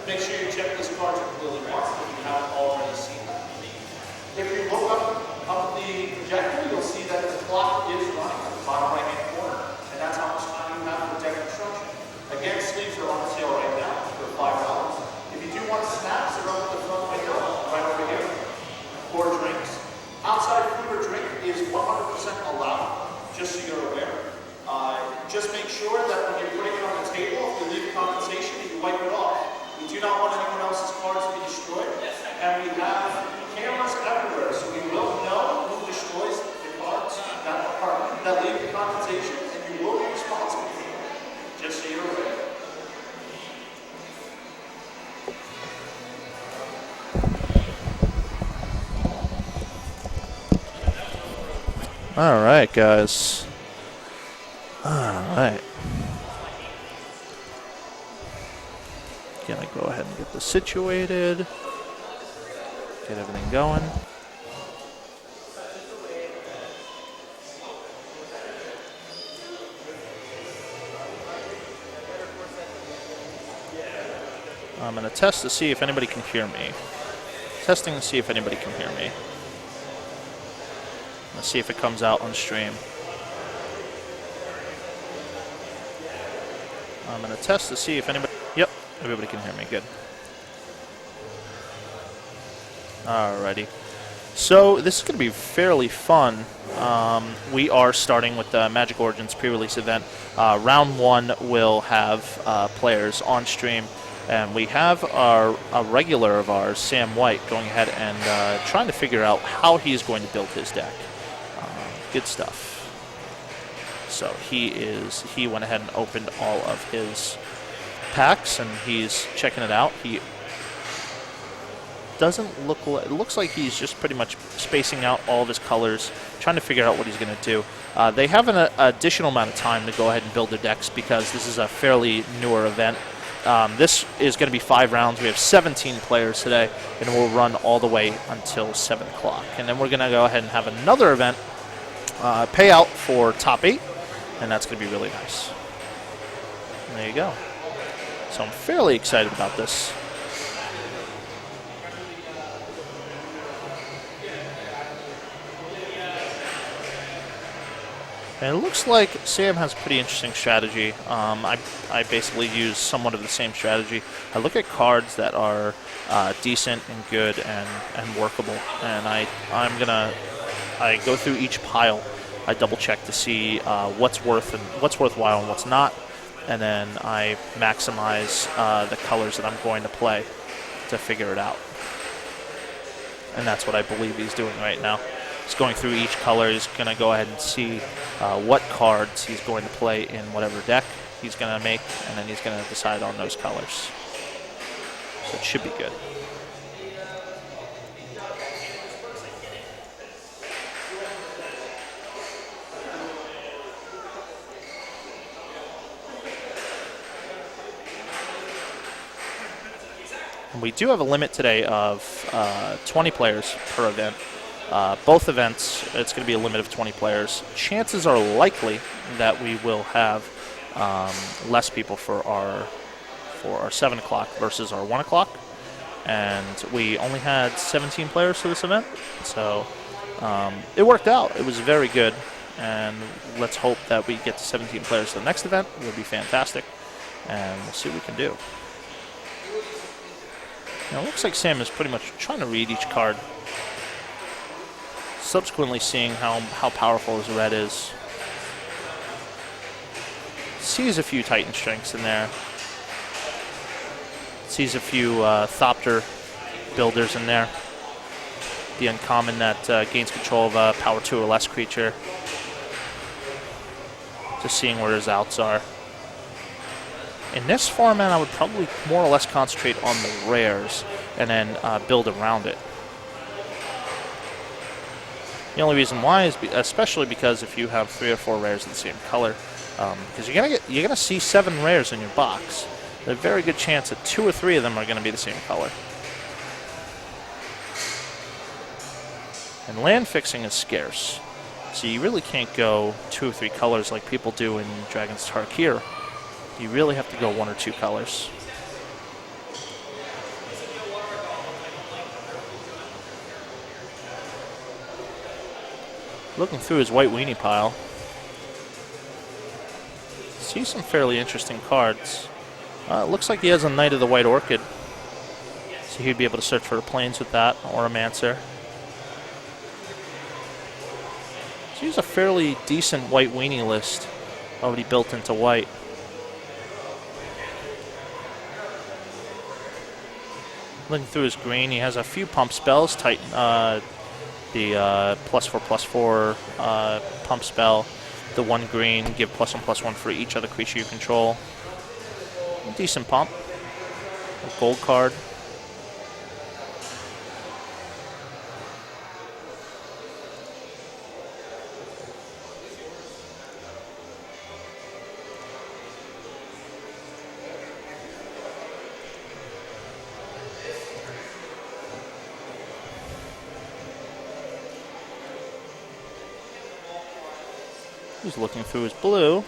Make sure your checklist cards are completely marked if you haven't already seen them. If you look up the projector, you'll see that the clock is running at the bottom right-hand corner, and that's how much time you have for deck construction. Again, sleeves are on sale right now for $5. If you do want snacks, they're up at the front window, right over here, or drinks. Outside food or drink is 100% allowed, just so you're aware. Just make sure that when you're putting it on the table, if you leave compensation, you wipe it off. We do not want anyone else's cards to be destroyed, and we have cameras everywhere, so we will know who destroys the cards that leave the compensation, and you will be responsible for them, just so you're aware. All right, guys. All right. Gonna go ahead and get this situated. Get everything going. I'm gonna test to see if anybody can hear me. Testing to see if anybody can hear me. Let's see if it comes out on stream. I'm going to test to see if anybody... Yep, everybody can hear me. Good. Alrighty. So this is going to be fairly fun. We are starting with the Magic Origins pre-release event. Round 1 will have players on stream. And we have a regular of ours, Sam White, going ahead and trying to figure out how he's going to build his deck. Good stuff. So he went ahead and opened all of his packs, and he's checking it out. He doesn't look like, it looks like he's just pretty much spacing out all of his colors, trying to figure out what he's going to do. They have an additional amount of time to go ahead and build their decks because this is a fairly newer event. This is going to be 5 rounds. We have 17 players today, and we'll run all the way until 7 o'clock. And then we're going to go ahead and have another event, payout for top 8, and that's going to be really nice. And there you go. So I'm fairly excited about this. And it looks like Sam has a pretty interesting strategy. I basically use somewhat of the same strategy. I look at cards that are decent and good and workable, and I go through each pile. I double check to see what's worthwhile and what's not, and then I maximize the colors that I'm going to play to figure it out. And that's what I believe he's doing right now. He's going through each color. He's going to go ahead and see what cards he's going to play in whatever deck he's going to make, and then he's going to decide on those colors. So it should be good. And we do have a limit today of 20 players per event. Both events, it's going to be a limit of 20 players. Chances are likely that we will have less people for our 7 o'clock versus our 1 o'clock. And we only had 17 players for this event. So it worked out. It was very good. And let's hope that we get to 17 players for the next event. It would be fantastic. And we'll see what we can do. Now, it looks like Sam is pretty much trying to read each card. Subsequently seeing how powerful his red is. Sees a few Titan Strengths in there. Sees a few Thopter builders in there. The uncommon that gains control of a power 2 or less creature. Just seeing where his outs are. In this format, I would probably more or less concentrate on the rares and then build around it. The only reason why is especially because if you have 3 or 4 rares of the same color, because you're gonna see 7 rares in your box. There's a very good chance that 2 or 3 of them are going to be the same color. And land fixing is scarce, so you really can't go 2 or 3 colors like people do in Dragon's Tarkir. You really have to go 1 or 2 colors. Looking through his white weenie pile, see some fairly interesting cards. It looks like he has a Knight of the White Orchid, so he'd be able to search for the plains with that, or a Mancer. So he's a fairly decent white weenie list already built into white. Looking through his green, he has a few pump spells. Titan, the +4/+4 pump spell. The 1 green, give +1/+1 for each other creature you control. Decent pump. A gold card. He's looking through his blue.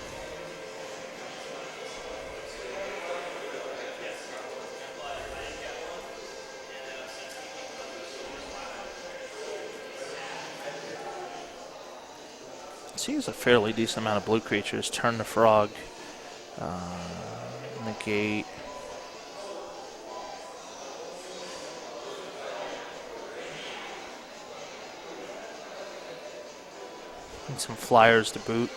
So he has a fairly decent amount of blue creatures. Turn the Frog, negate. And some flyers to boot.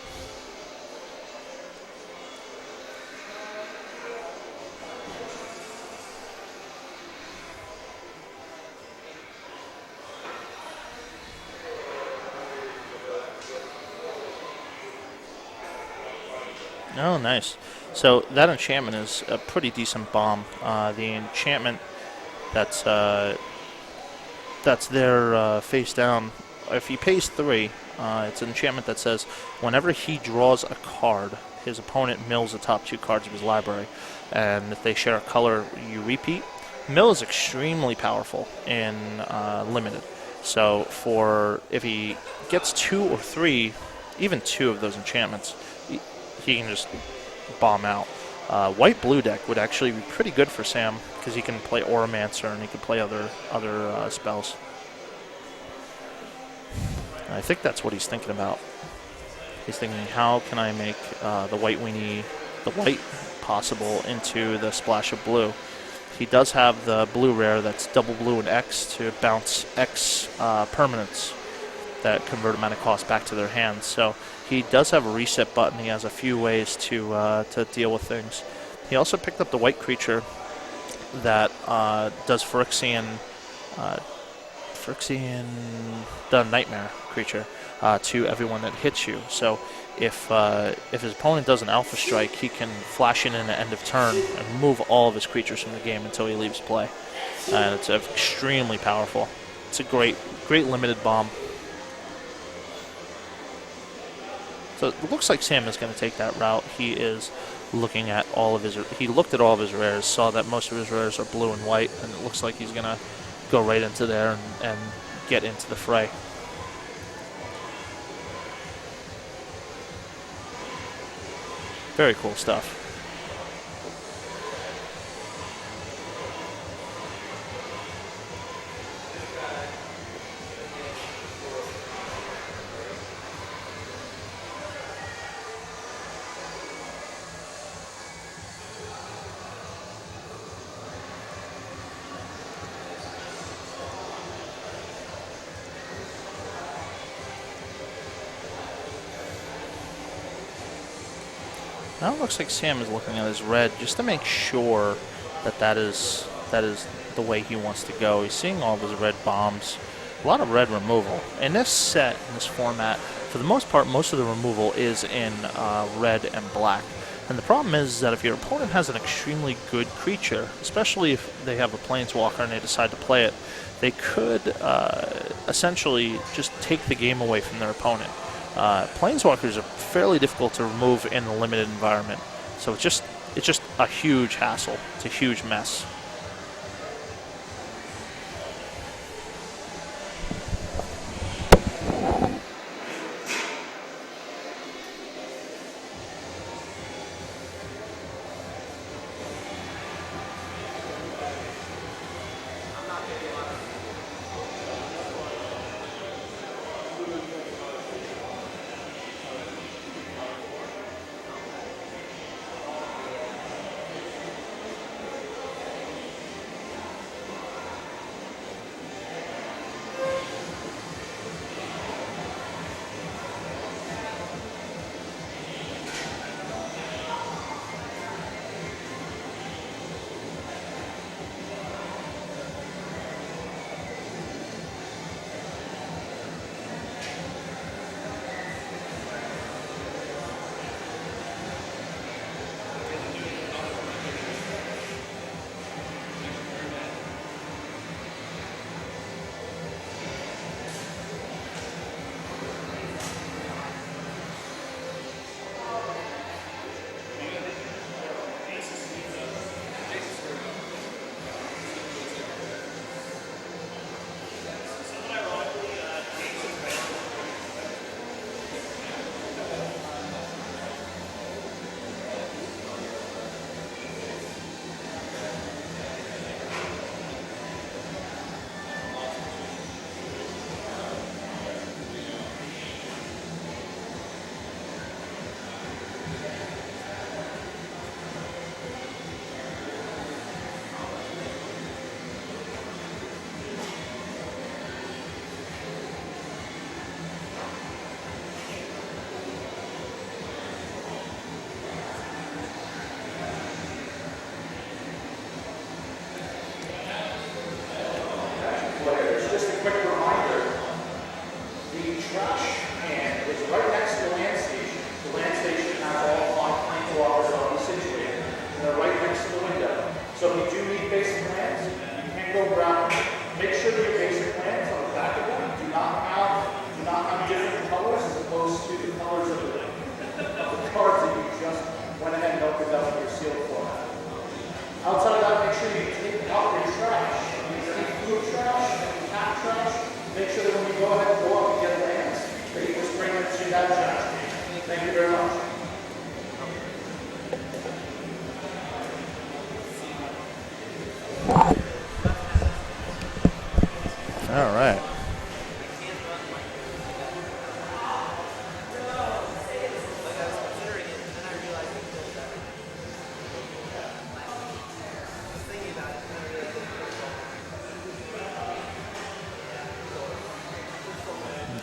Oh, nice. So that enchantment is a pretty decent bomb. The enchantment that's there face down. If he pays 3, it's an enchantment that says whenever he draws a card, his opponent mills the top 2 cards of his library, and if they share a color, you repeat. Mill is extremely powerful in limited. So if he gets 2 or 3, even 2 of those enchantments, he can just bomb out. White-blue deck would actually be pretty good for Sam because he can play Auramancer and he can play other spells. I think that's what he's thinking about. He's thinking, how can I make the white possible into the splash of blue? He does have the blue rare that's double blue and X to bounce X permanents that convert mana cost back to their hands. So he does have a reset button. He has a few ways to deal with things. He also picked up the white creature that does Phyrexian, the Nightmare creature to everyone that hits you. So if his opponent does an Alpha Strike, he can flash in the end of turn and remove all of his creatures from the game until he leaves play. And it's extremely powerful. It's a great limited bomb. So it looks like Sam is going to take that route. He is looking at he looked at all of his rares, saw that most of his rares are blue and white, and it looks like he's going to go right into there and get into the fray. Very cool stuff. Now it looks like Sam is looking at his red just to make sure that is the way he wants to go. He's seeing all of his red bombs. A lot of red removal. In this set, in this format, for the most part, most of the removal is in red and black. And the problem is that if your opponent has an extremely good creature, especially if they have a Planeswalker and they decide to play it, they could essentially just take the game away from their opponent. Planeswalkers are fairly difficult to remove in the limited environment, so it's just a huge hassle. It's a huge mess. have a chance. Thank you very much. All right.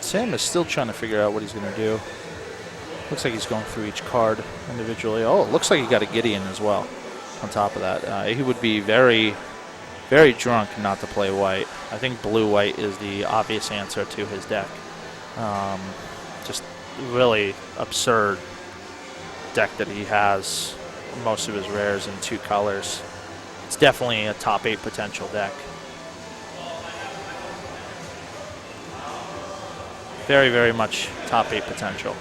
Sam is still trying to figure out what he's going to do. Looks like he's going through each card individually. Oh, it looks like he got a Gideon as well on top of that. He would be very, very drunk not to play white. I think blue-white is the obvious answer to his deck. Just really absurd deck that he has most of his rares in 2 colors. It's definitely a top 8 potential deck. Very, very much top 8 potential.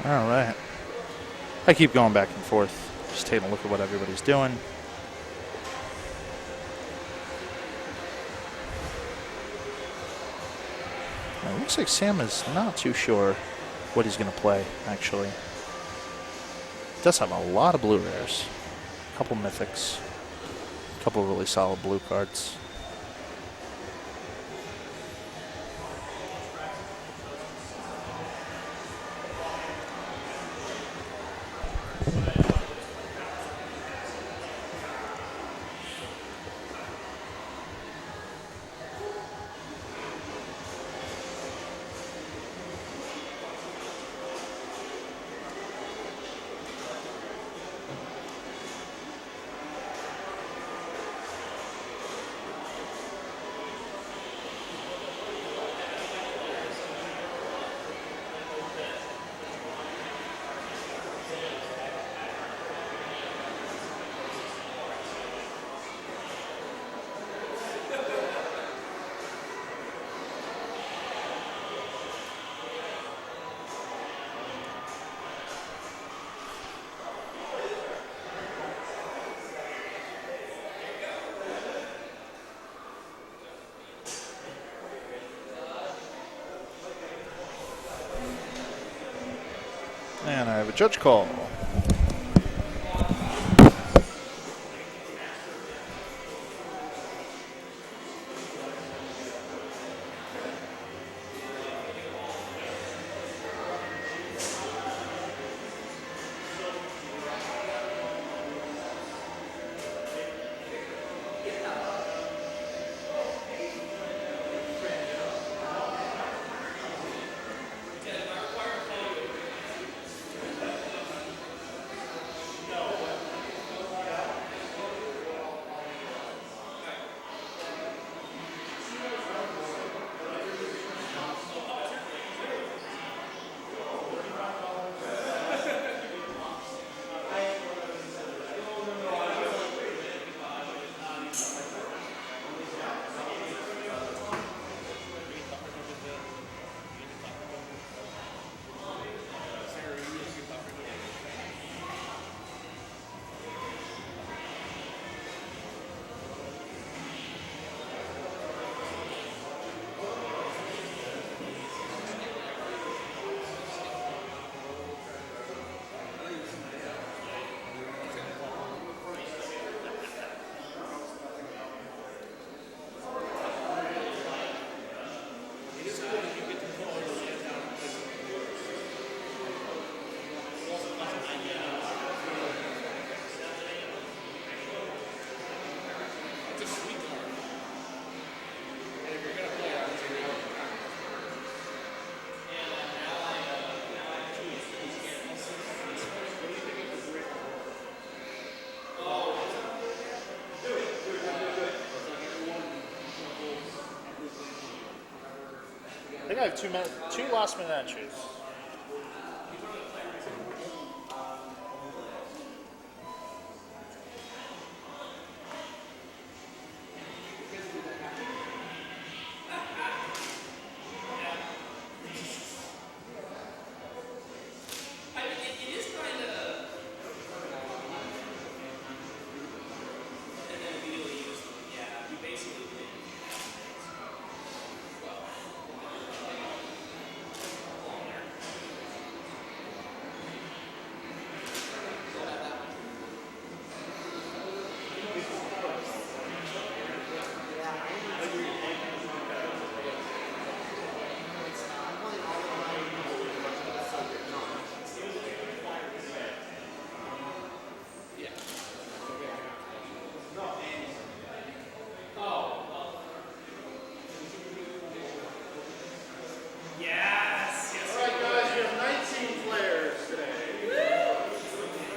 All right. I keep going back and forth, just taking a look at what everybody's doing. It looks like Sam is not too sure what he's going to play, actually. Does have a lot of blue rares, a couple mythics, a couple really solid blue cards. And I have a judge call. have two last minute entries.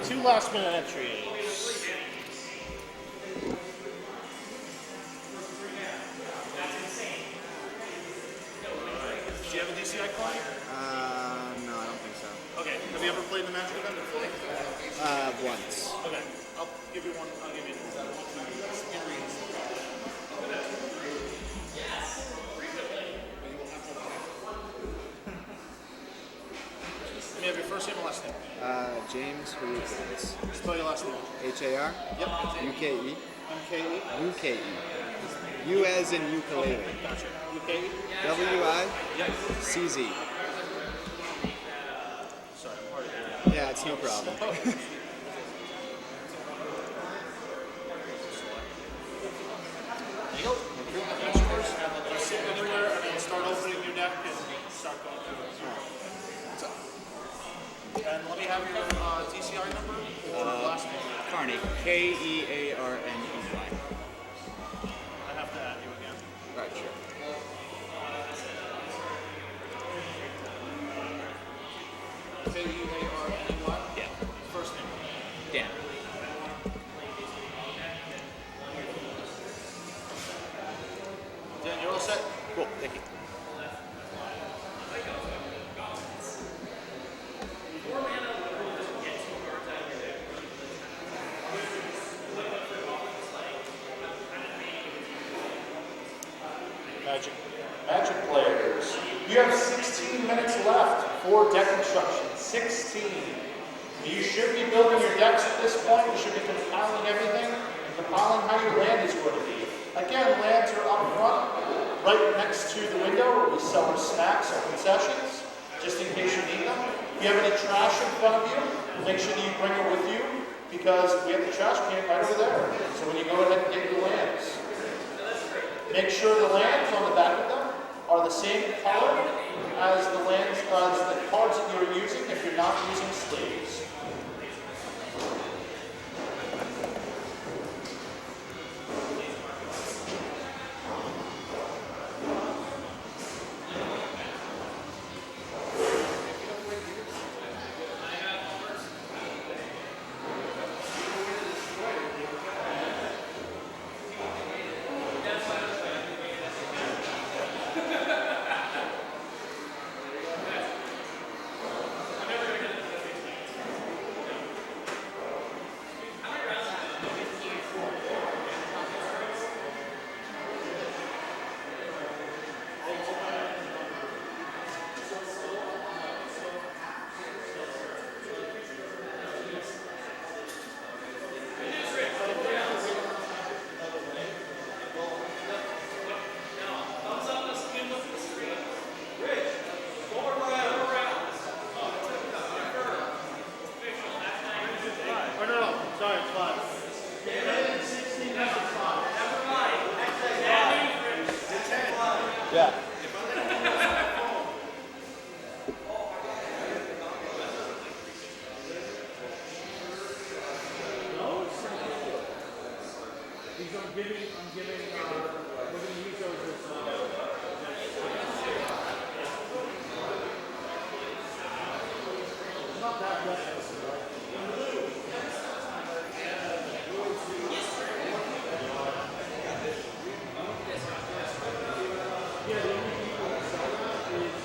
Two last minute entries. Do you have a DCI client? No, I don't think so. Okay. Have you ever played the Magic event before? Once. Okay. I'll give you one. I'll give you Let me have your first name and last name. James Harukas. Spell your last name. H-A-R? Yep. U-K-E. M-K-E. U-K-E. U as in ukulele. Gotcha. U-K-E. W-I-C-Z. Sorry, I'm hard to Yeah, it's no problem. There you go. That's yours. Just sit everywhere and then start opening your deck and start going through it. What's up? And let me have your DCI number or last name. Carney. K-E-A-R-N-E-Y. I have to add you again. Right, sure. K-E-A-R-N-E-Y? Yeah. First name. Dan. Dan, you're all set? Cool, thank you. Magic players, you have 16 minutes left for deck construction. 16. You should be building your decks at this point. You should be compiling everything and compiling how your land is going to be. Again, lands are up front, right next to the window where we sell our snacks or concessions, just in case you need them. If you have any trash in front of you, make sure that you bring it with you because we have the trash can right over there. So when you go ahead and get your lands, make sure the lands on the back of them are the same color as the lands, as the cards that you're using if you're not using sleeves. Sorry, it's fine. Yeah. I'm giving, we're going to use those as, not that reckless, right? Yeah, the only people that sell that is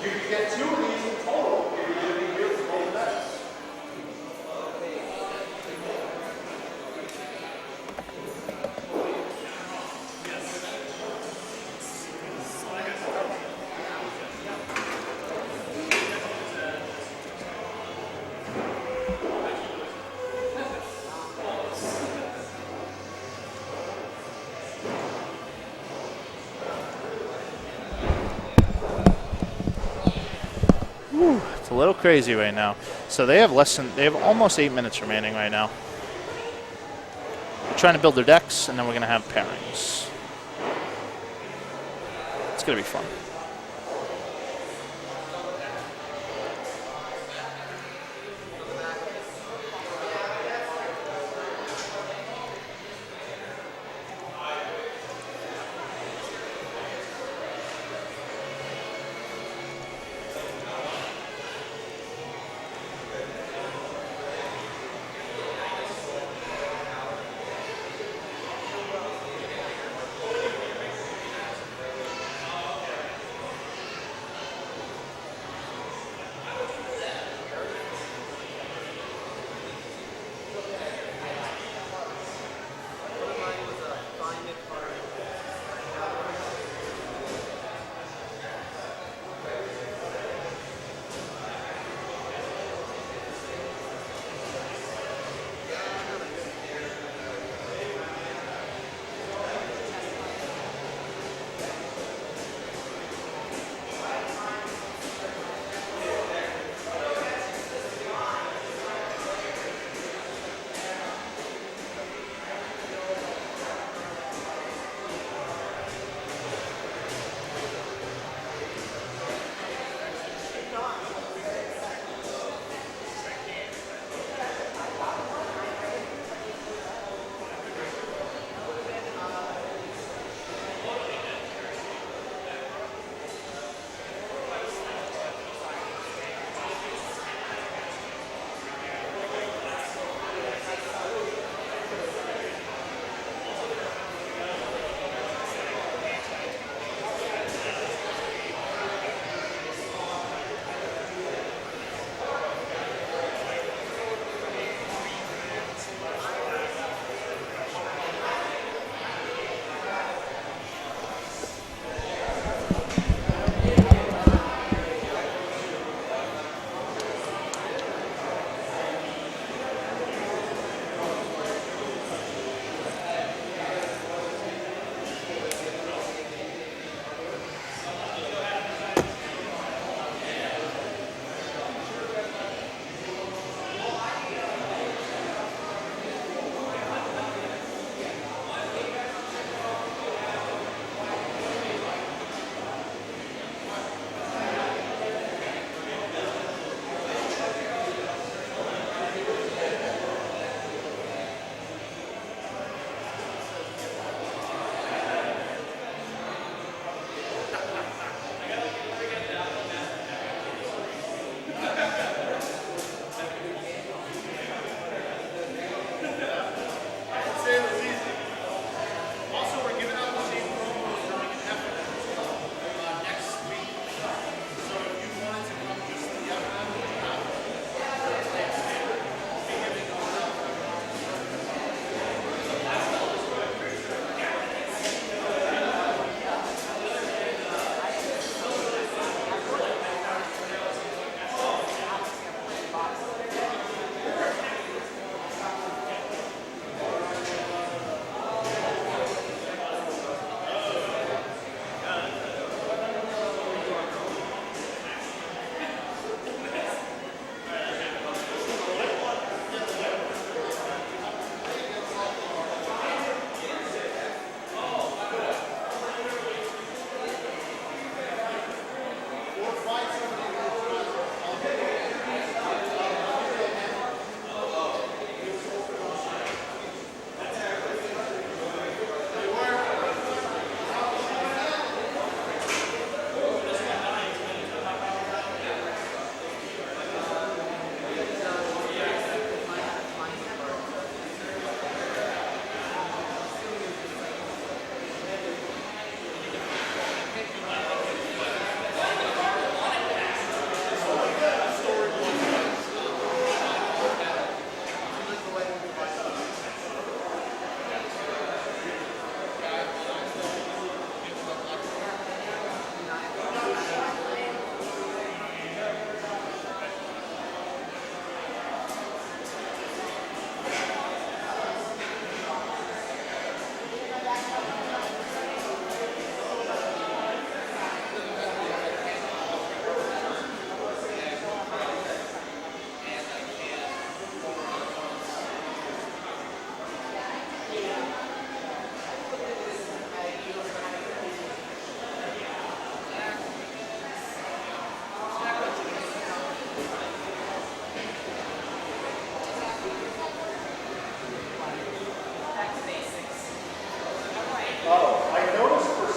You can get 2 of these in total if you're living here for both events. It's a little crazy right now. So they have almost 8 minutes remaining right now. They're trying to build their decks, and then we're going to have pairings. It's going to be fun.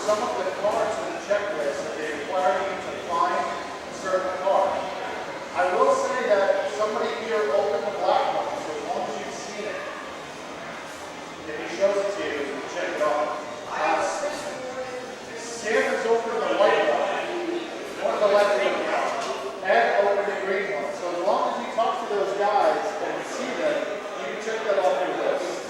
some of the cards in the checklist that they require you to find a certain card. I will say that somebody here opened the black one, so as long as you've seen it, if he shows it to you, you can check it off. Sam has opened the white one of the left ones, and opened the green one. So as long as you talk to those guys and you see them, you can check that off your list.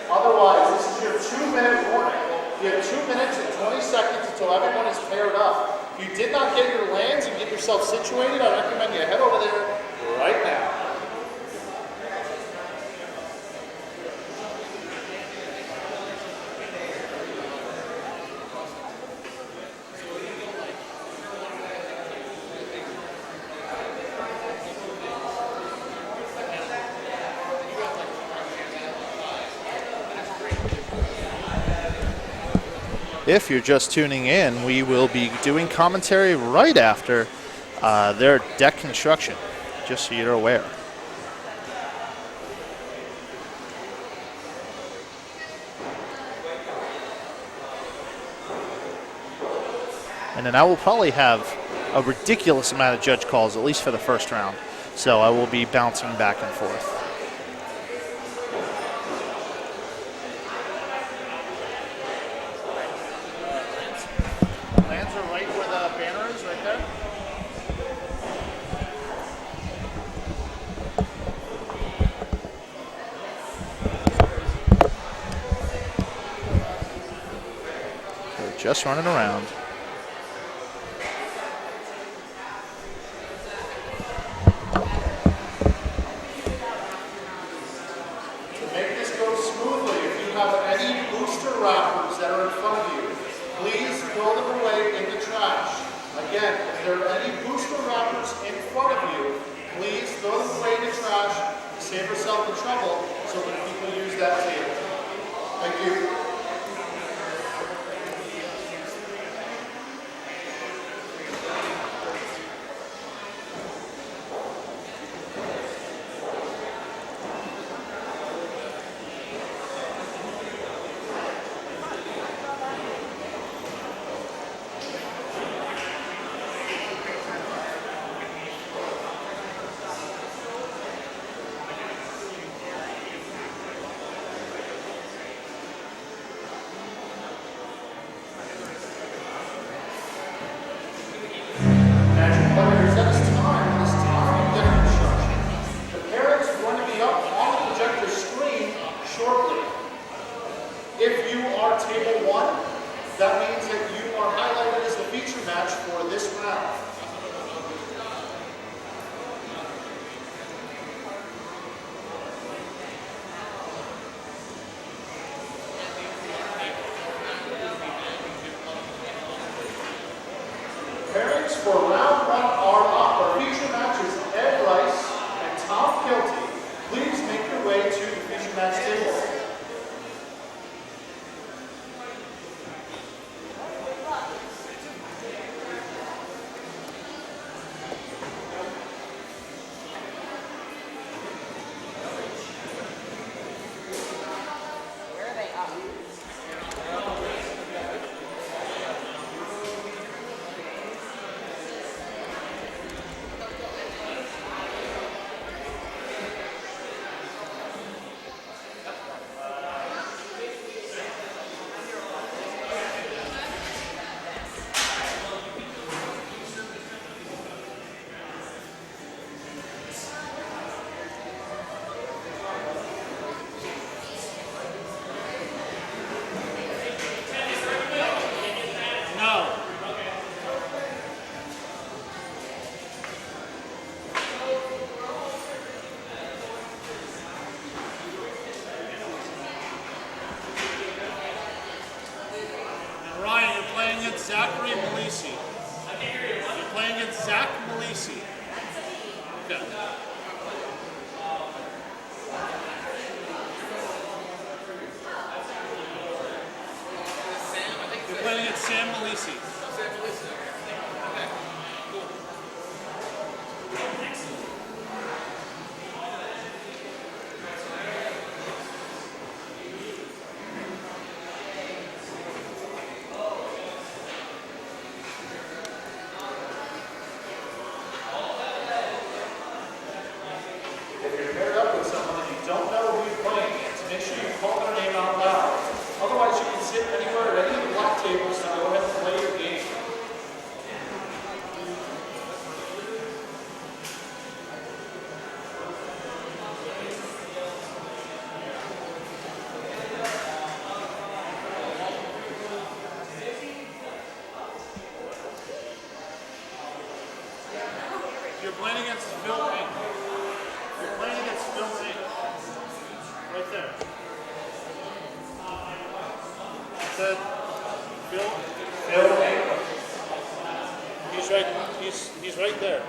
Otherwise, this is your 2-minute warning. You have 2 minutes and 20 seconds until everyone is paired up. If you did not get your lands and get yourself situated, I recommend you head over there right now. If you're just tuning in, we will be doing commentary right after their deck construction, just so you're aware. And then I will probably have a ridiculous amount of judge calls, at least for the first round. So I will be bouncing back and forth. Lands are right where the banner is, right there. They're just running around. Wrappers that are in front of you, please throw them away in the trash. Again, if there are any booster wrappers in front of you, please throw them away in the trash to save yourself the trouble so that people use that table. Thank you. For round one are up. Our feature matches Ed Rice and Tom Kilty. Please make your way to the feature match table. Zachary Malisi. You're playing against Zach Malisi. Okay. You're playing against Sam Malisi. sit anywhere at any of the black tables to go ahead and play your game. You're playing against Phil Payne. You're playing against Phil Payne. Right there. Said Phil Payne. He's right. He's right there.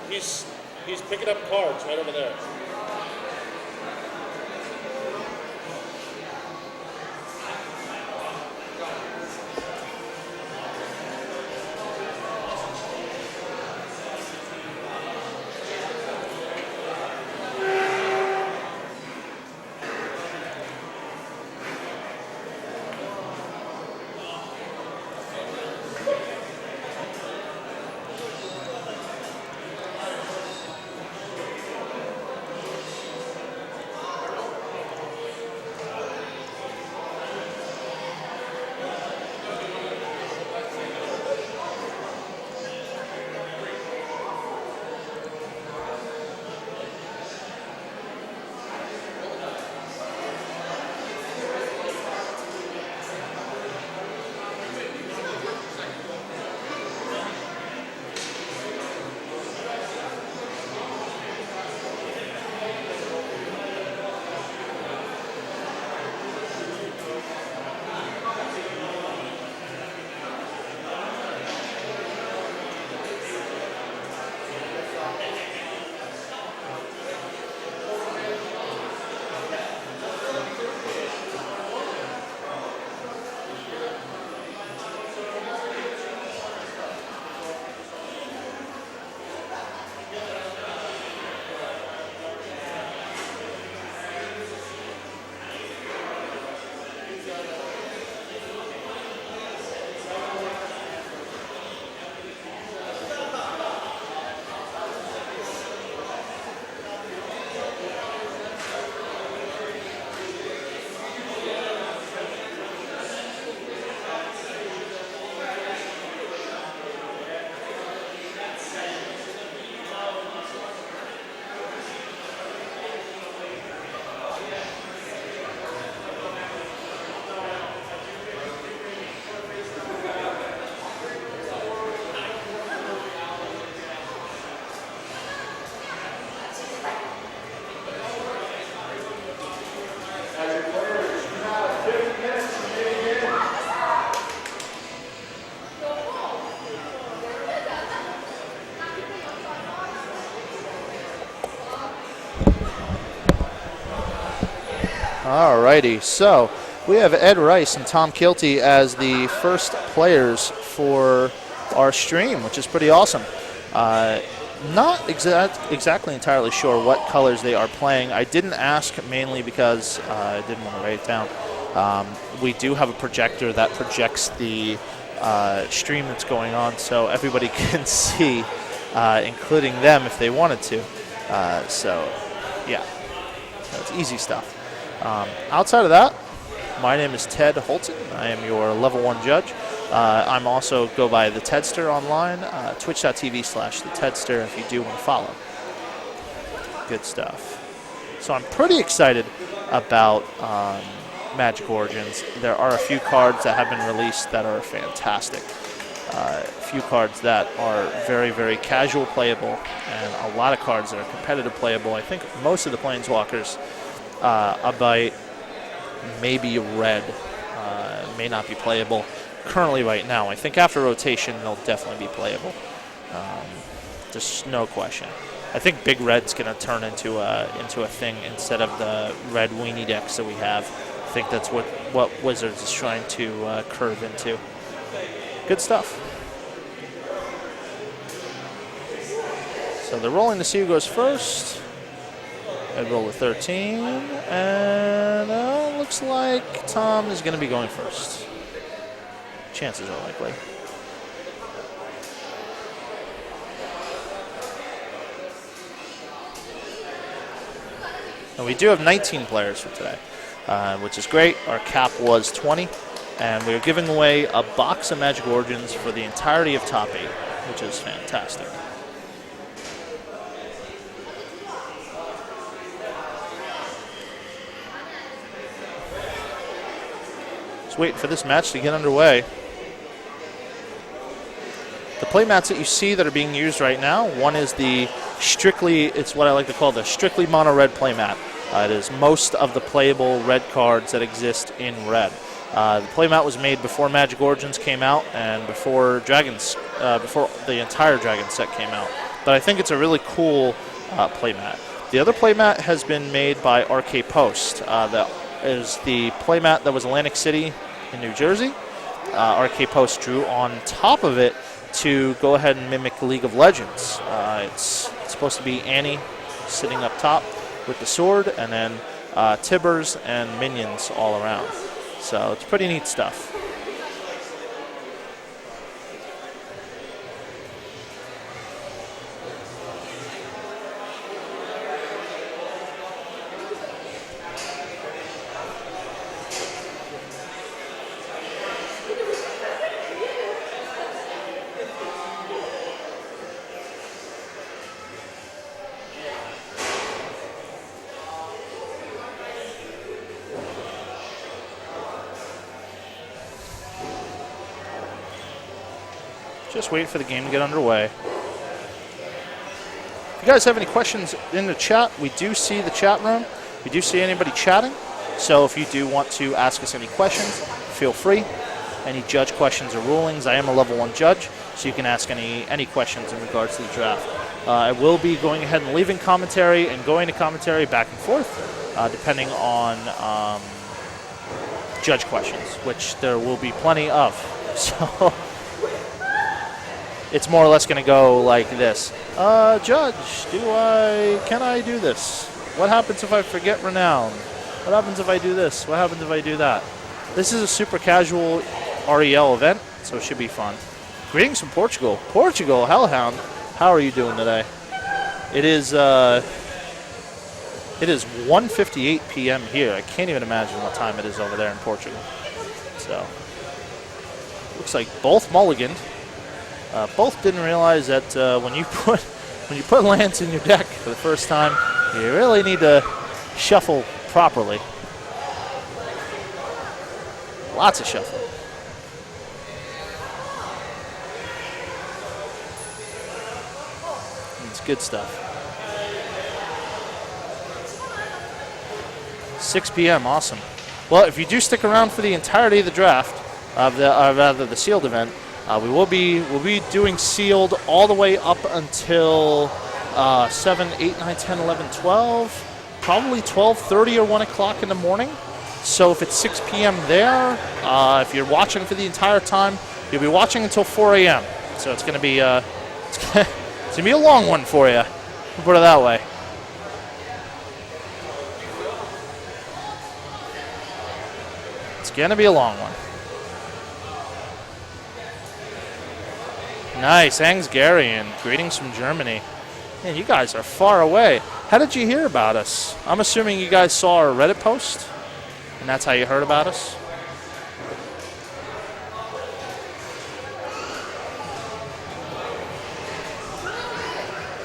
He's picking up cards right over there. Alrighty, so we have Ed Rice and Tom Kilty as the first players for our stream, which is pretty awesome. Not exactly entirely sure what colors they are playing. I didn't ask mainly because I didn't want to write it down. We do have a projector that projects the stream that's going on so everybody can see, including them if they wanted to. So, yeah, that's easy stuff. Outside of that, my name is Ted Holton. I am your level 1 judge. I'm also go by the Tedster online, twitch.tv/the Tedster if you do want to follow. Good stuff. So I'm pretty excited about Magic Origins. There are a few cards that have been released that are fantastic. A few cards that are very, very casual playable, and a lot of cards that are competitive playable. I think most of the Planeswalkers, about maybe red, may not be playable currently right now. I think after rotation they'll definitely be playable. There's no question. I think Big Red's going to turn into a thing instead of the red weenie decks that we have. I think that's what Wizards is trying to curve into. Good stuff. So they're rolling to see who goes first. Ed roll with 13, and looks like Tom is going to be going first. Chances are likely. And we do have 19 players for today, which is great. Our cap was 20. And we're giving away a box of Magic Origins for the entirety of Top 8, which is fantastic. Just waiting for this match to get underway. The playmats that you see that are being used right now, one is the strictly, it's what I like to call the strictly mono red playmat. It is most of the playable red cards that exist in red. The playmat was made before Magic Origins came out and before before the entire Dragon set came out. But I think it's a really cool playmat. The other playmat has been made by RK Post. That is the playmat that was Atlantic City in New Jersey. RK Post drew on top of it to go ahead and mimic League of Legends. It's supposed to be Annie sitting up top with the sword, and then Tibbers and minions all around. So it's pretty neat stuff. Just wait for the game to get underway. If you guys have any questions in the chat, we do see the chat room. We do see anybody chatting. So if you do want to ask us any questions, feel free. Any judge questions or rulings, I am a level 1 judge, so you can ask any questions in regards to the draft. I will be going ahead and leaving commentary and going to commentary back and forth, depending on judge questions, which there will be plenty of. So it's more or less going to go like this. Judge, can I do this? What happens if I forget Renown? What happens if I do this? What happens if I do that? This is a super casual REL event, so it should be fun. Greetings from Portugal. Portugal, Hellhound. How are you doing today? It is 1:58 p.m. here. I can't even imagine what time it is over there in Portugal. So, looks like both mulliganed. Both didn't realize that when you put lands in your deck for the first time, you really need to shuffle properly. Lots of shuffling. It's good stuff. 6 p.m. Awesome. Well, if you do stick around for the entirety of the draft, rather the sealed event, we will be doing sealed all the way up until 7, 8, 9, 10, 11, 12, probably 12:30 or 1 o'clock in the morning. So if it's 6 p.m. there, if you're watching for the entire time, you'll be watching until 4 a.m. So it's going to be it's going to be a long one for you. We'll put it that way. It's going to be a long one. Nice, Angsgarian. Greetings from Germany. Man, you guys are far away. How did you hear about us? I'm assuming you guys saw our Reddit post, and that's how you heard about us.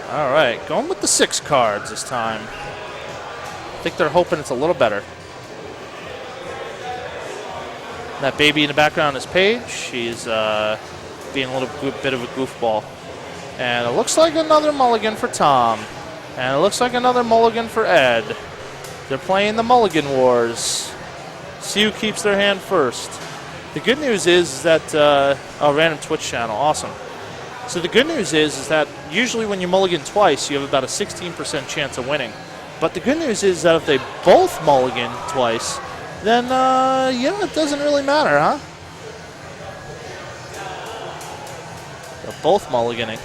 All right, going with the 6 cards this time. I think they're hoping it's a little better. That baby in the background is Paige. She's being a little bit of a goofball. And it looks like another mulligan for Tom. And it looks like another mulligan for Ed. They're playing the Mulligan Wars. See who keeps their hand first. The good news is that... random Twitch channel. Awesome. So the good news is that usually when you mulligan twice, you have about a 16% chance of winning. But the good news is that if they both mulligan twice, then, it doesn't really matter, huh? They're both mulliganing.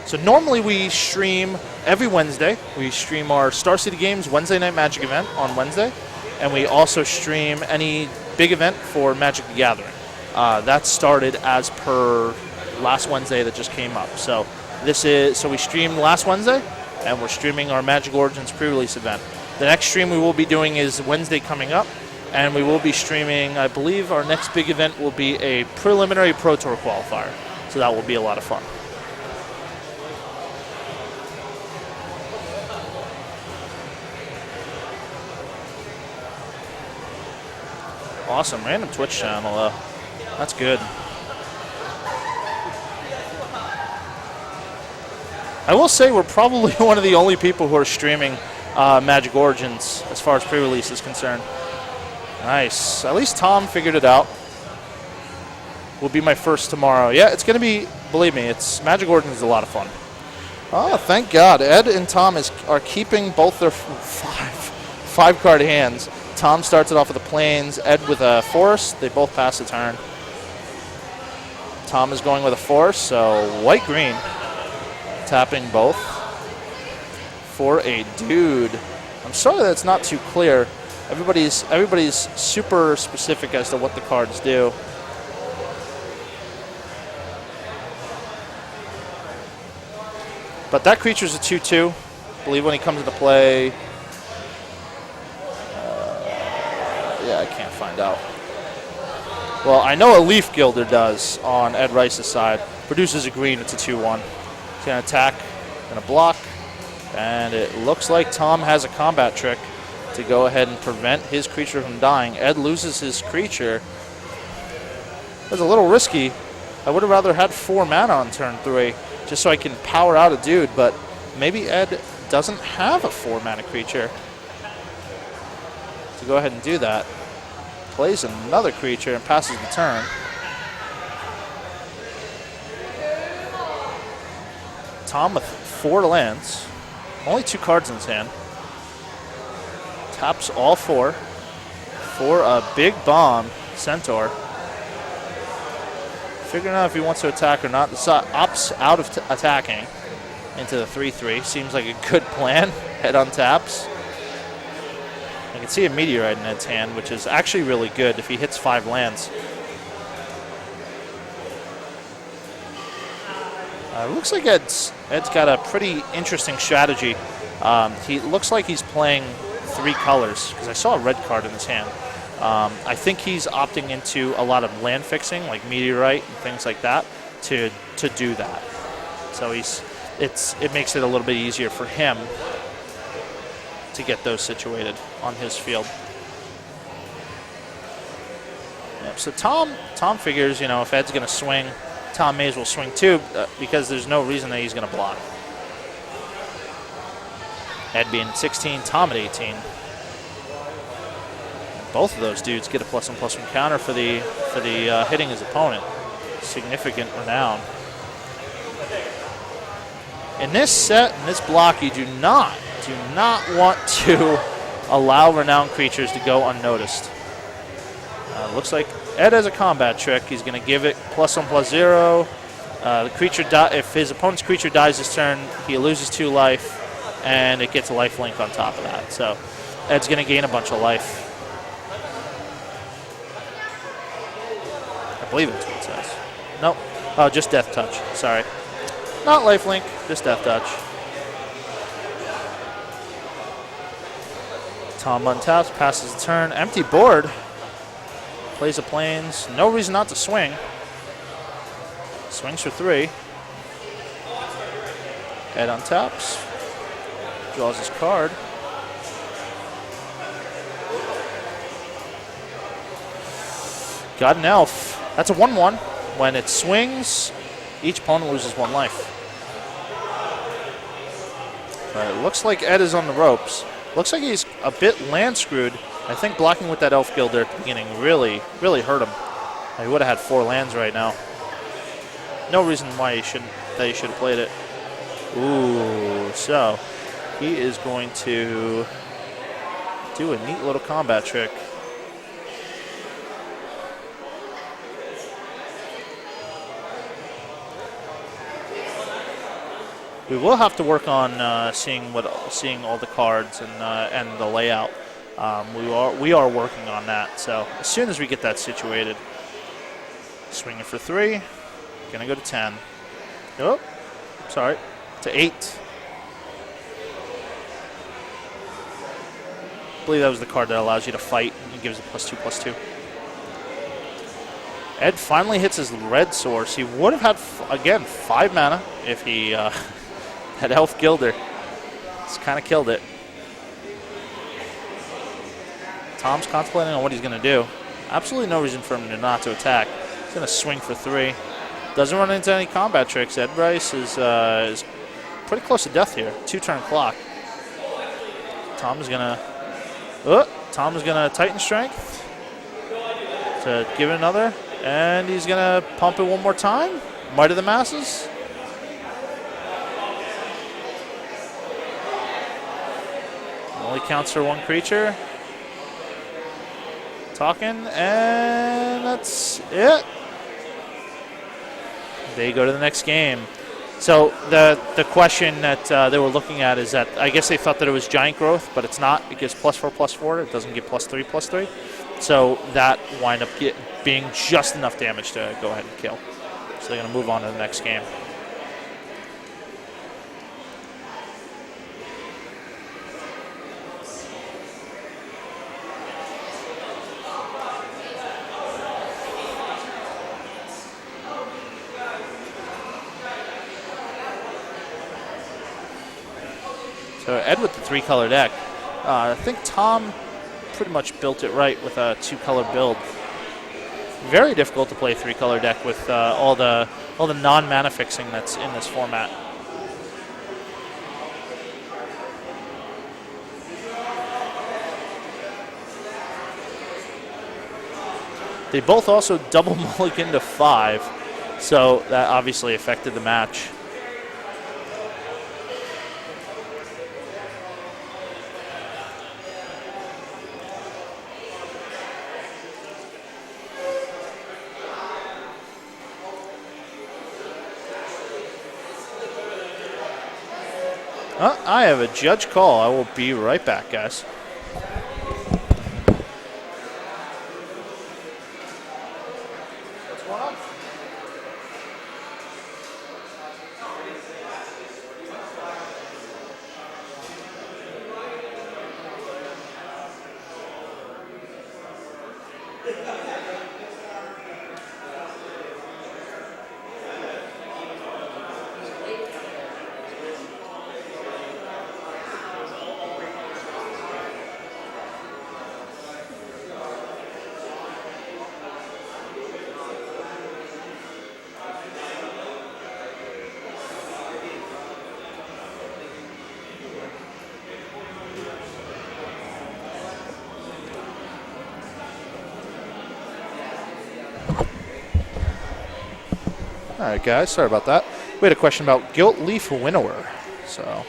So normally we stream every Wednesday. We stream our Star City Games Wednesday Night Magic event on Wednesday. And we also stream any big event for Magic the Gathering. That started as per last Wednesday that just came up. So we streamed last Wednesday, and we're streaming our Magic Origins pre-release event. The next stream we will be doing is Wednesday coming up, and we will be streaming. I believe our next big event will be a preliminary Pro Tour qualifier, so that will be a lot of fun. Awesome, random Twitch channel. That's good. I will say we're probably one of the only people who are streaming Magic Origins as far as pre-release is concerned. Nice. At least Tom figured it out. Will be my first tomorrow. Yeah, it's going to be, believe me, it's Magic Origins is a lot of fun. Oh, thank God. Ed and Tom are keeping both their five card hands. Tom starts it off with the Plains, Ed with a Forest. They both pass the turn. Tom is going with a Force, so white-green. Tapping both for a dude. I'm sorry that it's not too clear. Everybody's super specific as to what the cards do. But that creature's a 2/2. I believe when he comes into play. Yeah, I can't find out. Well, I know a Leaf Gilder does on Ed Rice's side. Produces a green, it's a 2/1. He's going to attack, going to block, and it looks like Tom has a combat trick to go ahead and prevent his creature from dying. Ed loses his creature. That's a little risky. I would have rather had 4 mana on turn 3 just so I can power out a dude, but maybe Ed doesn't have a 4 mana creature to go ahead and do that. Plays another creature and passes the turn. Tom with 4 lands. Only 2 cards in his hand. Taps all 4 for a big bomb, Centaur. Figuring out if he wants to attack or not. Opts out of attacking into the 3/3. Seems like a good plan. Head untaps. I can see a Meteorite in Ed's hand, which is actually really good if he hits 5 lands. Looks like Ed's got a pretty interesting strategy. He looks like he's playing 3 colors, because I saw a red card in his hand. I think he's opting into a lot of land fixing, like Meteorite and things like that, to do that. So it makes it a little bit easier for him to get those situated on his field. Yep, so Tom figures, if Ed's going to swing, Tom may as well swing too, because there's no reason that he's going to block. Ed being at 16, Tom at 18. Both of those dudes get a +1/+1 counter for the hitting his opponent. Significant renown. In this set, in this block, you do not want to allow renowned creatures to go unnoticed. Looks like Ed has a combat trick. He's going to give it +1/+0. The creature if his opponent's creature dies this turn, he loses 2 life, and it gets a life link on top of that. So Ed's going to gain a bunch of life. I believe that's what it says. Nope. Oh, just Death Touch. Sorry. Not lifelink, just Death Touch. Tom untaps, passes the turn. Empty board. Plays the Plains. No reason not to swing. Swings for 3. Ed untaps. Draws his card. Got an elf. That's a 1/1. When it swings, each opponent loses 1 life. But it looks like Ed is on the ropes. Looks like he's a bit land screwed. I think blocking with that Elf Gilder at the beginning really hurt him. He would have had 4 lands right now. No reason why he should have played it. Ooh, so he is going to do a neat little combat trick. We will have to work on seeing all the cards and the layout. We are working on that. So as soon as we get that situated, swinging for 3, gonna go to 10. Oh, sorry, to 8. believe that was the card that allows you to fight and gives a +2/+2. Ed finally hits his red source. He would have had, again, 5 mana if he had Elf Gilder. It's kind of killed it. Tom's contemplating on what he's going to do. Absolutely no reason for him not to attack. He's going to swing for 3. Doesn't run into any combat tricks. Ed Bryce is pretty close to death here. 2-turn clock. Tom is going to Titan Strength to give it another. And he's going to pump it one more time. Might of the Masses. Only counts for 1 creature. Talking, and that's it. They go to the next game. So the question that they were looking at is that I guess they thought that it was giant growth, but it's not. It gives +4/+4. It doesn't give +3/+3. So that wind up being just enough damage to go ahead and kill. So they're going to move on to the next game. So Ed with the 3-color deck. I think Tom pretty much built it right with a 2-color build. Very difficult to play 3-color deck with all the non-mana fixing that's in this format. They both also double mulligan to 5, so that obviously affected the match. I have a judge call. I will be right back, guys. What's going on? All right, guys, sorry about that. We had a question about Gilt Leaf Winnower. So,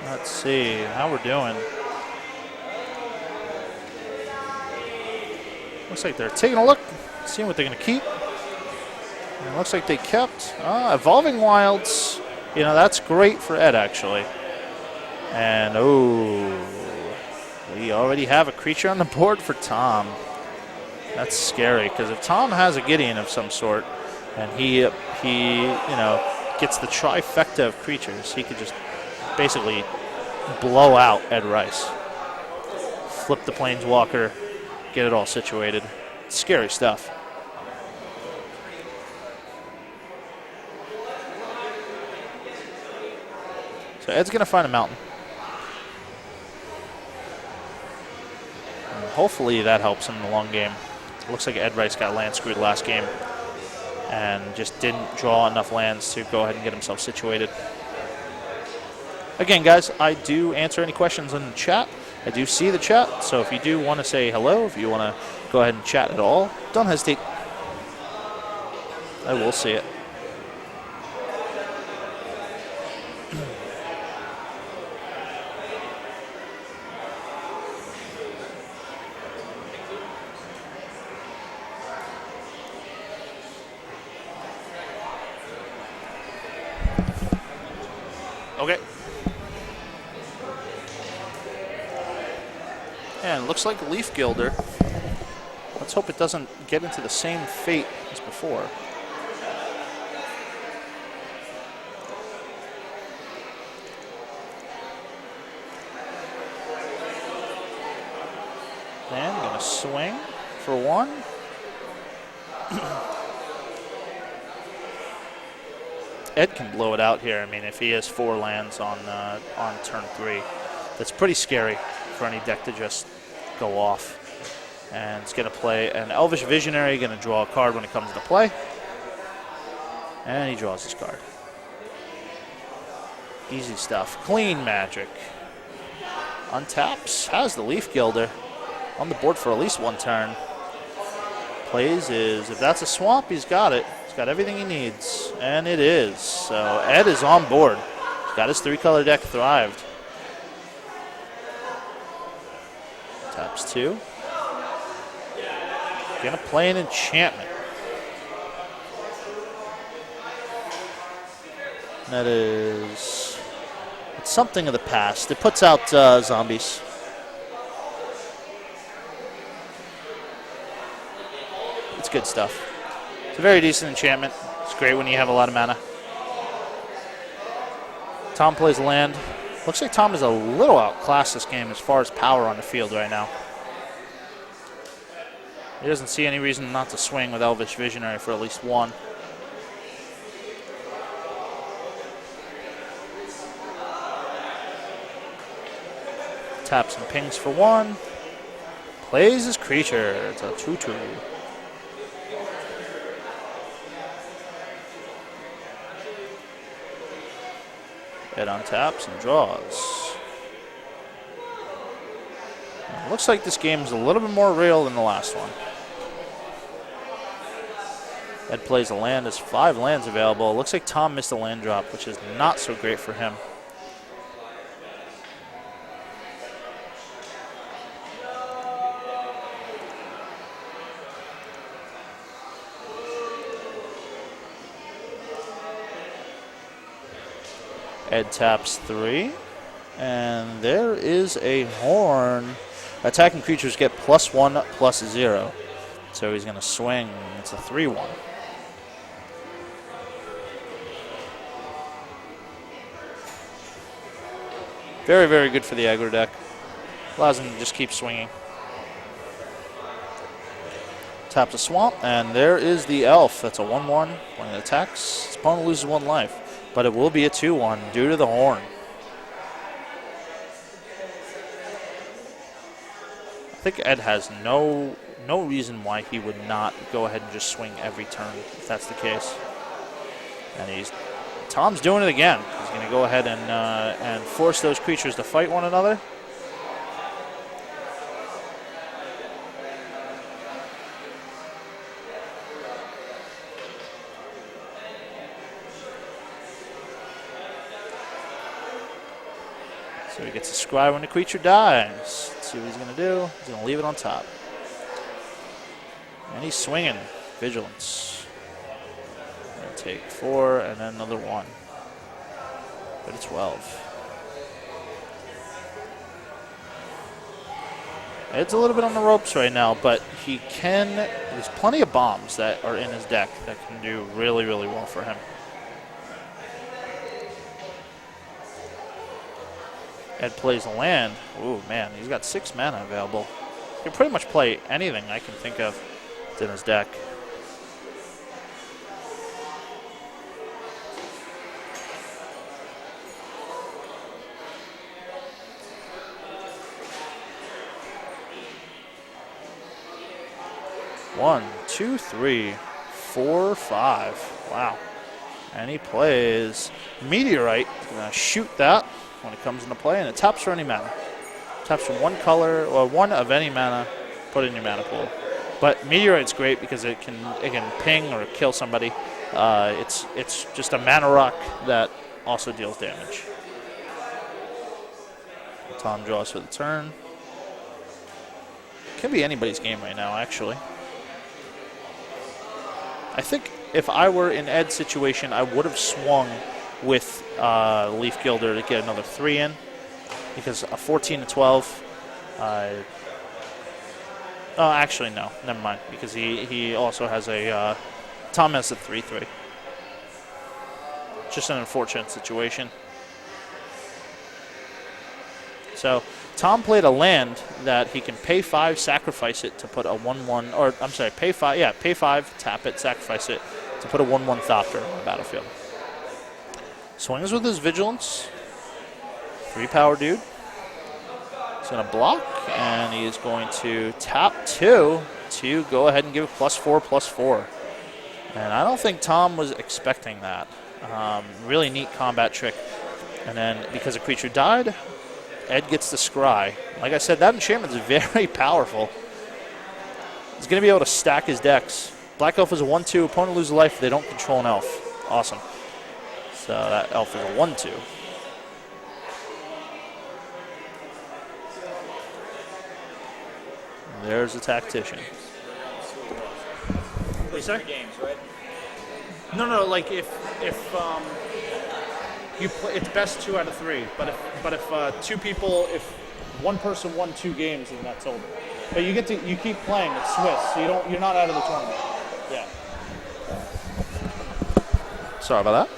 let's see how we're doing. Looks like they're taking a look, seeing what they're going to keep. And it looks like they kept Evolving Wilds. You know, that's great for Ed, actually. And, we already have a creature on the board for Tom. That's scary, because if Tom has a Gideon of some sort, and he gets the trifecta of creatures, he could just basically blow out Ed Rice. Flip the Planeswalker. Get it all situated. It's scary stuff. So Ed's going to find a mountain. And hopefully that helps him in the long game. It looks like Ed Rice got land screwed last game and just didn't draw enough lands to go ahead and get himself situated. Again, guys, I do answer any questions in the chat. I do see the chat, so if you do want to say hello, if you want to go ahead and chat at all, don't hesitate. I will see it. Okay. And looks like Leaf Gilder. Let's hope it doesn't get into the same fate as before. And gonna swing for one. Ed can blow it out here. I mean, if he has 4 lands on turn 3, that's pretty scary for any deck to just go off. And it's going to play an Elvish Visionary, going to draw a card when it comes into play. And he draws his card. Easy stuff. Clean Magic. Untaps, has the Leaf Gilder on the board for at least 1 turn. Plays is, if that's a swamp, he's got it. He's got everything he needs, and it is. So Ed is on board. He's got his 3-color deck thrived. Taps 2. Gonna play an enchantment. That is, it's something of the past. It puts out zombies. It's good stuff. It's a very decent enchantment. It's great when you have a lot of mana. Tom plays land. Looks like Tom is a little outclassed this game as far as power on the field right now. He doesn't see any reason not to swing with Elvish Visionary for at least 1. Taps and pings for 1. Plays his creature. It's a 2/2. Ed untaps and draws. Looks like this game is a little bit more real than the last one. Ed plays a land. There's 5 lands available. Looks like Tom missed a land drop, which is not so great for him. Ed taps 3. And there is a horn. Attacking creatures get +1/+0. So he's going to swing. It's a 3/1. Very, very good for the aggro deck. Allows him to just keep swinging. Taps a swamp, and there is the elf. That's a 1/1. When it attacks, his opponent loses 1 life. But it will be a 2/1 due to the horn. I think Ed has no reason why he would not go ahead and just swing every turn, if that's the case. And Tom's doing it again. He's going to go ahead and force those creatures to fight one another. So he gets a scry when the creature dies. Let's see what he's going to do. He's going to leave it on top. And he's swinging. Vigilance. And take 4 and then another 1. But it's 12. Ed's a little bit on the ropes right now, but there's plenty of bombs that are in his deck that can do really, really well for him. Ed plays a land. Ooh, man, he's got 6 mana available. He can pretty much play anything I can think of in his deck. One, 2, 3, 4, 5. Wow. And he plays Meteorite. He's going to shoot that when it comes into play, and it taps for any mana. Taps from 1 color or 1 of any mana, put it in your mana pool. But Meteorite's great because it can ping or kill somebody. It's just a mana rock that also deals damage. Tom draws for the turn. Can be anybody's game right now, actually. I think if I were in Ed's situation, I would have swung with Leaf Gilder to get another 3 in, because a 14 to 12. Oh, actually, no. Never mind, because he also has a Tom has a 3-3. Just an unfortunate situation. So Tom played a land that he can pay 5, sacrifice it to put a 1/1, or I'm sorry, pay 5. Yeah, pay 5, tap it, sacrifice it to put a 1/1 Thopter on the battlefield. Swings with his Vigilance. 3 power dude. He's going to block, and he is going to tap 2 to go ahead and give +4/+4. And I don't think Tom was expecting that. Really neat combat trick. And then because a creature died, Ed gets the Scry. Like I said, that enchantment is very powerful. He's going to be able to stack his decks. Black Elf is a 1/2. Opponent loses life if they don't control an elf. Awesome. So that elf is a 1/2. There's the Tactician. Play 3 games, right? No. Like if you play, it's best 2 out of 3. But if 2 people, if one person won 2 games, then that's over. But you keep playing. It's Swiss, so you're not out of the tournament. Yeah. Sorry about that.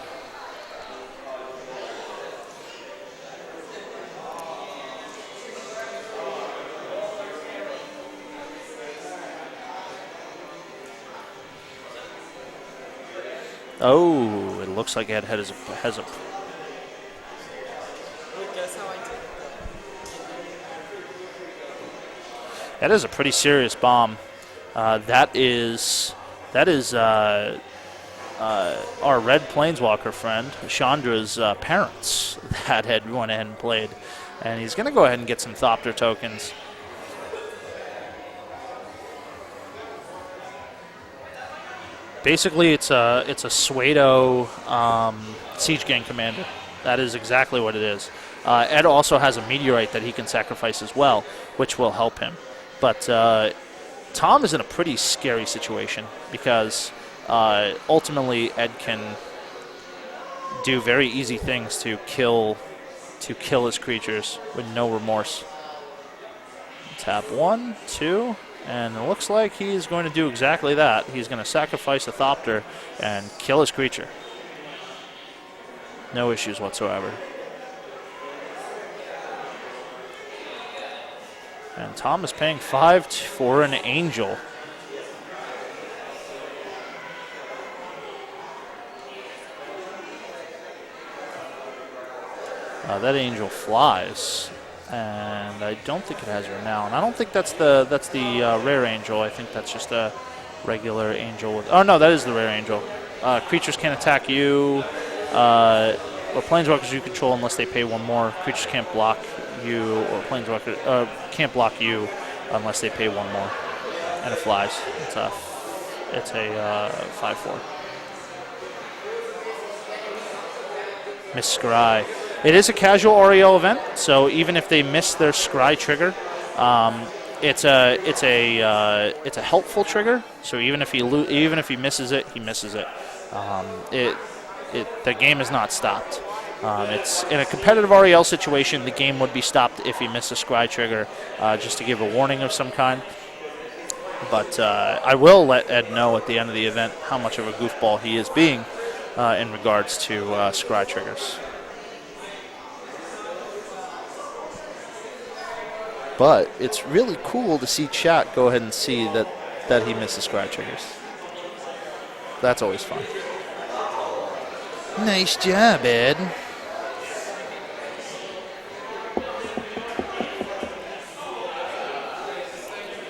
Oh, it looks like Ed has a. Guess how I did. That is a pretty serious bomb. That is our red planeswalker friend Chandra's parents that had went ahead and played, and he's going to go ahead and get some Thopter tokens. Basically, it's a Suedo Siege Gang commander. That is exactly what it is. Ed also has a meteorite that he can sacrifice as well, which will help him. But Tom is in a pretty scary situation because ultimately Ed can do very easy things to kill his creatures with no remorse. Tap 1, 2. And it looks like he's going to do exactly that. He's going to sacrifice a Thopter and kill his creature. No issues whatsoever. And Tom is paying 5 for an Angel. That Angel flies. And I don't think it has Renown. I don't think that's the rare Angel. I think that's just a regular Angel. Oh no, that is the rare Angel. Creatures can't attack you or planeswalkers you control unless they pay 1 more. Creatures can't block you or planeswalker can't block you unless they pay 1 more. And it flies. It's a 5/4. Miss Scry. It is a casual Oriel event, so even if they miss their Scry trigger, it's a helpful trigger. So even if he misses it, he misses it. The game is not stopped. It's in a competitive REL situation. The game would be stopped if he missed a Scry trigger, just to give a warning of some kind. But I will let Ed know at the end of the event how much of a goofball he is being in regards to Scry triggers. But it's really cool to see chat go ahead and see that he misses Scry triggers. That's always fun. Nice job, Ed.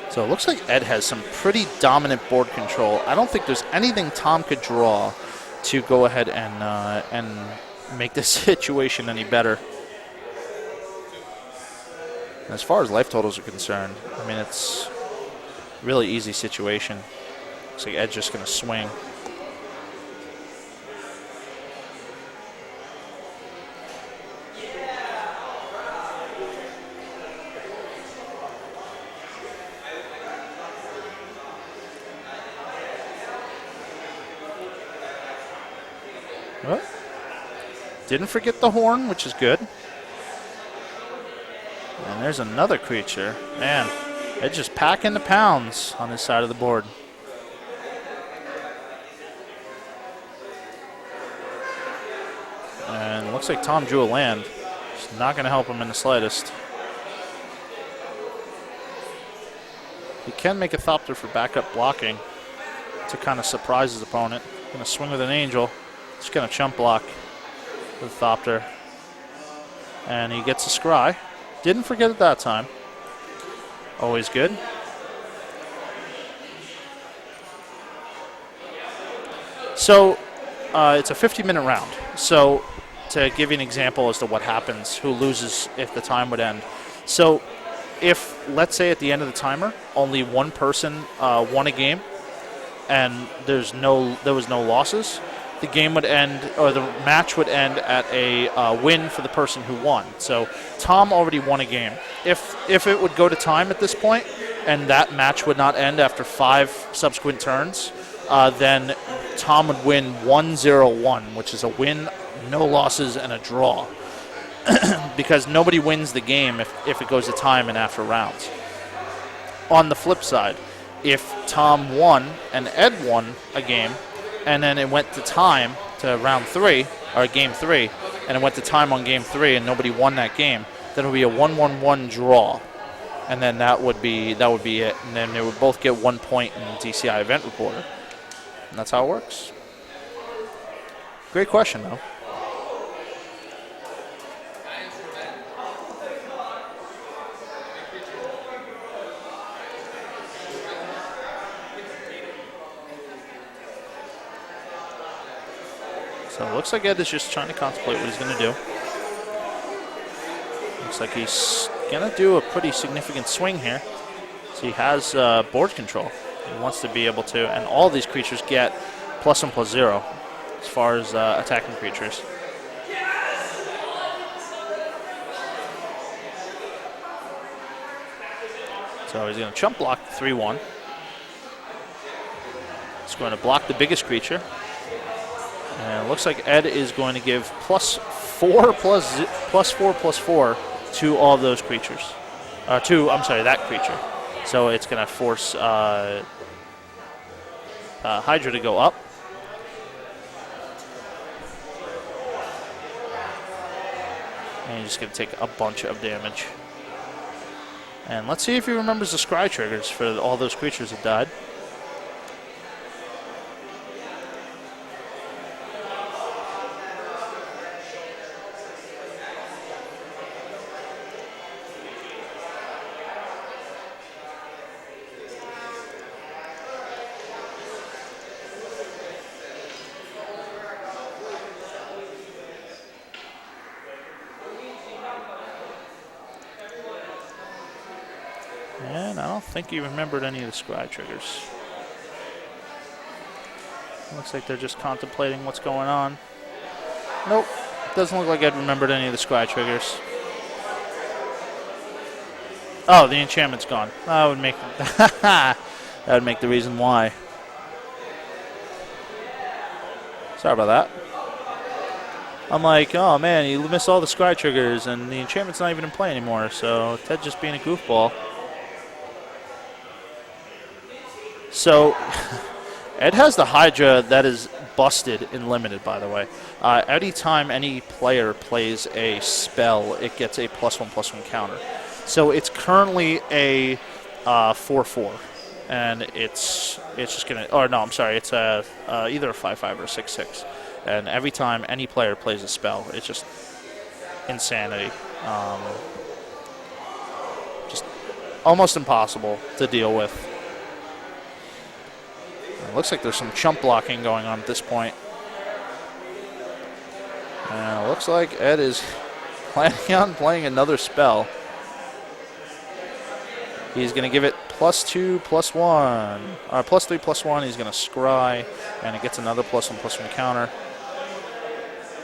So it looks like Ed has some pretty dominant board control. I don't think there's anything Tom could draw to go ahead and make this situation any better. As far as life totals are concerned, I mean, it's a really easy situation. Looks like Ed's just going to swing. What? Didn't forget the horn, which is good. And there's another creature. Man, Ed just packing the pounds on his side of the board. And it looks like Tom drew a land. It's not going to help him in the slightest. He can make a Thopter for backup blocking to kind of surprise his opponent. Going to swing with an Angel. Just going to chump block with Thopter. And he gets a Scry. Didn't forget it that time. Always good. So it's a 50-minute round. So to give you an example as to what happens, who loses if the time would end. So if, let's say at the end of the timer, only one person won a game and there was no losses, the game would end, or the match would end at a win for the person who won. So Tom already won a game. If it would go to time at this point and that match would not end after 5 subsequent turns, then Tom would win 1-0-1, which is a win, no losses, and a draw. Because nobody wins the game if it goes to time and after rounds. On the flip side, if Tom won and Ed won a game, and then it went to time to round 3, or game 3, and it went to time on game 3 and nobody won that game, then it would be a 1-1-1 draw. And then that would be it. And then they would both get 1 point in DCI Event Reporter. And that's how it works. Great question, though. So it looks like Ed is just trying to contemplate what he's going to do. Looks like he's going to do a pretty significant swing here. So he has board control. He wants to be able to, and all these creatures get +1/+0 as far as attacking creatures. So he's going to chump block 3/1. He's going to block the biggest creature. And it looks like Ed is going to give +4/+4 to all of those creatures. That creature. So it's going to force Hydra to go up. And he's just going to take a bunch of damage. And let's see if he remembers the scry triggers for all those creatures that died. And I don't think he remembered any of the scry triggers. Looks like they're just contemplating what's going on. Nope, doesn't look like Ed remembered any of the scry triggers. Oh, the enchantment's gone. That would make that would make the reason why. Sorry about that. I'm like, oh man, you missed all the scry triggers, and the enchantment's not even in play anymore. So Ted just being a goofball. So Ed has the Hydra that is busted in Limited, by the way. Anytime any player plays a spell, it gets a +1/+1 counter. So it's currently a 4/4, and it's just gonna. Or no, I'm sorry, it's either a 5/5 or a 6/6. And every time any player plays a spell, it's just insanity. Just almost impossible to deal with. It looks like there's some chump blocking going on at this point. And it looks like Ed is planning on playing another spell. He's going to give it +2/+1. +3/+1. He's going to scry, and it gets another +1/+1 counter.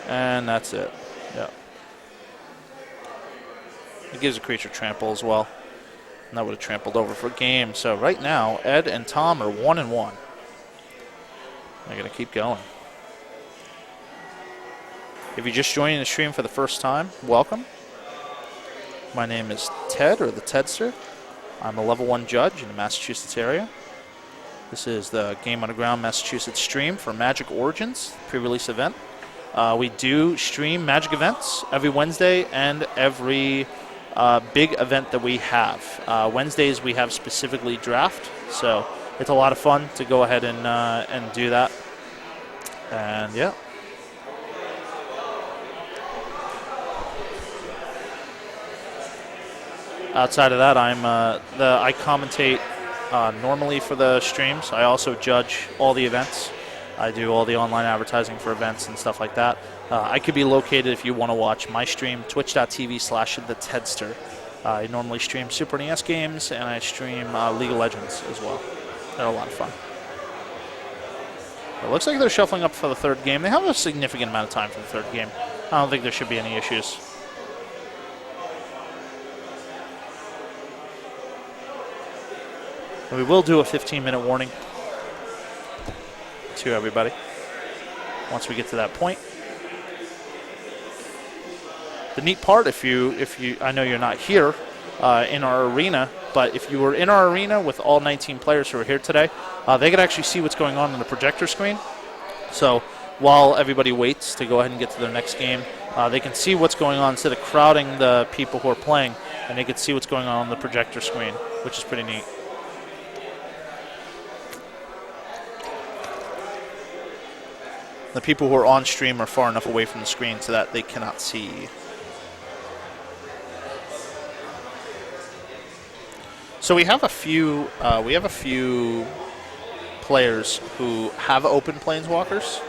And that's it. Yeah. It gives a creature trample as well. And that would have trampled over for a game. So right now, Ed and Tom are 1-1. They're going to keep going. If you're just joining the stream for the first time, welcome. My name is Ted, or the Tedster. I'm a level 1 judge in the Massachusetts area. This is the Game Underground Massachusetts stream for Magic Origins pre-release event. We do stream Magic events every Wednesday and every big event that we have. Wednesdays we have specifically draft, so it's a lot of fun to go ahead and do that. And yeah. Outside of that, I commentate normally for the streams. I also judge all the events. I do all the online advertising for events and stuff like that. I could be located if you want to watch my stream, twitch.tv/thetedster. I normally stream Super NES games, and I stream League of Legends as well. They're a lot of fun. It looks like they're shuffling up for the third game. They have a significant amount of time for the third game. I don't think there should be any issues. We will do a 15-minute warning to everybody once we get to that point. The neat part, if you, I know you're not here in our arena, but if you were in our arena with all 19 players who are here today, they could actually see what's going on the projector screen. So while everybody waits to go ahead and get to their next game, they can see what's going on instead of crowding the people who are playing, and they can see what's going on the projector screen, which is pretty neat. The people who are on stream are far enough away from the screen so that they cannot see. So we have a few players who have open planeswalkers.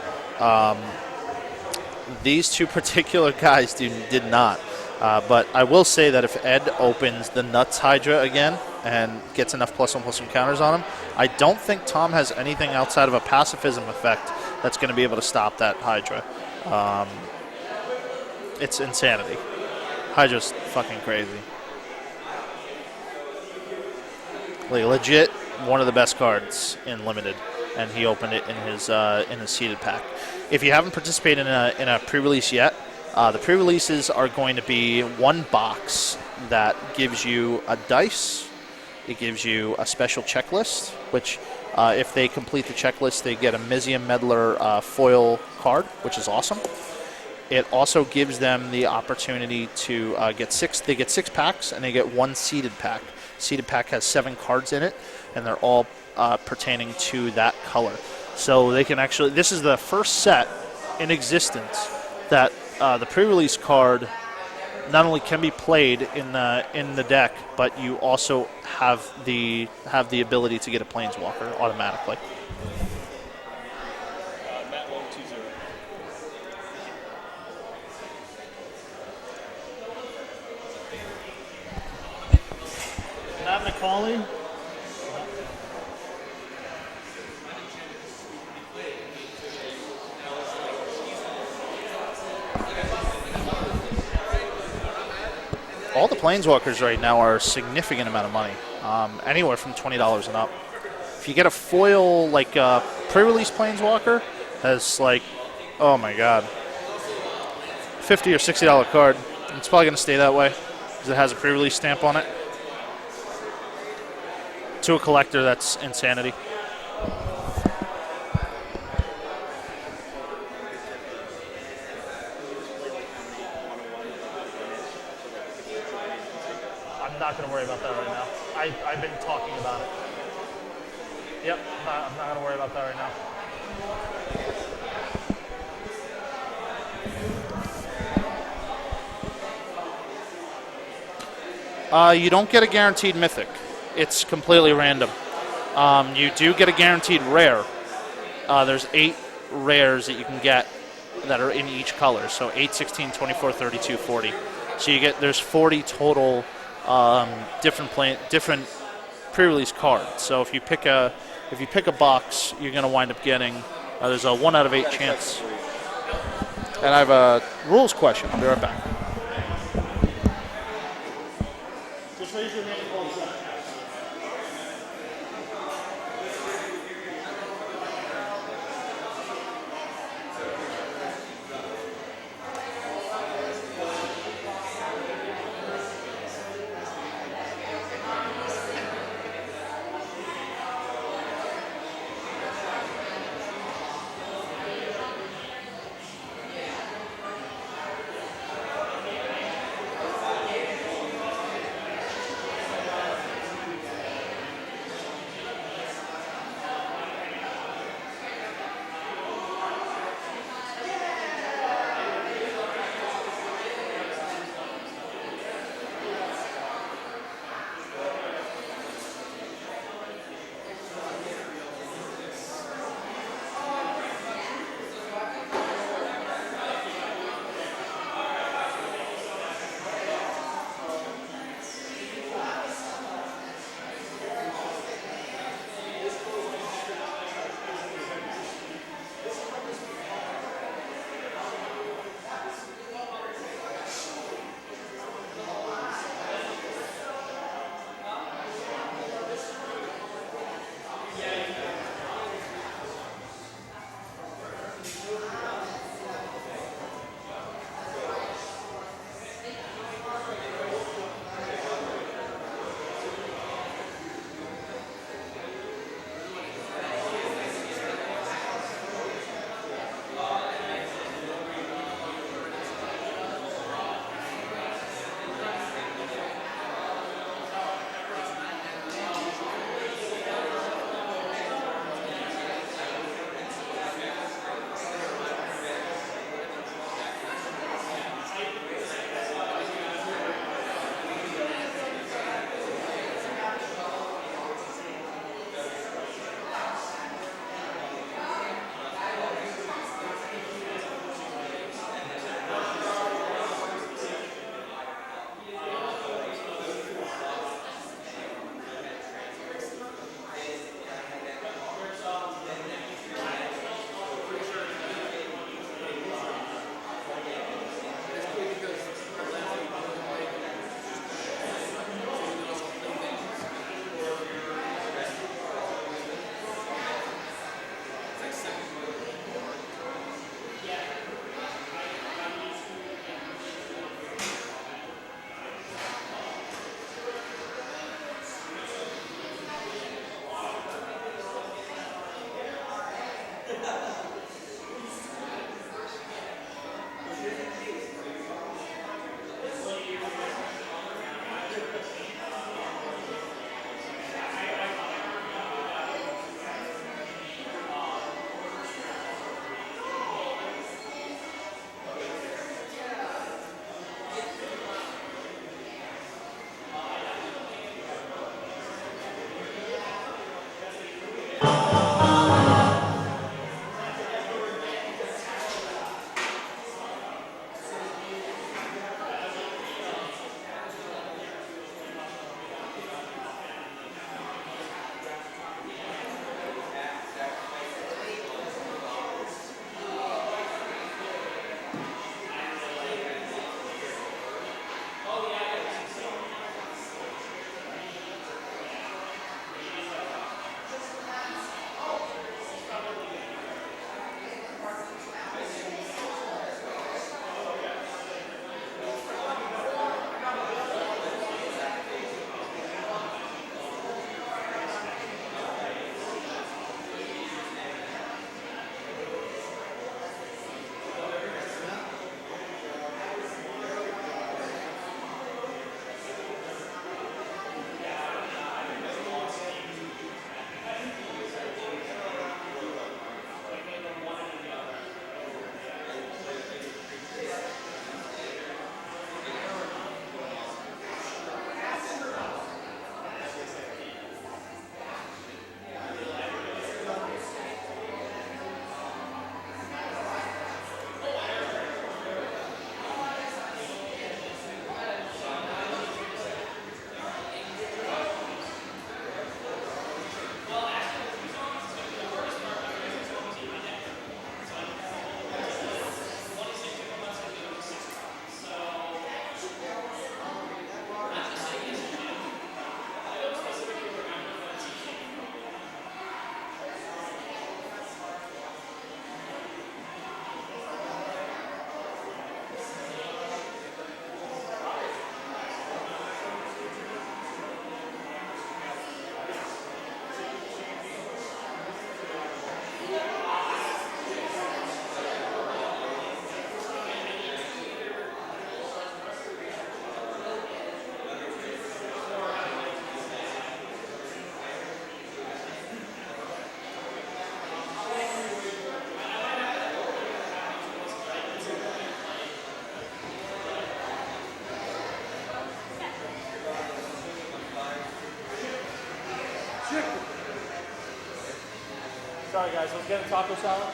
These two particular guys did not. But I will say that if Ed opens the Nuts Hydra again and gets enough +1/+1 counters on him, I don't think Tom has anything outside of a pacifism effect that's going to be able to stop that Hydra. It's insanity. Hydra's fucking crazy. Like, legit, one of the best cards in Limited, and he opened it in his seeded pack. If you haven't participated in a pre-release yet, the pre-releases are going to be one box that gives you a dice. It gives you a special checklist, which if they complete the checklist, they get a Mizium Meddler foil card, which is awesome. It also gives them the opportunity to get six packs, and they get one seeded pack. Seeded pack has 7 cards in it, and they're all pertaining to that color. So they can actually, this is the first set in existence that the pre-release card not only can be played in the deck, but you also have the ability to get a planeswalker automatically. Matt 120. Matt McCauley. All the planeswalkers right now are a significant amount of money, anywhere from $20 and up. If you get a foil, like pre-release planeswalker, that's like, oh my god, $50 or $60 card. It's probably going to stay that way because it has a pre-release stamp on it. To a collector, that's insanity. I'm not going to worry about that right now. I've been talking about it. Yep, I'm not going to worry about that right now. You don't get a guaranteed mythic. It's completely random. You do get a guaranteed rare. There's 8 rares that you can get that are in each color. So 8, 16, 24, 32, 40. So there's 40 total different pre-release cards. So if you pick a box, you're going to wind up getting. There's a 1 out of 8 chance. And I have a rules question. I'll be right back. Just raise your hand for 1 second. Sorry, guys. Let's get a taco salad.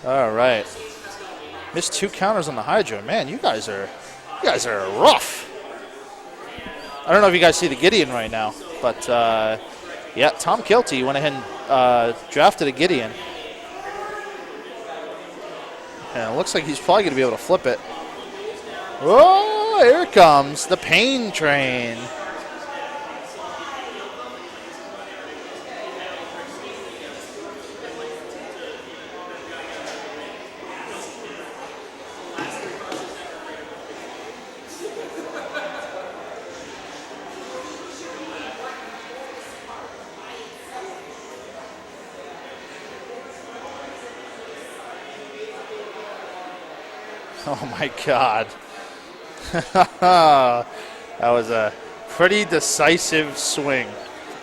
All right. Missed 2 counters on the Hydra. Man, you guys are rough. I don't know if you guys see the Gideon right now, but yeah, Tom Kilty went ahead and drafted a Gideon. And it looks like he's probably going to be able to flip it. Oh, here it comes, the pain train. Oh my God. That was a pretty decisive swing.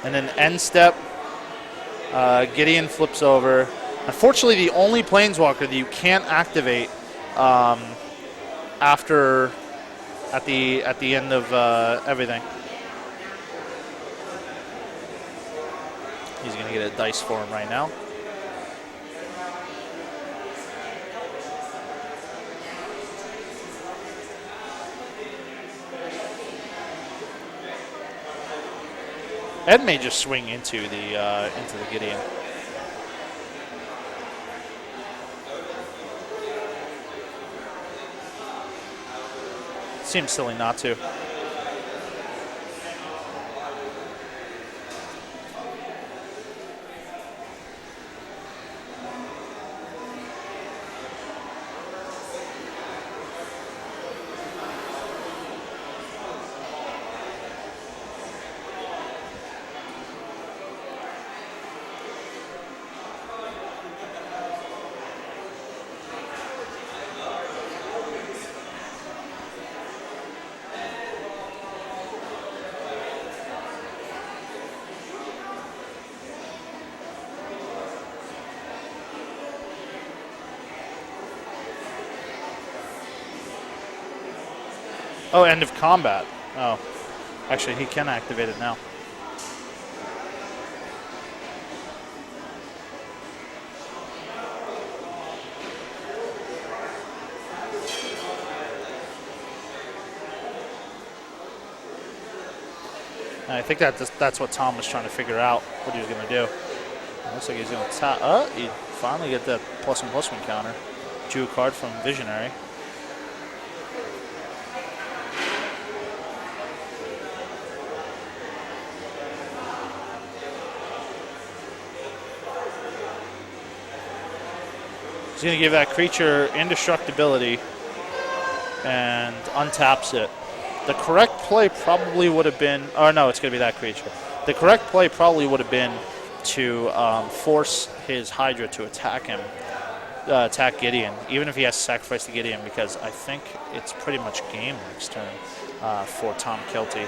And then end step, Gideon flips over. Unfortunately, the only Planeswalker that you can't activate after at the end of everything. He's gonna get a dice for him right now. Ed may just swing into the Gideon. Seems silly not to. Oh, end of combat. Oh, actually, he can activate it now. And I think that's what Tom was trying to figure out, what he was going to do. It looks like he's going to tap. He finally get that +1/+1 counter. Drew a card from Visionary. He's going to give that creature indestructibility and untaps it. The correct play probably would have been, oh no, it's going to be that creature. The correct play probably would have been to force his Hydra to attack him, attack Gideon, even if he has to sacrifice the Gideon, because I think it's pretty much game next turn for Tom Kilty.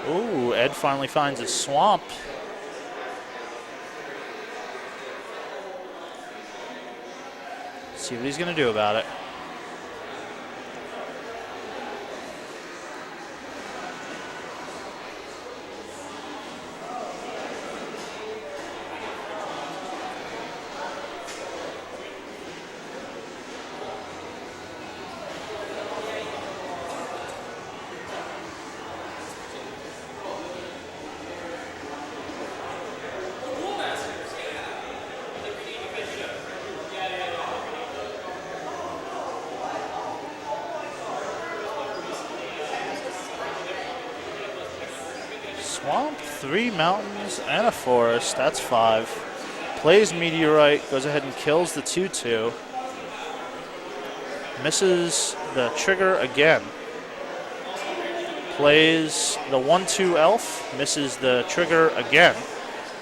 Ooh, Ed finally finds his swamp. See what he's going to do about it. Swamp, 3 mountains, and a forest. That's 5. Plays Meteorite, goes ahead and kills the 2/2. Misses the trigger again. Plays the 1/2 elf, misses the trigger again.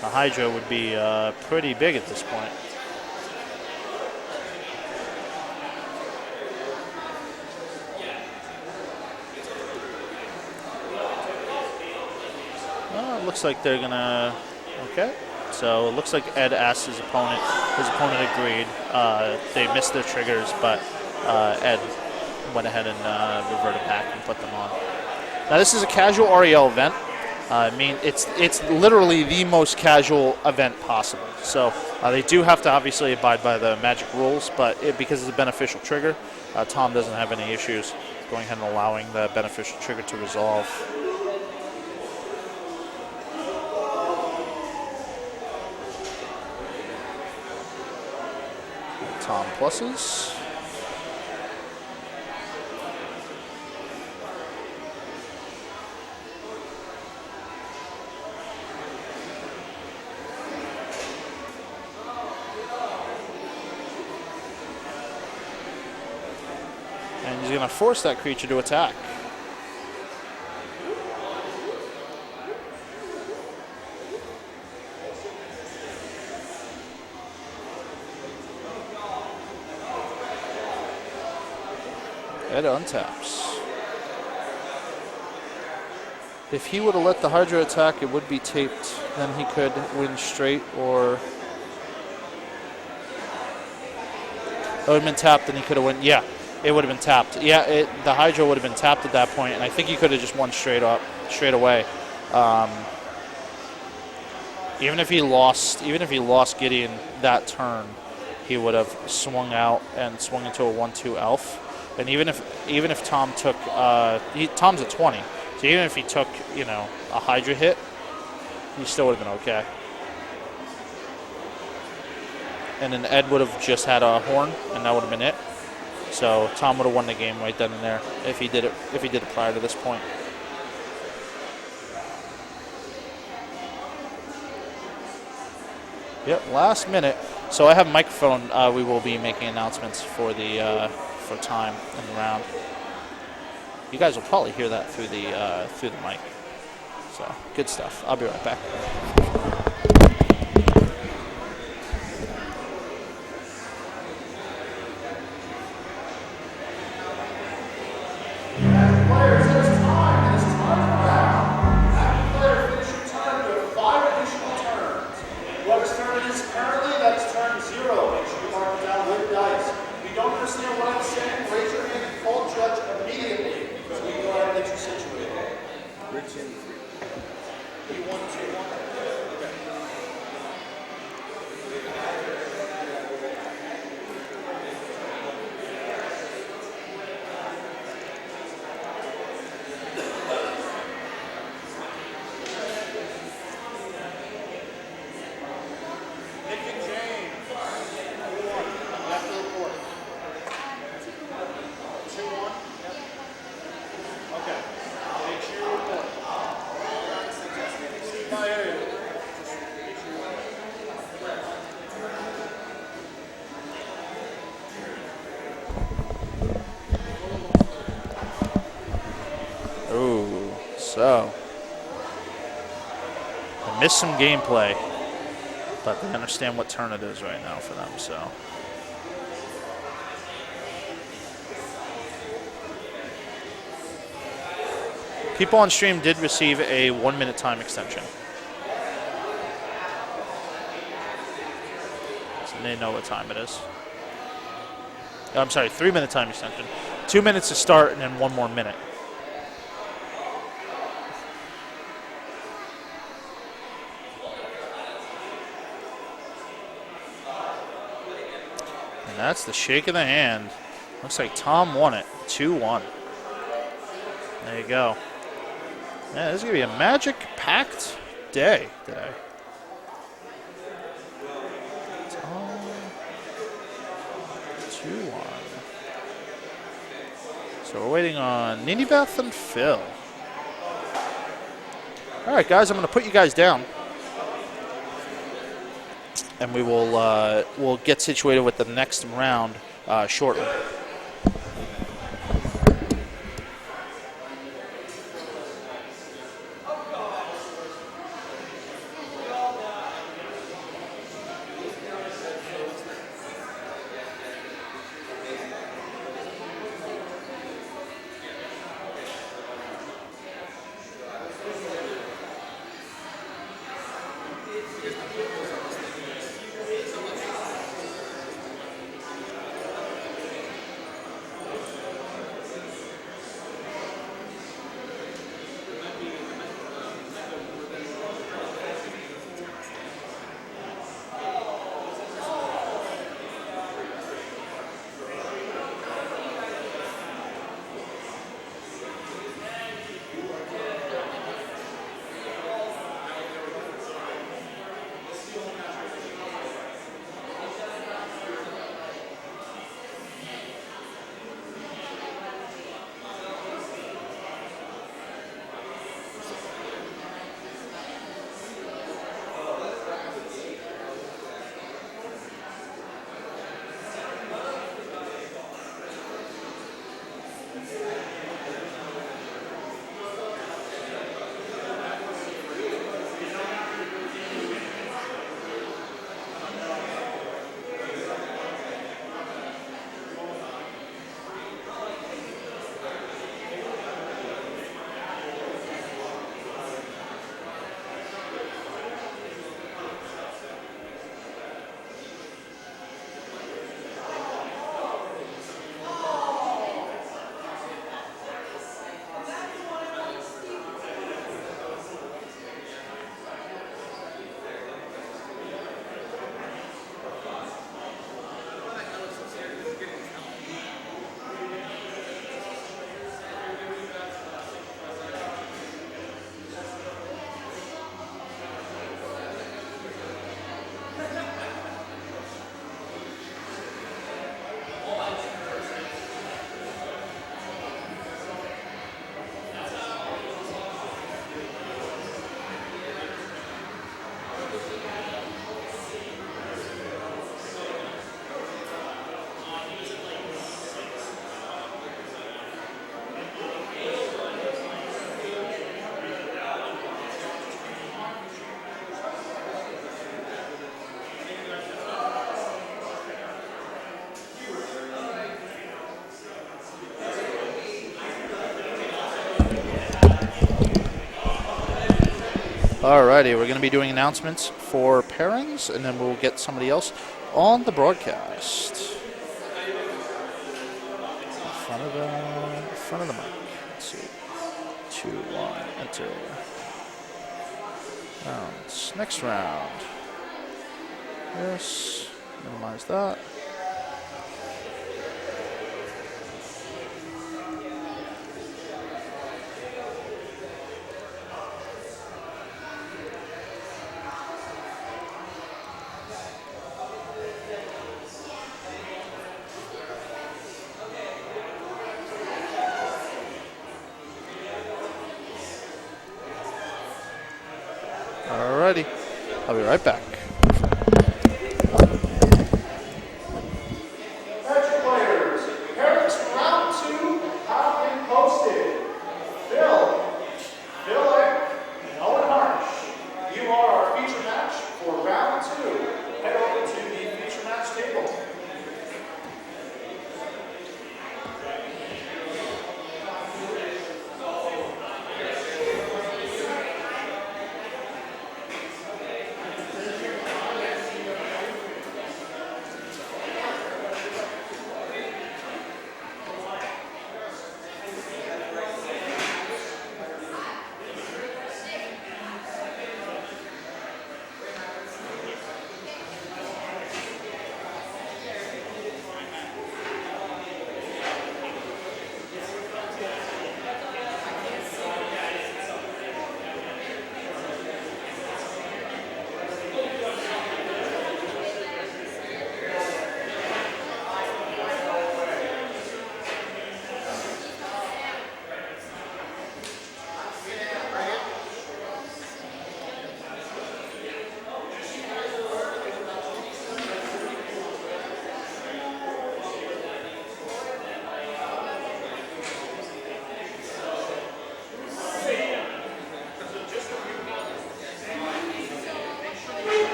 The Hydra would be pretty big at this point. looks like they're gonna. Okay. So it looks like Ed asked his opponent. His opponent agreed. They missed their triggers, but Ed went ahead and reverted back and put them on. Now this is a casual REL event. I mean, it's literally the most casual event possible. So they do have to obviously abide by the Magic rules, but because it's a beneficial trigger, Tom doesn't have any issues going ahead and allowing the beneficial trigger to resolve. Tom pluses. And he's going to force that creature to attack. Ed untaps. If he would have let the Hydra attack, it would be taped. Then he could win straight, or it would have been tapped and he could have won. Yeah, it would have been tapped. Yeah, the Hydra would have been tapped at that point, and I think he could have just won straight away. Even if he lost Gideon that turn, he would have swung out and swung into a 1/2 elf. And even if Tom took Tom's at 20, so even if he took a Hydra hit, he still would have been okay. And then Ed would have just had a horn, and that would have been it. So Tom would have won the game right then and there if he did it prior to this point. Yep, last minute. So I have a microphone. We will be making announcements for the for time in the round. You guys will probably hear that through the mic. So good stuff. I'll be right back. Players, it is time. It is time for round. Active player, finish your turn. You have 5 additional turns. Whoever's turn it is currently, that is turn 0. Make sure you mark it down with dice. If you don't understand what I'm saying, raise your hand and call judge immediately, so we can go ahead and get you situated. Rich in 3. You 1, 2, 1. Okay. Nick and James. 1. Left to report. 2-1. Yep. Okay. Make sure you report. My area. Ooh, so I missed some gameplay, but they understand what turn it is right now for them. So people on stream did receive a 1-minute time extension, so they know what time it is. I'm sorry, 3-minute time extension. 2 minutes to start, and then 1 more minute. And that's the shake of the hand. Looks like Tom won it, 2-1. There you go. Yeah, this is going to be a magic-packed day today. Tom, 2-1. So we're waiting on Nini Beth and Phil. All right, guys, I'm going to put you guys down. And we will we'll get situated with the next round shortly. Alrighty, we're going to be doing announcements for pairings, and then we'll get somebody else on the broadcast. In front of the mic. Let's see. 2, 1, enter. Rounds. Next round. Yes. Minimize that. Alrighty. I'll be right back. Attention players, pairings for round 2 have been posted. Bill, Eck, and Owen Harsh, you are our feature match for round 2. Head over to the feature match table.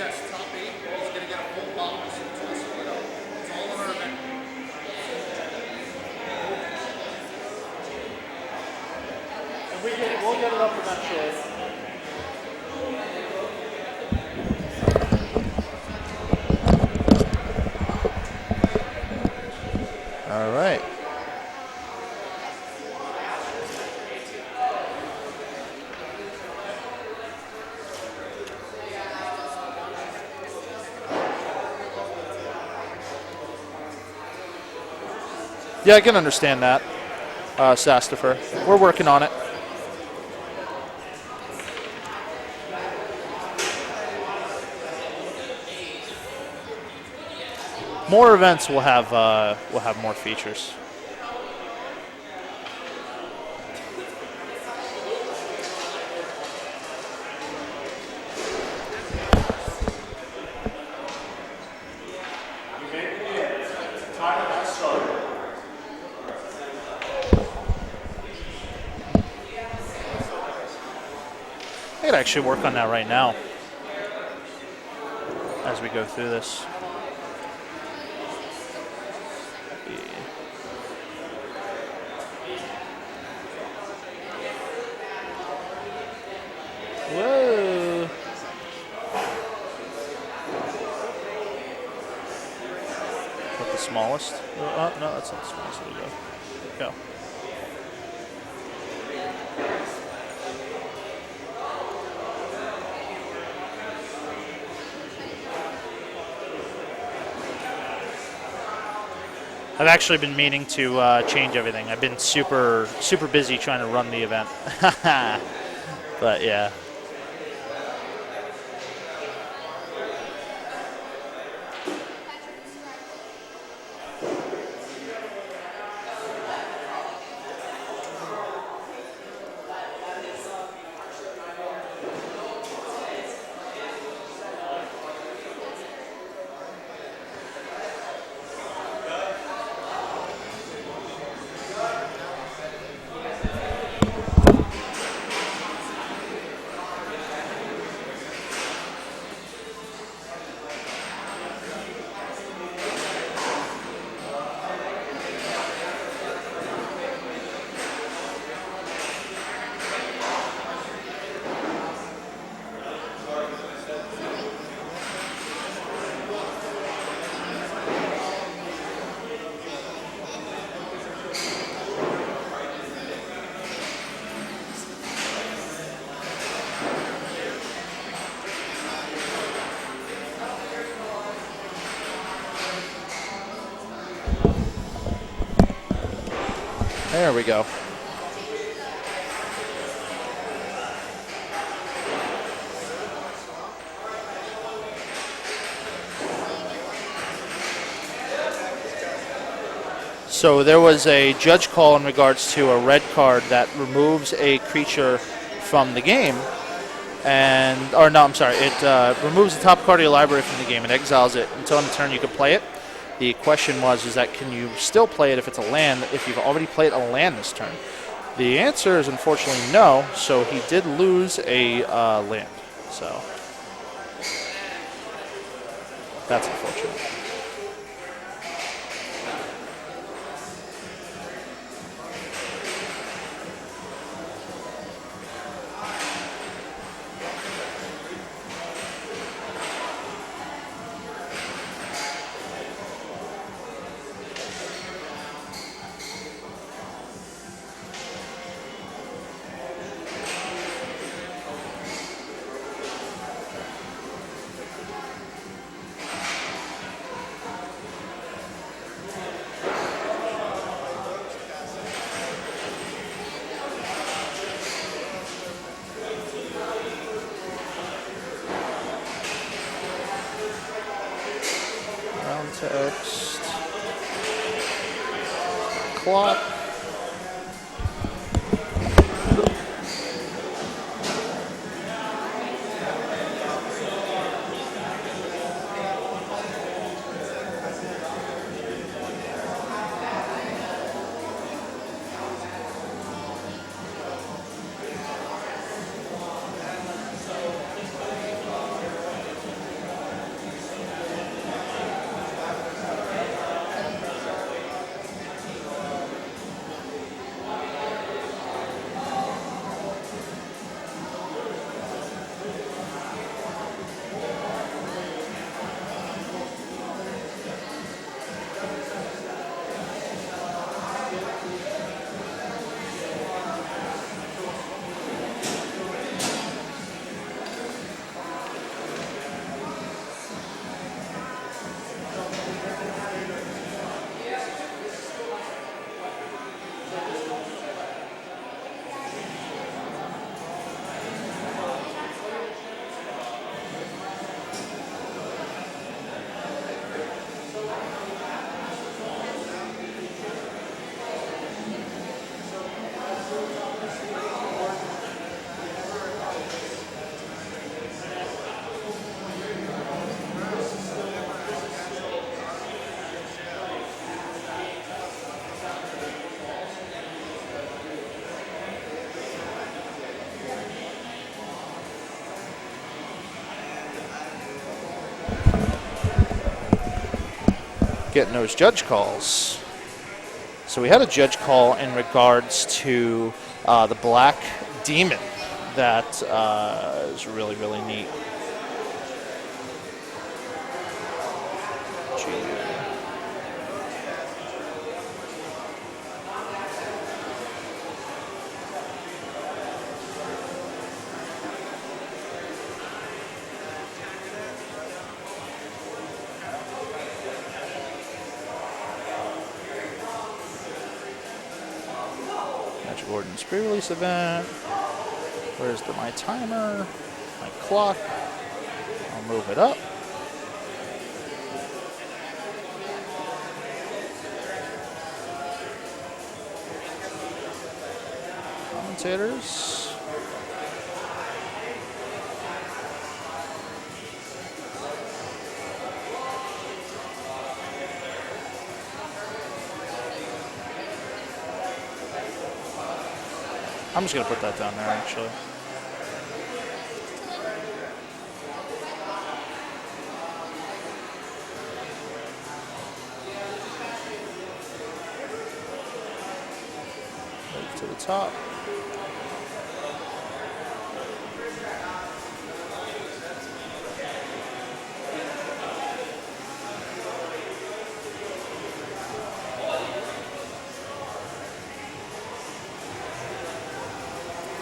yes, top 8 is going to get a full box. It's all on our event. And we'll get it up eventually. All right. Yeah, I can understand that, Sastifer. We're working on it. More events will have more features. Timer has started. I could actually work on that right now as we go through this. Whoa. Is that the smallest? Oh, no, that's not the smallest. There we go. Go. I've actually been meaning to change everything. I've been super busy trying to run the event. But yeah. There we go. So there was a judge call in regards to a red card that removes a creature from the game, it removes the top card of your library from the game and exiles it until in turn you can play it. The question is that can you still play it if it's a land, if you've already played a land this turn? The answer is unfortunately no, so he did lose a land. So that's unfortunate. Text. Clock. getting those judge calls. So we had a judge call in regards to the Black Demon. That is really, really neat. Match Gordon's pre-release event. Where's my timer? My clock. I'll move it up. Commentators. I'm just going to put that down there, actually. Move to the top.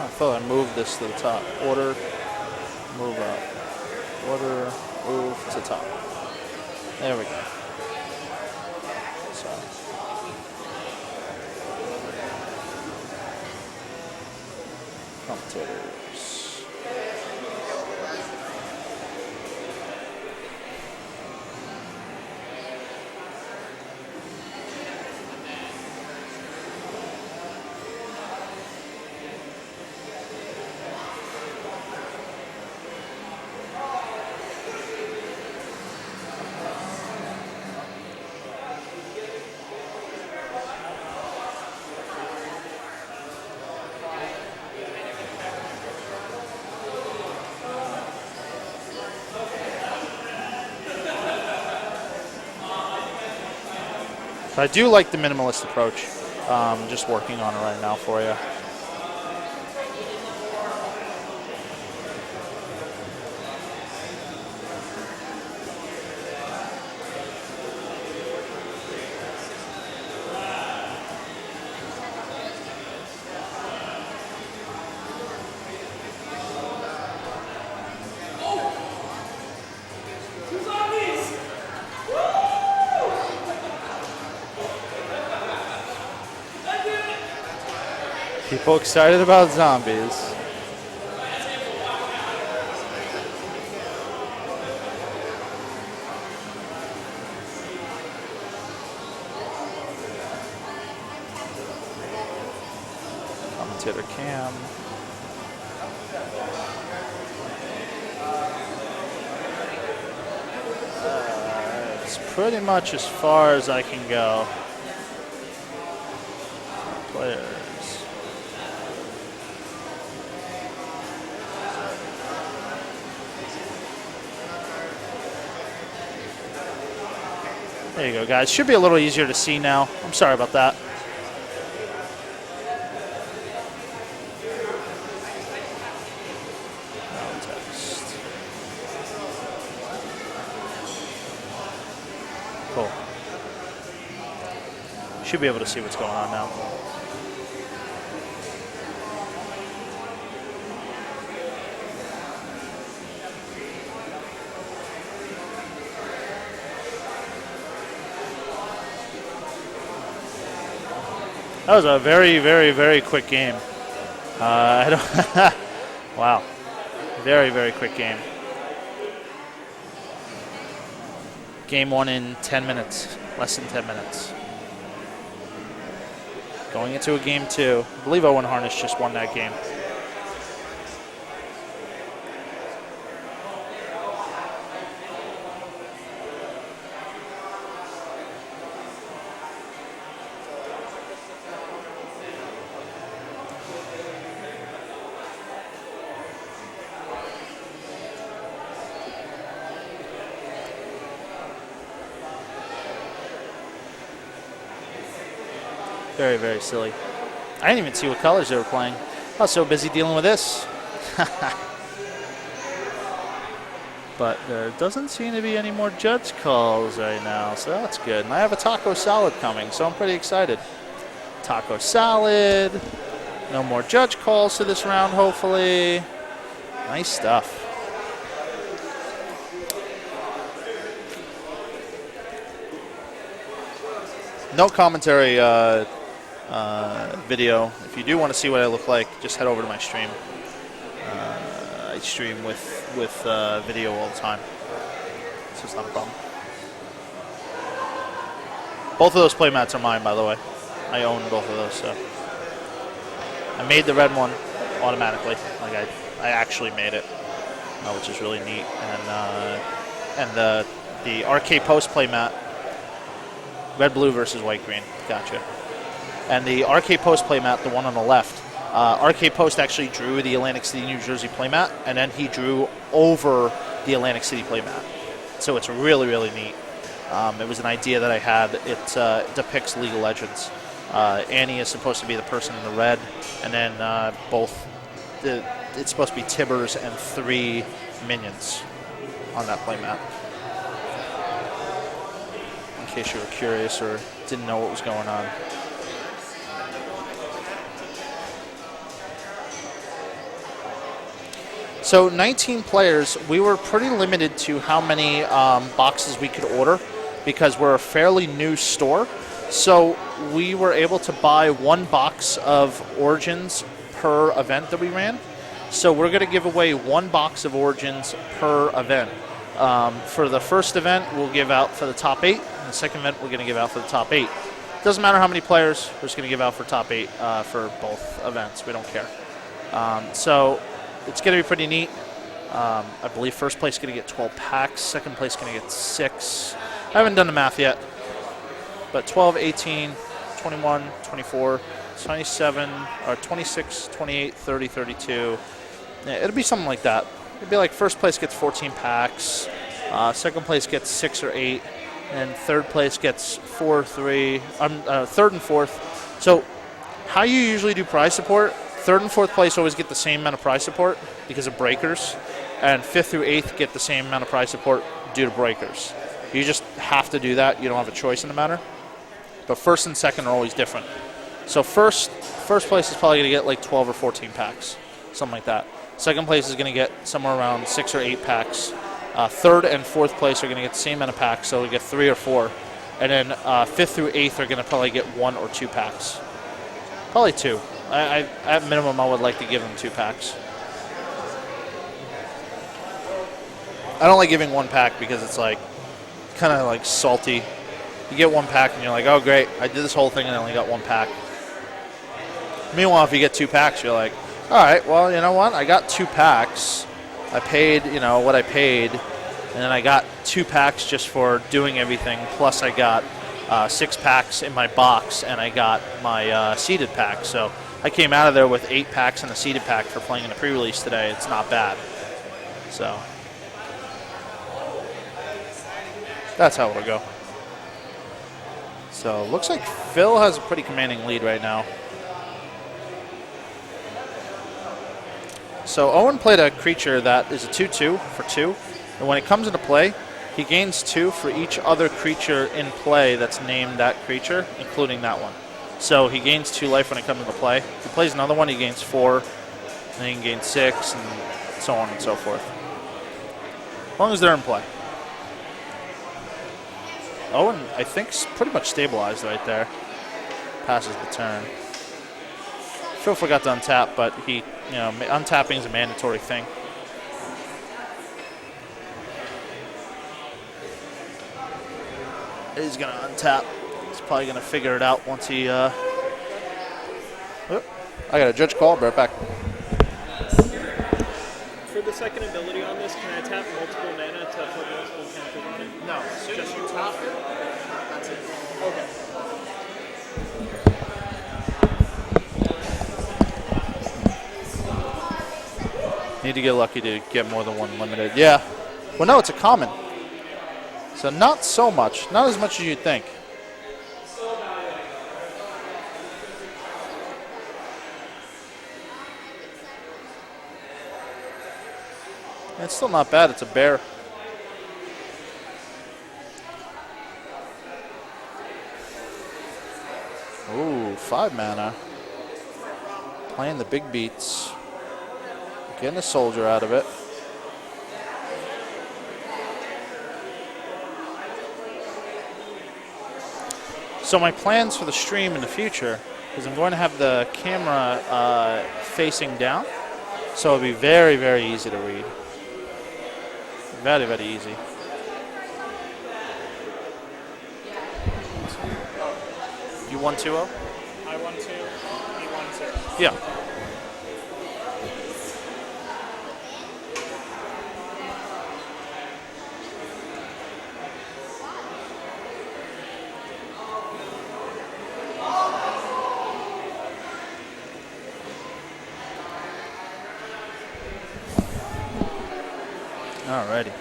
I thought I moved this to the top. Order, move up. Order, move to top. There we go. So. Commentators. So I do like the minimalist approach. Just working on it right now for you. People excited about zombies. Commentator Cam. It's pretty much as far as I can go. Players. There you go, guys. Should be a little easier to see now. I'm sorry about that. Text. Cool. Should be able to see what's going on now. That was a very, very, very quick game. I don't. Wow, very, very quick game. Game one in 10 minutes, less than 10 minutes. Going into a game two. I believe Owen Harness just won that game. Very, very silly. I didn't even see what colors they were playing. I was so busy dealing with this. But there doesn't seem to be any more judge calls right now, so that's good. And I have a taco salad coming, so I'm pretty excited. Taco salad. No more judge calls to this round, hopefully. Nice stuff. No commentary video. If you do want to see what I look like, just head over to my stream. I stream with video all the time, so it's not a problem. Both of those playmats are mine, by the way. I own both of those, so. I made the red one automatically. Like I actually made it, which is really neat. And the RK Post playmat, red blue versus white green. Gotcha. And the RK Post playmat, the one on the left, RK Post actually drew the Atlantic City, New Jersey playmat, and then he drew over the Atlantic City playmat. So it's really, really neat. It was an idea that I had. It depicts League of Legends. Annie is supposed to be the person in the red, and then it's supposed to be Tibbers and 3 minions on that playmat. In case you were curious or didn't know what was going on. So 19 players, we were pretty limited to how many boxes we could order because we're a fairly new store. So we were able to buy 1 box of Origins per event that we ran. So we're going to give away 1 box of Origins per event. For the first event, we'll give out for the top 8. And the second event, we're going to give out for the top 8. Doesn't matter how many players, we're just going to give out for top 8 for both events. We don't care. So it's going to be pretty neat. I believe first place is going to get 12 packs. Second place is going to get 6. I haven't done the math yet. But 12, 18, 21, 24, 27, or 26, 28, 30, 32. Yeah, it'll be something like that. It'll be like first place gets 14 packs. Second place gets 6 or 8. And third place gets 4, 3. Third and fourth. So how you usually do prize support, third and fourth place always get the same amount of prize support because of breakers. And 5th through 8th get the same amount of prize support due to breakers. You just have to do that. You don't have a choice in the matter. But first and second are always different. So first place is probably going to get like 12 or 14 packs, something like that. Second place is going to get somewhere around 6 or 8 packs. Third and fourth place are going to get the same amount of packs, so we get 3 or 4. And then 5th through 8th are going to probably get 1 or 2 packs. Probably 2. At minimum, I would like to give them 2 packs. I don't like giving 1 pack because it's like kind of like salty. You get 1 pack and you're like, oh great, I did this whole thing and I only got 1 pack. Meanwhile, if you get 2 packs, you're like, all right, well, you know what? I got 2 packs. I paid, what I paid, and then I got 2 packs just for doing everything. Plus, I got 6 packs in my box, and I got my seeded pack. So I came out of there with 8 packs and a seeded pack for playing in the pre-release today. It's not bad. So that's how it'll go. So looks like Phil has a pretty commanding lead right now. So Owen played a creature that is a 2/2 for 2, and when it comes into play, he gains 2 for each other creature in play that's named that creature, including that one. So he gains 2 life when it comes into play. If he plays another one, he gains 4, and then he can gain 6, and so on and so forth. As long as they're in play. Owen, I think, is pretty much stabilized right there. Passes the turn. Phil forgot to untap, but he, untapping is a mandatory thing. He's going to untap. He's probably going to figure it out once he... I got a judge call. I'll be right back. For the second ability on this, can I tap multiple mana to put multiple counters on it? No, as soon as you tap it, that's it. Okay. Need to get lucky to get more than 1 limited. Yeah. Well, no, it's a common. So not so much. Not as much as you'd think. It's still not bad. It's a bear. Ooh, 5 mana. Playing the big beats. Getting a soldier out of it. So my plans for the stream in the future is I'm going to have the camera facing down, so it'll be very, very easy to read. Very, very easy. You 1-2-0? I 1-2, he 1-2. Yeah. Alrighty.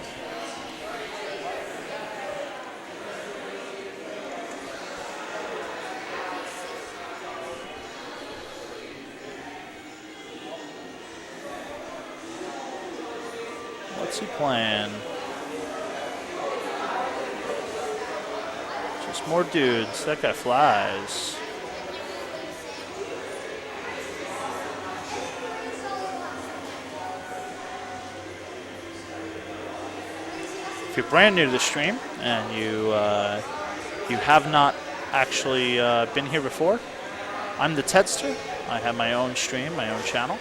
What's he playing? Just more dudes. That guy flies. If you're brand new to the stream and you have not actually been here before, I'm the Tedster. I have my own stream, my own channel,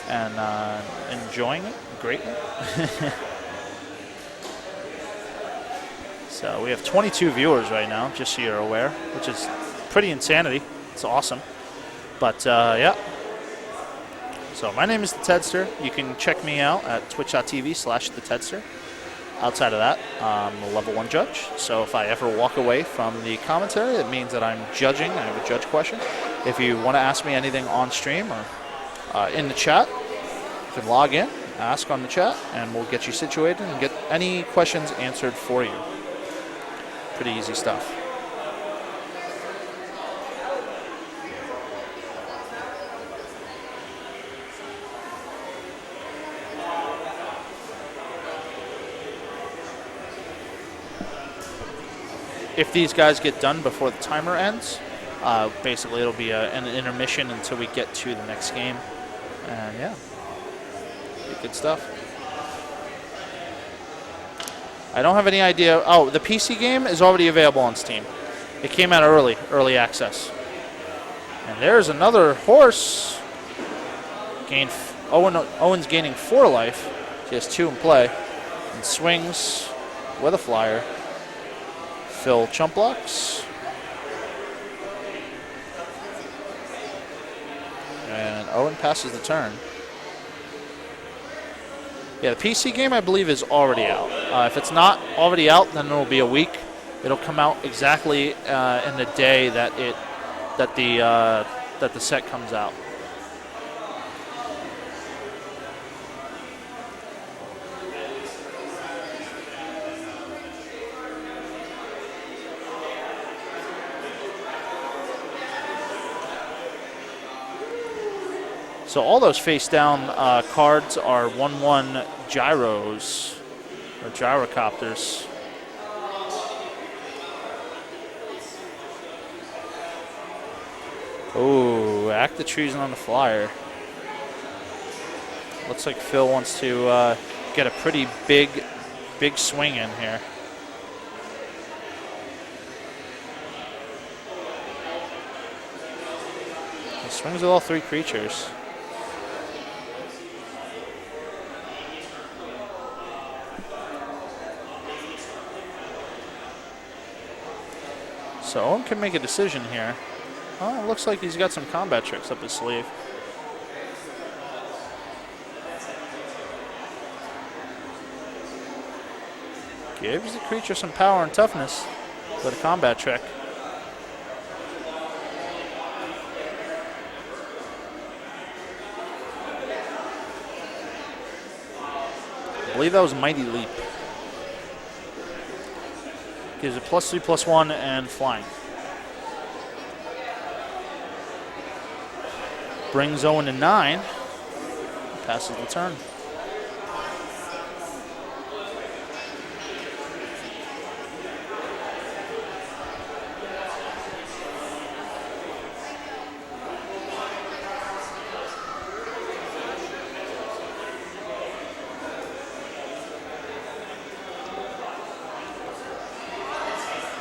and enjoying it greatly. So we have 22 viewers right now, just so you're aware, which is pretty insanity. It's awesome. But yeah. So my name is the Tedster. You can check me out at twitch.tv/thetedster. Outside of that, I'm a level 1 judge. So if I ever walk away from the commentary, it means that I'm judging. I have a judge question. If you want to ask me anything on stream or in the chat, you can log in, ask on the chat, and we'll get you situated and get any questions answered for you. Pretty easy stuff. If these guys get done before the timer ends, basically it'll be an intermission until we get to the next game. And yeah, good stuff. I don't have any idea. Oh, the PC game is already available on Steam. It came out early access. And there's another horse. Owen's gaining 4 life. He has 2 in play. And swings with a flyer. Phil chump blocks. And Owen passes the turn. Yeah, the PC game, I believe, is already out. If it's not already out, then it'll be a week. It'll come out exactly in the day that the set comes out. So all those face-down cards are 1/1 gyros, or gyrocopters. Oh, act the treason on the flyer. Looks like Phil wants to get a pretty big swing in here. He swings with all 3 creatures. So Owen can make a decision here. Oh, it looks like he's got some combat tricks up his sleeve. Gives the creature some power and toughness with a combat trick. I believe that was Mighty Leap. Gives it +3/+1 and flying. Brings Owen to 9. Passes the turn.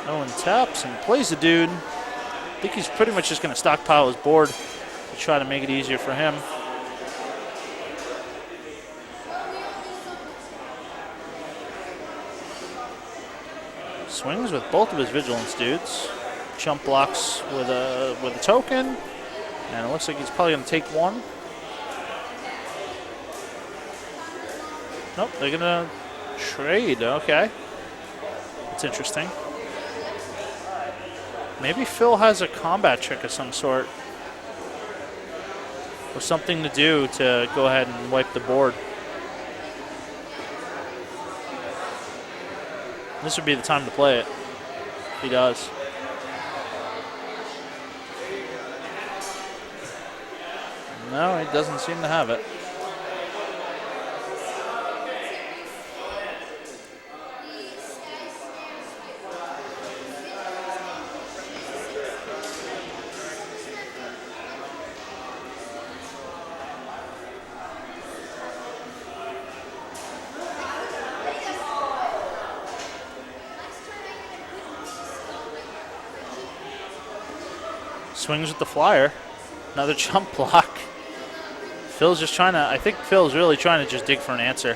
Owen taps and plays the dude. I think he's pretty much just going to stockpile his board to try to make it easier for him. Swings with both of his vigilance dudes. Jump blocks with a token, and it looks like he's probably going to take one. Nope, they're going to trade. Okay, that's interesting. Maybe Phil has a combat trick of some sort, or something to do to go ahead and wipe the board. This would be the time to play it. If he does. No, he doesn't seem to have it. Swings with the flyer. Another jump block. Phil's just trying to, I think Phil's really trying to just dig for an answer.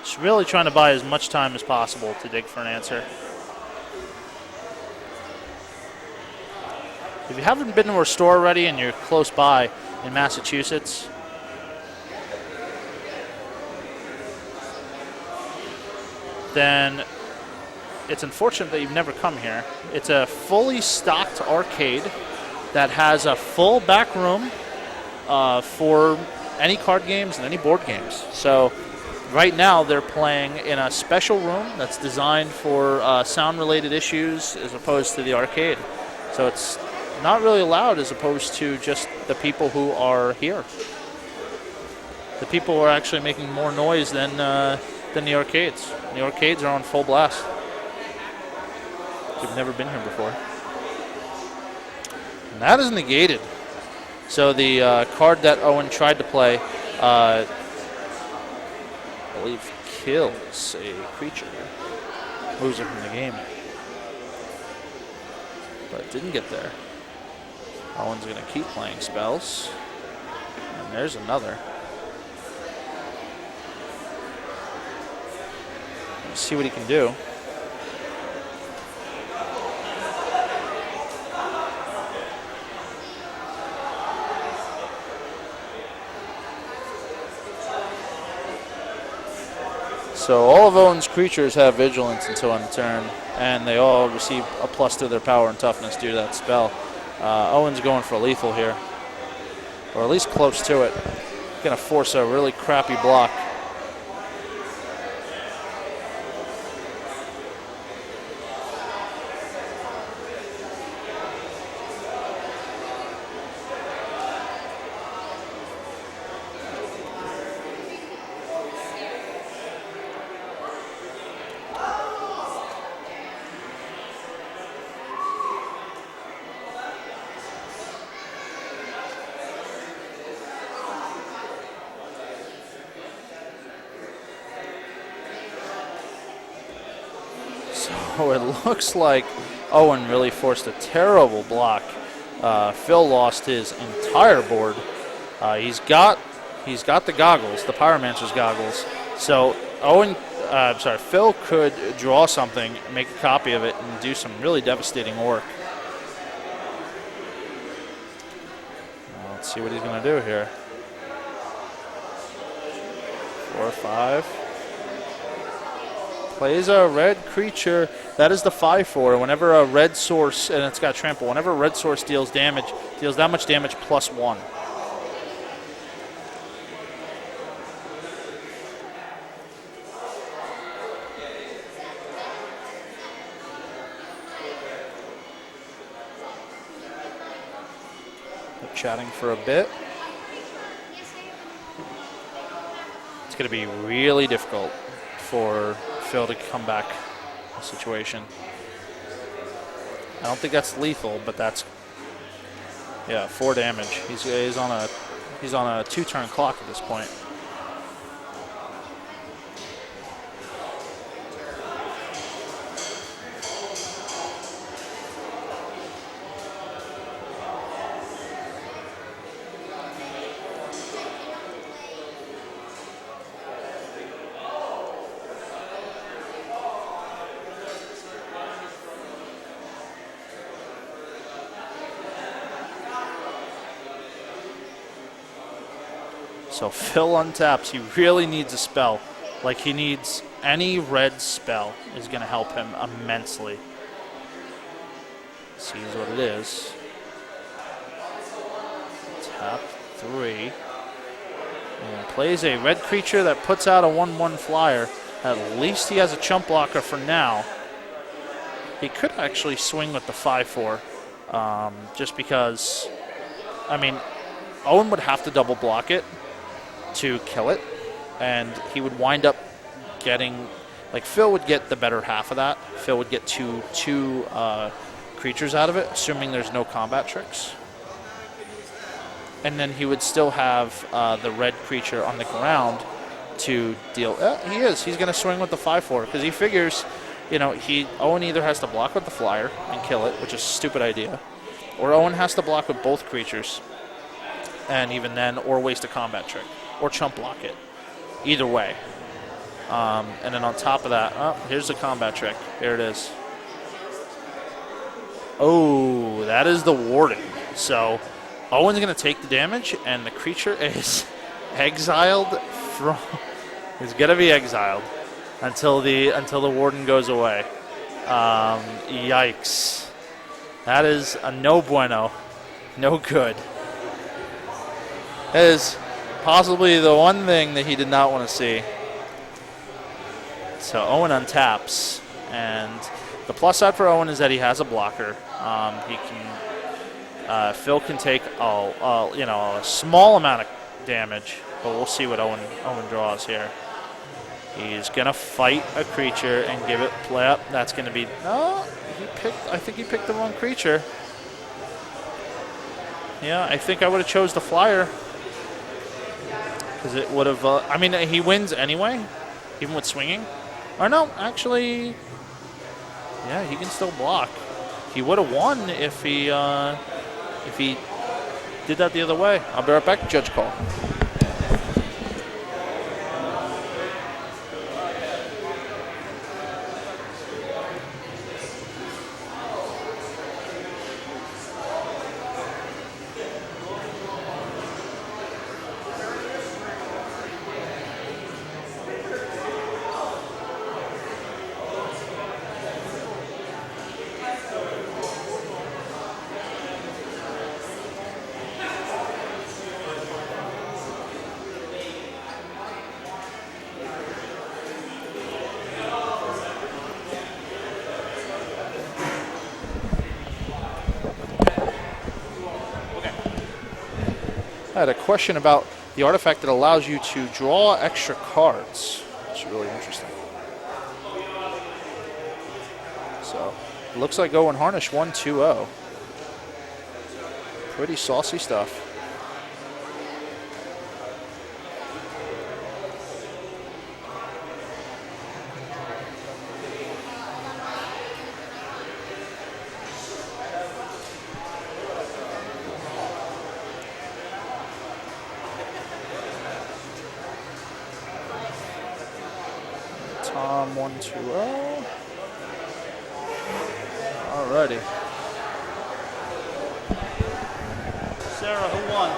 Just really trying to buy as much time as possible to dig for an answer. If you haven't been to a store already and you're close by in Massachusetts, then it's unfortunate that you've never come here. It's a fully stocked arcade that has a full back room for any card games and any board games. So right now they're playing in a special room that's designed for sound-related issues as opposed to the arcade. So it's not really allowed as opposed to just the people who are here. The people who are actually making more noise than the arcades. The arcades are on full blast. You've never been here before. And that is negated. So the card that Owen tried to play, I believe, kills a creature. Moves it from the game. But it didn't get there. Owen's going to keep playing spells. And there's another. Let's see what he can do. So all of Owen's creatures have vigilance until end turn, and they all receive a plus to their power and toughness due to that spell. Owen's going for lethal here, or at least close to it. Going to force a really crappy block. So it looks like Owen really forced a terrible block. Phil lost his entire board. He's got the goggles, the Pyromancer's goggles. So Phil could draw something, make a copy of it, and do some really devastating work. Let's see what he's going to do here. 4 or 5. Plays a red creature. That is the 5/4. Whenever a red source, and it's got trample, whenever a red source deals that much damage plus 1. They're chatting for a bit. It's going to be really difficult for Phil to come back in the situation. I don't think that's lethal, but that's 4 damage. He's on a 2-turn clock at this point. So Phil untaps. He really needs a spell. Like, he needs any red spell is going to help him immensely. Sees what it is. Tap 3. And plays a red creature that puts out a 1/1 flyer. At least he has a chump blocker for now. He could actually swing with the 5/4. Just because, I mean, Owen would have to double block it to kill it. And he would wind up getting, like, Phil would get the better half of that. Phil would get two creatures out of it, assuming there's no combat tricks. And then he would still have the red creature on the ground to deal. He's going to swing with the 5/4 because he figures, Owen either has to block with the flyer and kill it, which is a stupid idea, or Owen has to block with both creatures, and even then, or waste a combat trick, or chump block it. Either way. And then on top of that, here's the combat trick. Here it is. Oh, that is the Warden. So Owen's going to take the damage, and the creature is exiled from. Is going to be exiled until the Warden goes away. Yikes! That is a no bueno, no good. That is possibly the one thing that he did not want to see. So Owen untaps, and the plus side for Owen is that he has a blocker. Phil can take a small amount of damage, but we'll see what Owen draws here. He's gonna fight a creature and give it play up. That's gonna be I think he picked the wrong creature. Yeah, I think I would have chose the flyer because it would have. He wins anyway, even with swinging. Or no, actually, yeah, he can still block. He would have won if he did that the other way. I'll be right back. Judge call. I had a question about the artifact that allows you to draw extra cards. It's really interesting. So, it looks like Owen Harnish 1-2-0. Pretty saucy stuff. Tom 1-2-0. Alrighty. Sarah, who won?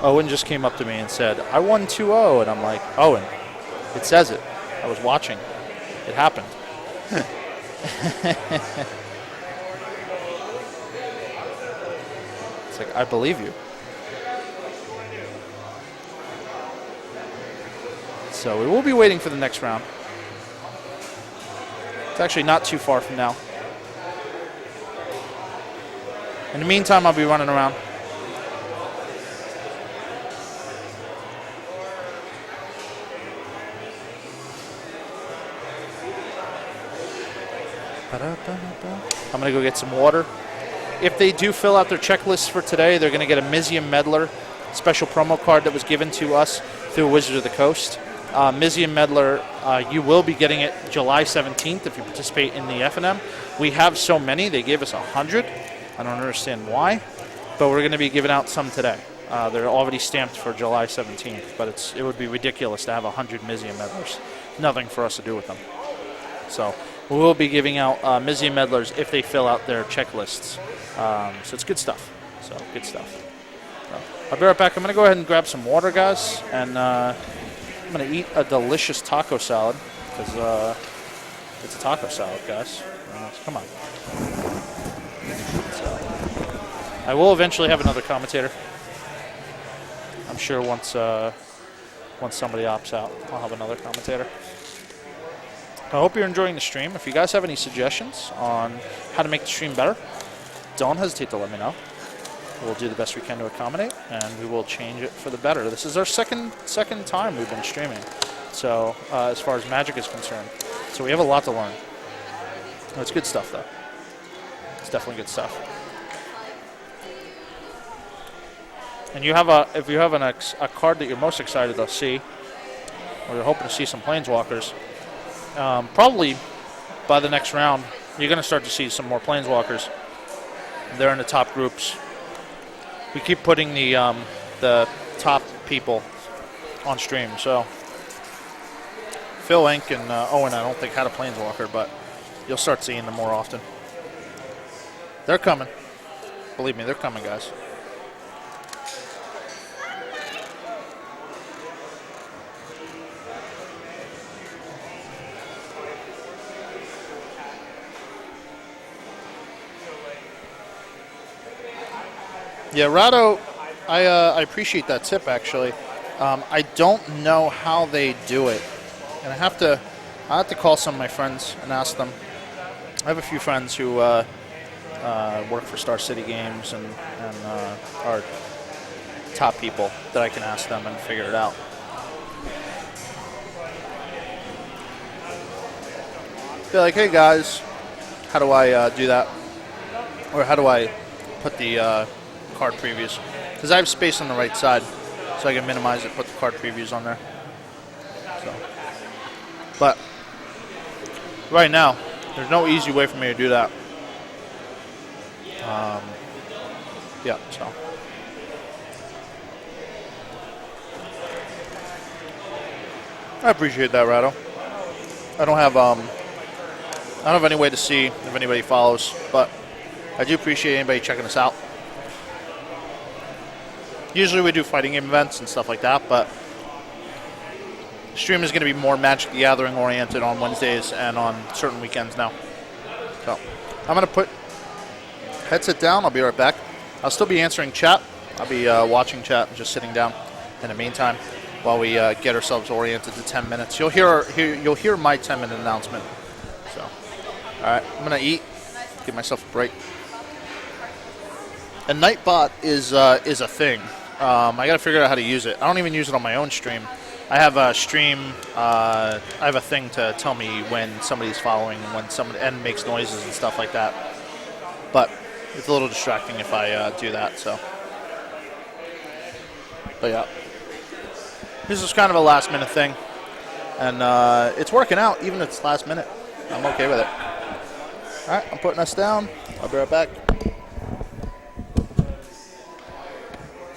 Owen just came up to me and said, I won 2-0. And I'm like, Owen, it says it. I was watching. It happened. It's like, I believe you. So we will be waiting for the next round. It's actually not too far from now. In the meantime, I'll be running around. I'm going to go get some water. If they do fill out their checklists for today, they're going to get a Mizium Meddler special promo card that was given to us through Wizard of the Coast. Mizium Meddler, you will be getting it July 17th if you participate in the F&M. We have so many, they gave us 100. I don't understand why, but we're going to be giving out some today. They're already stamped for July 17th, but it would be ridiculous to have 100 Mizium Meddlers. Nothing for us to do with them. So we will be giving out Mizium Meddlers if they fill out their checklists. So it's good stuff. So good stuff. So I'll be right back. I'm going to go ahead and grab some water, guys, and I'm going to eat a delicious taco salad because it's a taco salad, guys. Come on. So I will eventually have another commentator. I'm sure once somebody opts out, I'll have another commentator. I hope you're enjoying the stream. If you guys have any suggestions on how to make the stream better, don't hesitate to let me know. We'll do the best we can to accommodate, and we will change it for the better. This is our second time we've been streaming, so as far as Magic is concerned. So we have a lot to learn. It's good stuff, though. It's definitely good stuff. And if you have a card that you're most excited to see, or you're hoping to see some Planeswalkers, probably by the next round, you're going to start to see some more Planeswalkers. They're in the top groups. We keep putting the top people on stream. So Phil Inc. and Owen, I don't think had a Planeswalker, but you'll start seeing them more often. They're coming. Believe me, they're coming, guys. Yeah, Rado, I appreciate that tip, actually. I don't know how they do it, and I have to call some of my friends and ask them. I have a few friends who work for Star City Games and are top people that I can ask them and figure it out. Be like, hey guys, how do I do that? Or how do I put the card previews? Because I have space on the right side, so I can minimize it, put the card previews on there. So, but right now, there's no easy way for me to do that. Yeah, so. I appreciate that, Rado. I don't have any way to see if anybody follows, but I do appreciate anybody checking us out. Usually we do fighting game events and stuff like that, but the stream is going to be more Magic the Gathering oriented on Wednesdays and on certain weekends now. So I'm going to put headset down. I'll be right back. I'll still be answering chat. I'll be watching chat and just sitting down in the meantime while we get ourselves oriented to 10 minutes. You'll hear my 10-minute announcement. So, all right, I'm going to eat, give myself a break. And Nightbot is a thing. I got to figure out how to use it. I don't even use it on my own stream. I have a stream. I have a thing to tell me when somebody's following and when someone makes noises and stuff like that. But it's a little distracting if I do that. So, but yeah, this is kind of a last minute thing, and it's working out even if it's last minute. I'm okay with it. All right, I'm putting us down. I'll be right back.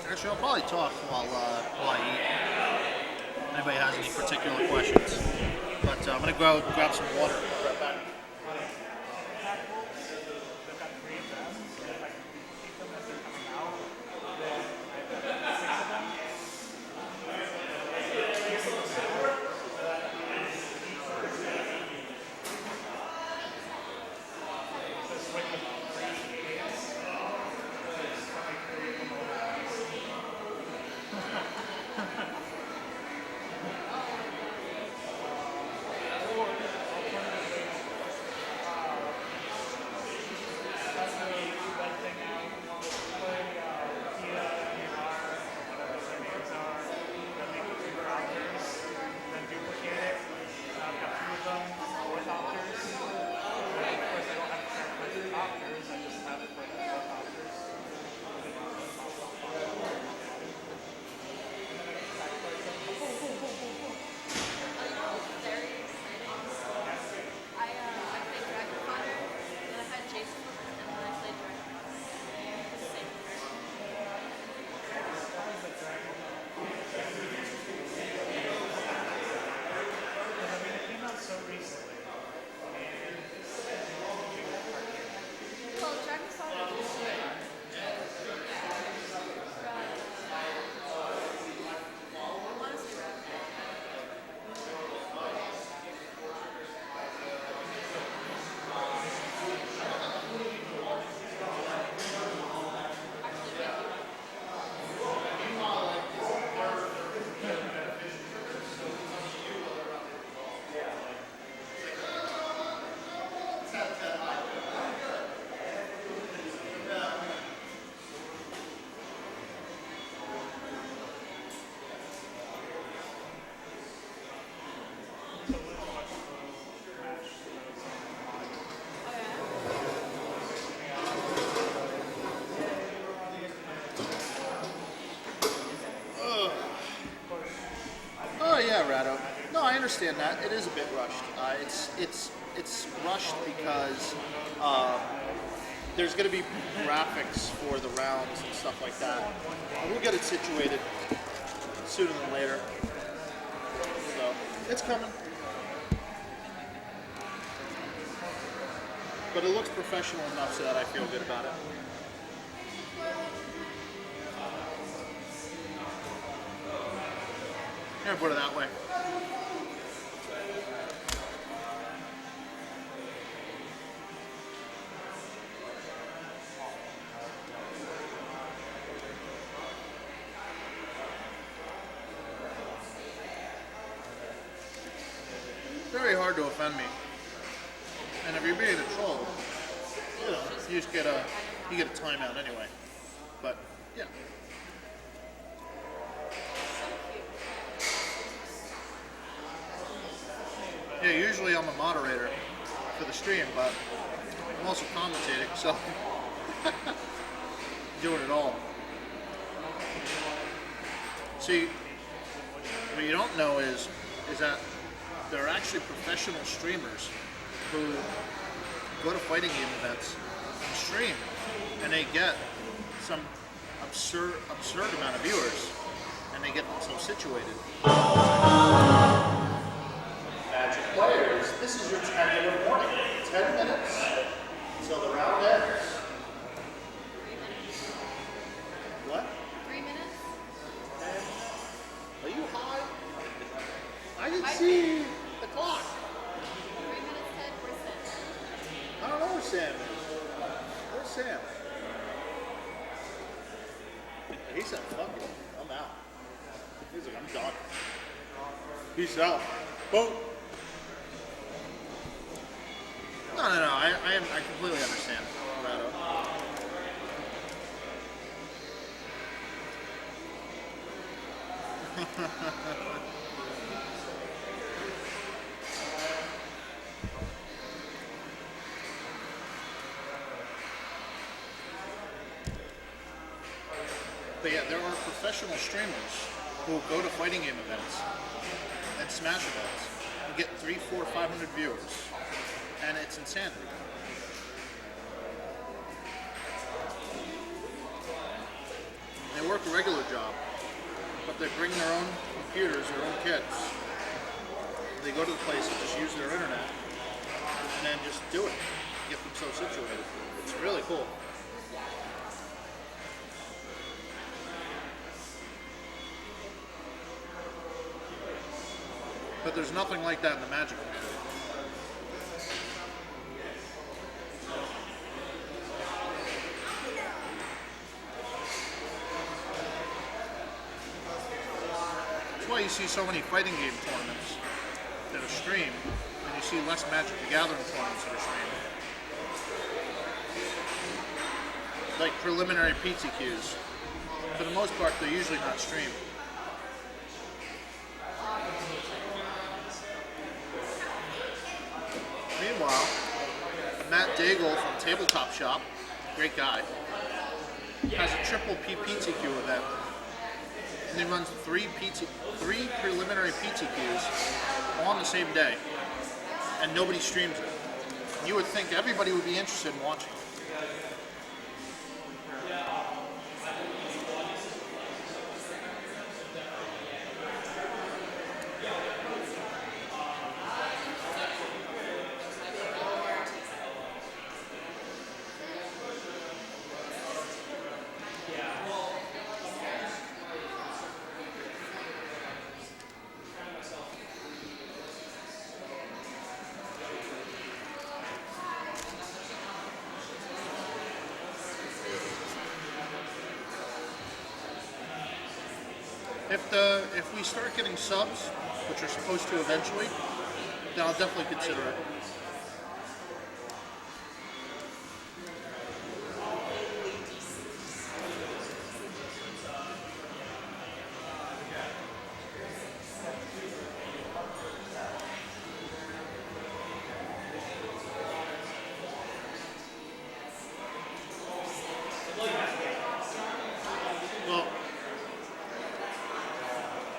Actually, I'll probably talk while I eat. If anybody has any particular questions. But I'm going to go grab some water. Right back. Yeah, Rado. No, I understand that. It is a bit rushed. It's rushed because there's going to be graphics for the rounds and stuff like that. And we'll get it situated sooner than later. So it's coming. But it looks professional enough so that I feel good about it. Here, put it that way. Very hard to offend me. And if you're being a troll, you know, you just get a timeout anyway. But yeah. Yeah, usually I'm a moderator for the stream, but I'm also commentating, so doing it all. See, what you don't know is that there are actually professional streamers who go to fighting game events and stream, and they get some absurd amount of viewers, and they get themselves situated. Magic players, this is your 10-minute warning. 10 minutes until the round ends. What? 3 minutes? Are you high? I didn't see the clock. 3 minutes, Ted. Where's Ted? I don't know where Sam is. Where's Sam? He said, fuck it. I'm out. He's like, I'm done. Peace out. Boom. No. I completely understand, Rado. But yeah, there are professional streamers who go to fighting game events and Smash events and get 300, 400, 500 viewers, and it's insanity. They work a regular job, but they bring their own computers, their own kits. They go to the place and just use their internet, and then just do it, get themselves situated. It's really cool. But there's nothing like that in the Magic community. That's why you see so many fighting game tournaments that are streamed, and you see less Magic the Gathering tournaments that are streamed. Like preliminary PTQs. For the most part, they're usually not streamed. Meanwhile, Matt Daigle from Tabletop Shop, great guy, has a triple PTQ event. And he runs three preliminary PTQs on the same day. And nobody streams it. You would think everybody would be interested in watching it. If we start getting subs, which are supposed to eventually, then I'll definitely consider it.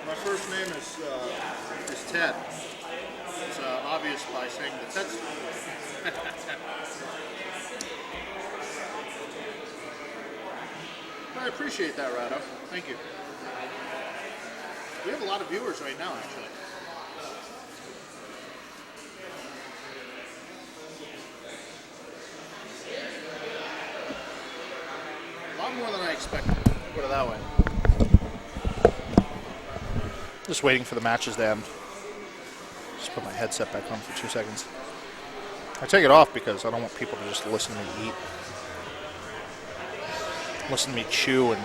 My first name is Ted. It's obvious by saying the Ted. I appreciate that, Rado. Thank you. We have a lot of viewers right now, actually. A lot more than I expected. Put it that way. Just waiting for the matches to end. Just put my headset back on for 2 seconds. I take it off because I don't want people to just listen to me eat. Listen to me chew and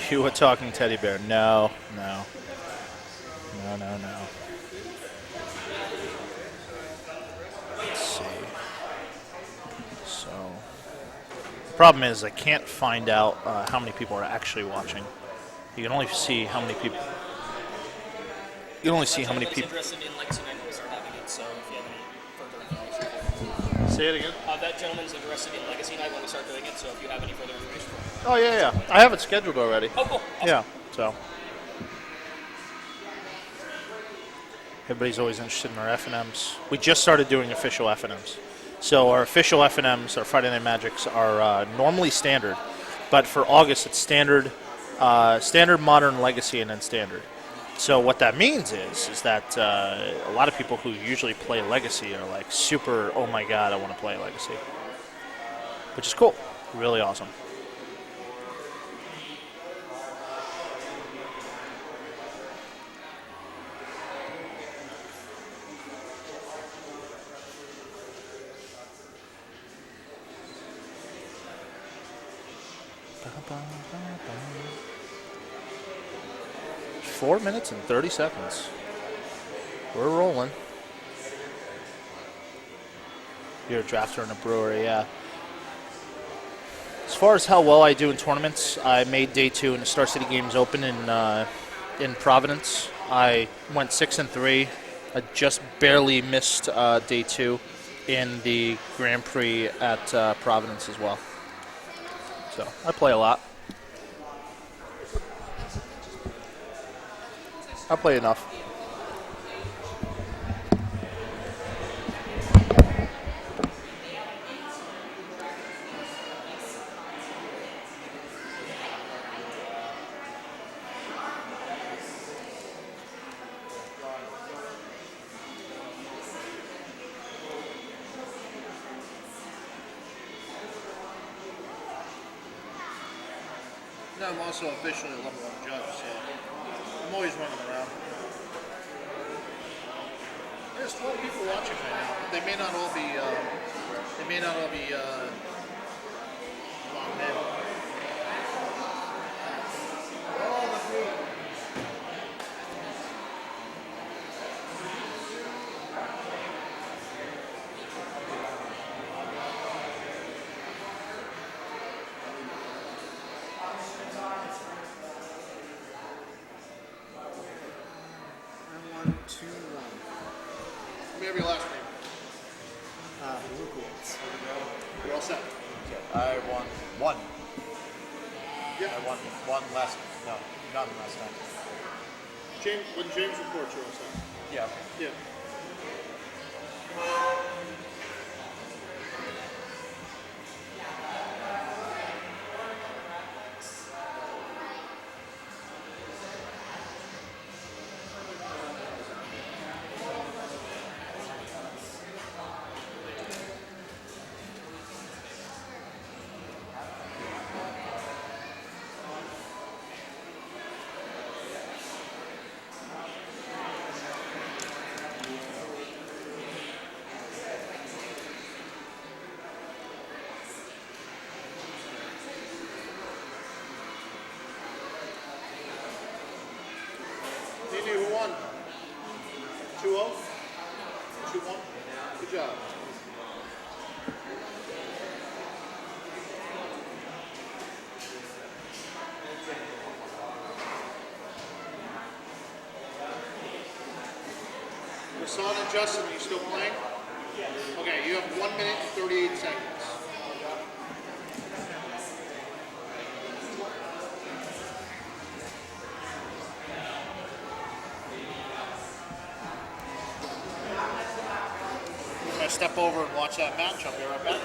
chew a talking teddy bear. No. Let's see. So, the problem is I can't find out how many people are actually watching. You can only see how many people. You can only see how many people. Interested in Legacy Night when we start having it, so if you have any further information. Say it again. That gentleman's interested in Legacy Night when we start doing it, so if you have any further information. Oh yeah. I have it scheduled already. Oh, cool. Awesome. Yeah. So everybody's always interested in our FNMs. We just started doing official FNMs. So our official FNMs, our Friday Night Magics, are normally standard, but for August it's standard, standard, modern, legacy, and then standard. So what that means is that a lot of people who usually play legacy are like super, oh my god, I want to play legacy, which is cool, really awesome. Ba, ba, ba, ba. 4 minutes and 30 seconds. We're rolling. You're a drafter in a brewery, yeah. As far as how well I do in tournaments, I made day 2 in the Star City Games Open in Providence. I went 6-3. I just barely missed day 2 in the Grand Prix at Providence as well. So I play a lot. I play enough. No, I'm also officially a level 1 judge, so I'm always running around. There's 12 people watching right now. They may not all be. Logged in. Let me have your last name. You're all set. I won one. Yeah. I won one last. No, none last time. James, when James reports, you're all set. Yeah. Yeah. Nini, who won? 2-0? 2-1? Good job. Hassan and Justin, are you still playing? Okay, you have 1 minute and 38 seconds. to step over and watch that match. I'll be right back.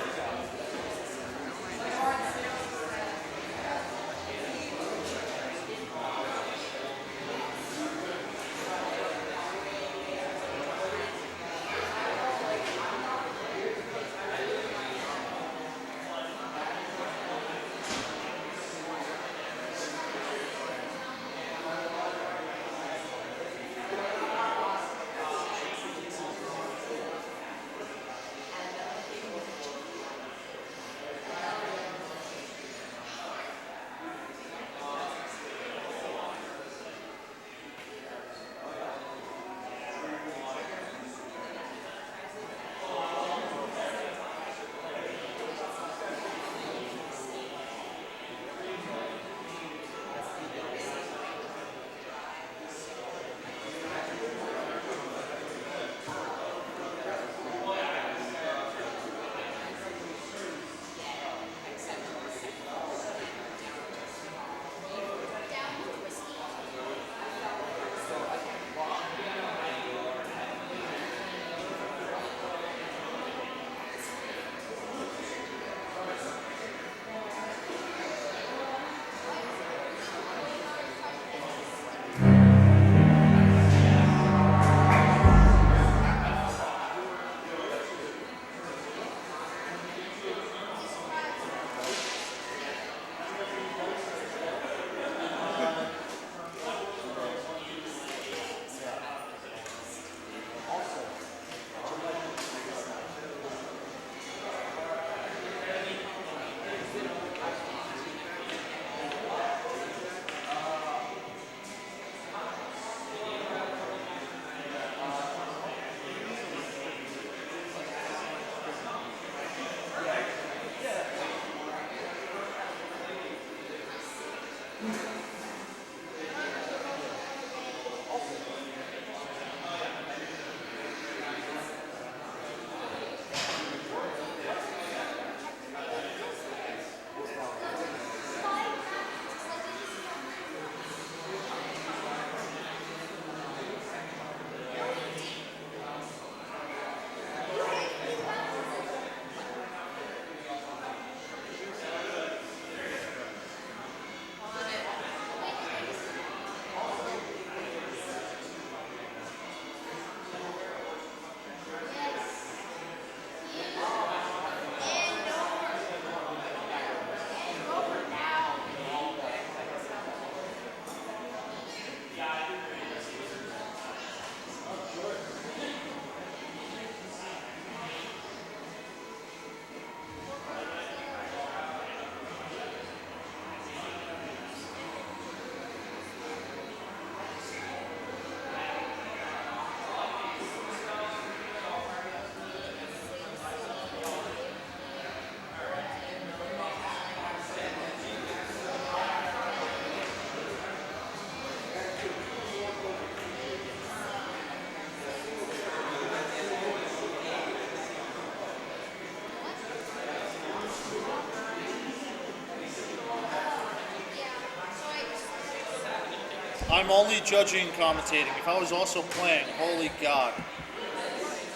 I'm only judging and commentating. If I was also playing, holy God,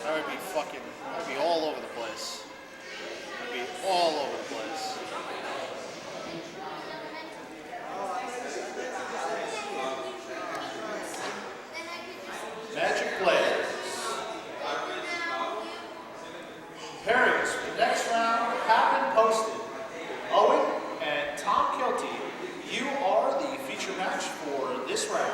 that would be fucking, that would be all over the place. It would be all over the place. Magic players. Pairings for the next round have been posted. Owen and Tom Kilty, you are the feature match for this round.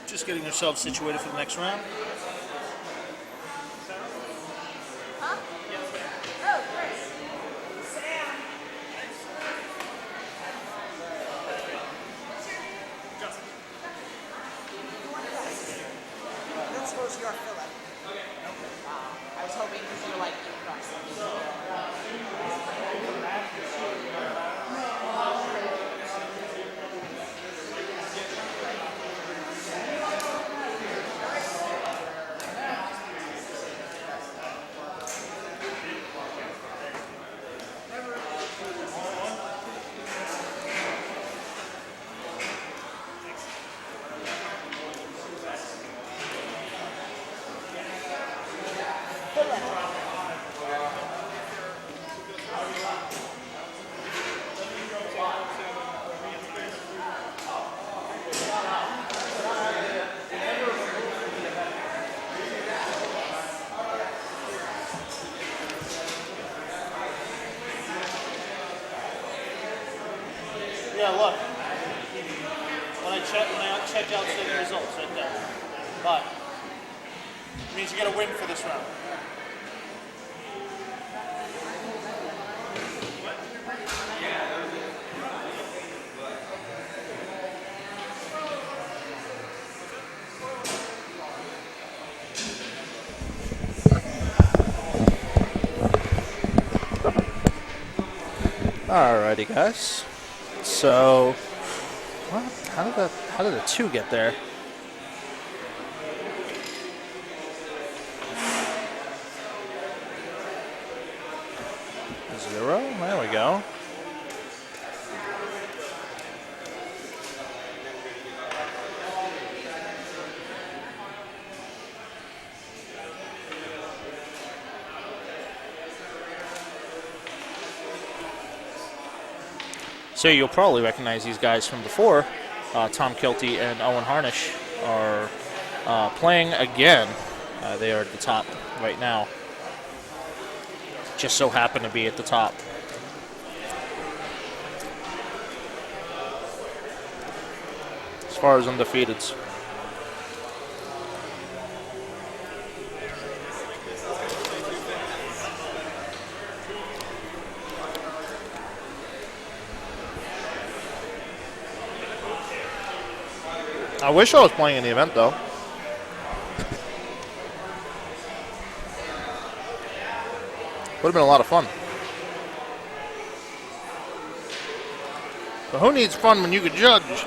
Just getting ourselves situated for the next round. was your Philip. I was hoping because you're like impressed. Yeah, look. When I checked out the results right there. But it means you get a win for this round. Alrighty, guys. So, how did the 2 get there? Zero. There we go. So you'll probably recognize these guys from before. Tom Kilty and Owen Harnish are playing again. They are at the top right now. Just so happen to be at the top. As far as undefeateds. I wish I was playing in the event, though. Would have been a lot of fun. But who needs fun when you could judge?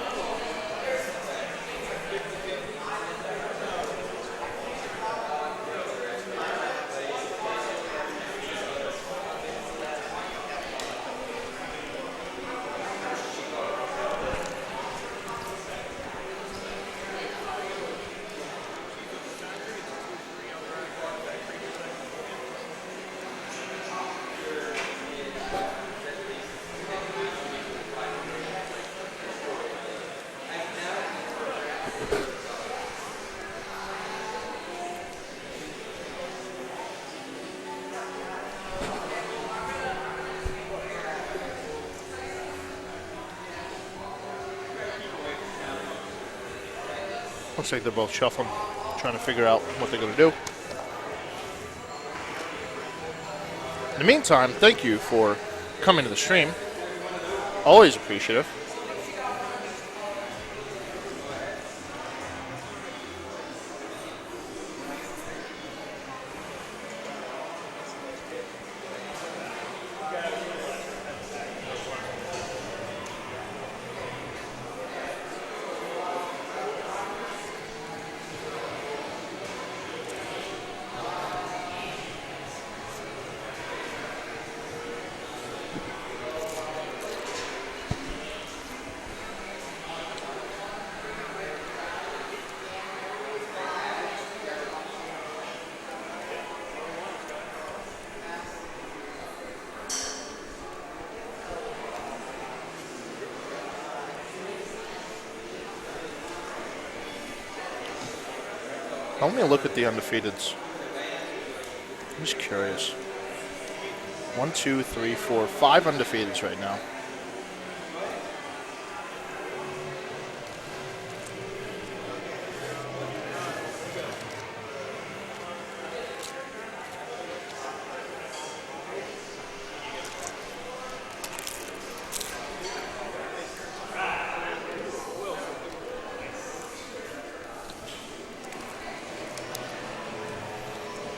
Looks like they're both shuffling, trying to figure out what they're going to do. In the meantime, thank you for coming to the stream. Always appreciative. Let me look at the undefeateds. I'm just curious. 1, 2, 3, 4, 5 undefeateds right now.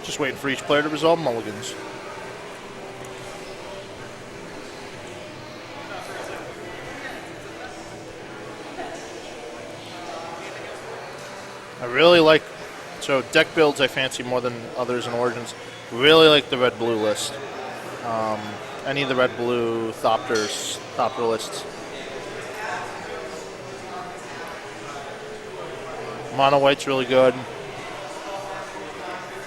Just waiting for each player to resolve mulligans. I really like, so deck builds I fancy more than others in Origins. Really like the red-blue list. Any of the red-blue Thopter lists. Mono white's really good.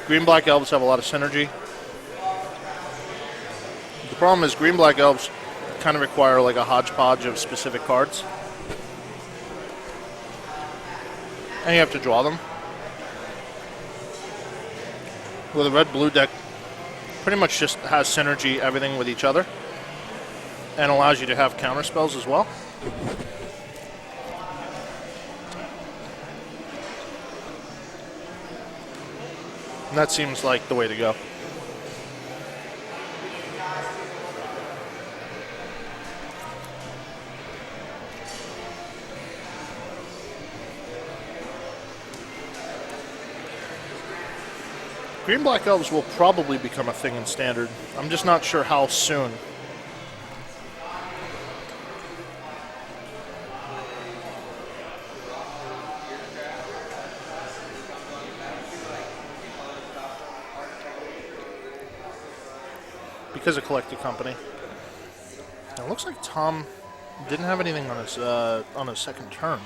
Green-black elves have a lot of synergy. The problem is green-black elves kind of require like a hodgepodge of specific cards. And you have to draw them. With a red-blue deck, pretty much just has synergy everything with each other. And allows you to have counter spells as well. And that seems like the way to go. Green-black elves will probably become a thing in Standard. I'm just not sure how soon. Because of Collected Company. It looks like Tom didn't have anything on his second turn.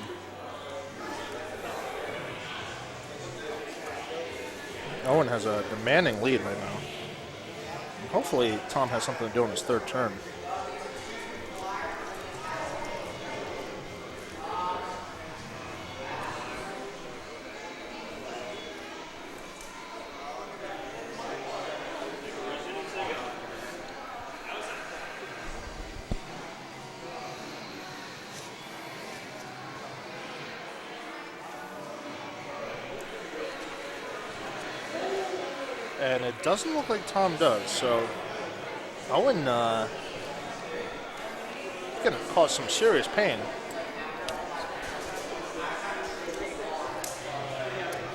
Owen has a demanding lead right now. Hopefully Tom has something to do on his third turn. And it doesn't look like Tom does, so Owen gonna cause some serious pain.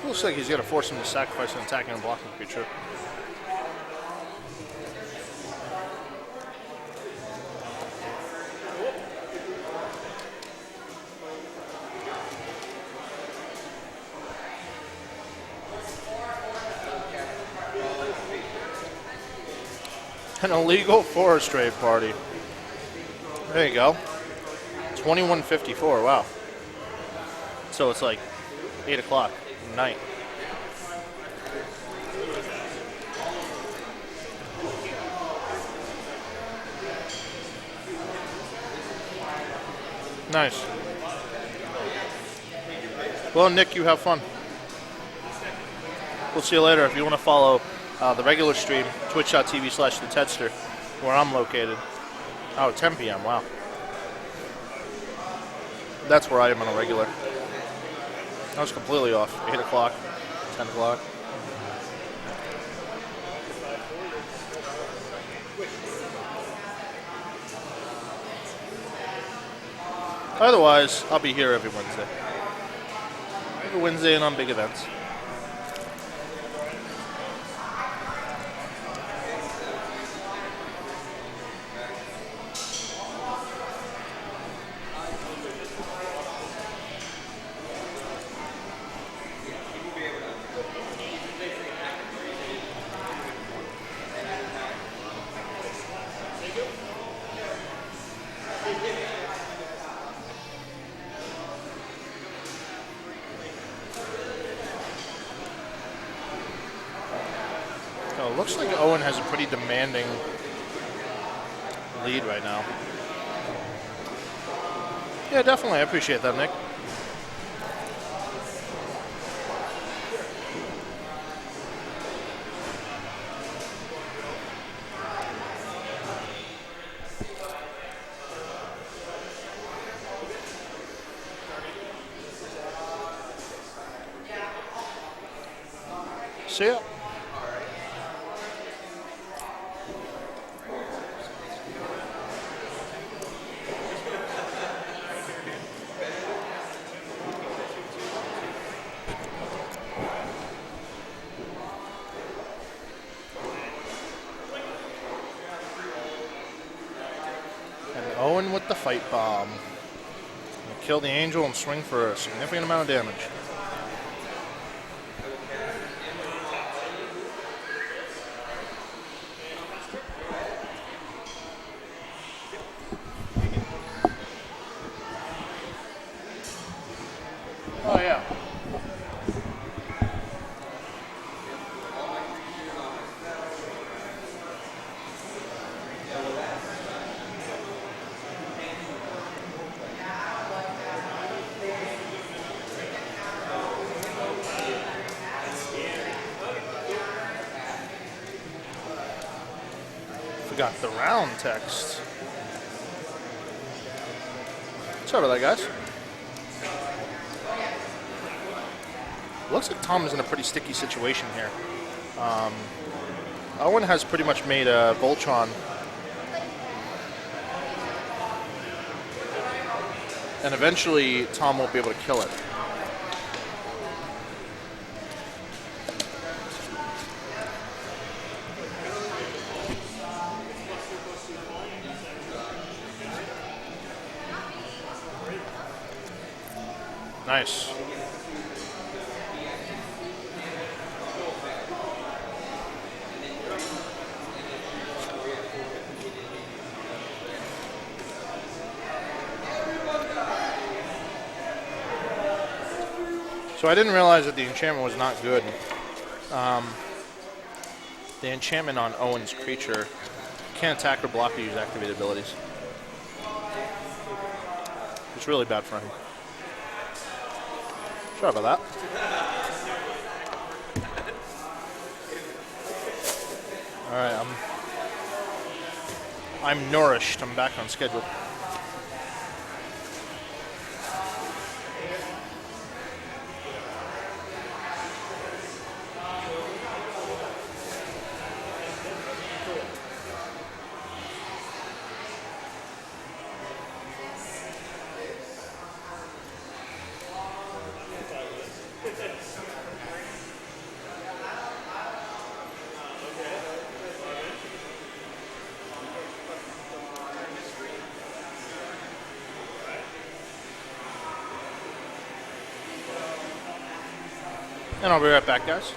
Looks like he's gonna force him to sacrifice an attacking and blocking creature. An illegal forest raid party. There you go. 21:54. Wow. So it's like 8 o'clock at night. Nice. Well, Nick, you have fun. We'll see you later. If you want to follow the regular stream, twitch.tv/thetedster, where I'm located. Oh, 10 p.m., wow. That's where I am on a regular. I was completely off. 8 o'clock, 10 o'clock. Otherwise, I'll be here every Wednesday. Every Wednesday and on big events. Looks like Owen has a pretty demanding lead right now. Yeah, definitely. I appreciate that, Nick. See ya. fight bomb. Kill the angel and swing for a significant amount of damage. Oh yeah. Forgot the round text. Sorry about that, guys. Looks like Tom is in a pretty sticky situation here. Owen has pretty much made a Voltron. And eventually, Tom won't be able to kill it. Nice. So I didn't realize that the enchantment was not good. The enchantment on Owen's creature can't attack or block or use activated abilities. It's really bad for him. Sorry about that. All right, I'm nourished. I'm back on schedule. And I'll be right back, guys.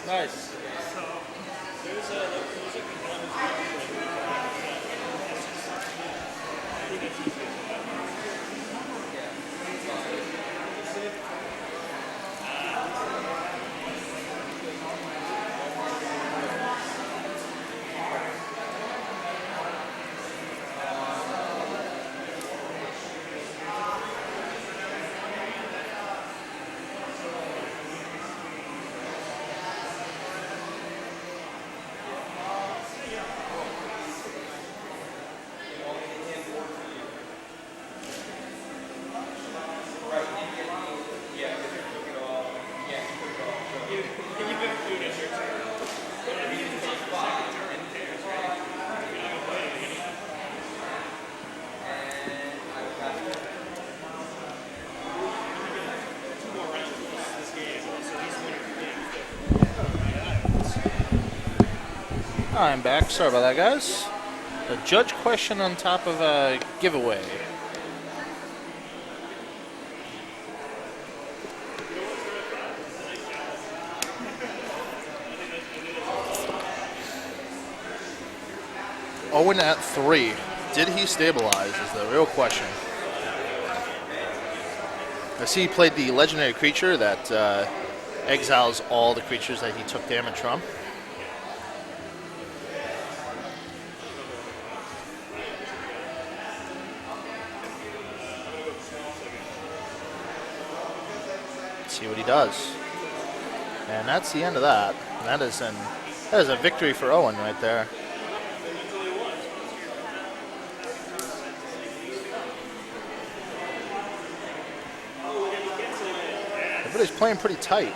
Nice. I'm back. Sorry about that, guys. A judge question on top of a giveaway. Owen at 3. Did he stabilize is the real question. I see he played the legendary creature that exiles all the creatures that he took damage from. Let's see what he does. And that's the end of that. That is a victory for Owen right there. Everybody's playing pretty tight.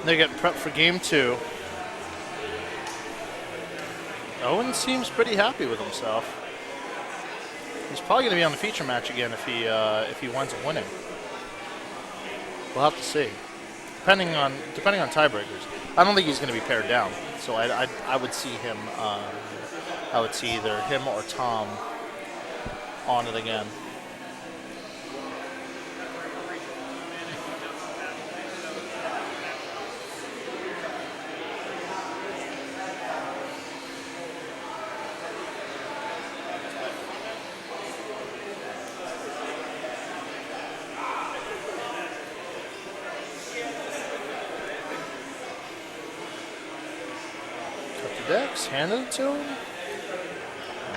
They're getting prepped for game 2. Owen seems pretty happy with himself. He's probably going to be on the feature match again if he winds up winning. We'll have to see. Depending on tiebreakers. I don't think he's going to be paired down. So I would see him. I would see either him or Tom on it again. Decks, handed it to him.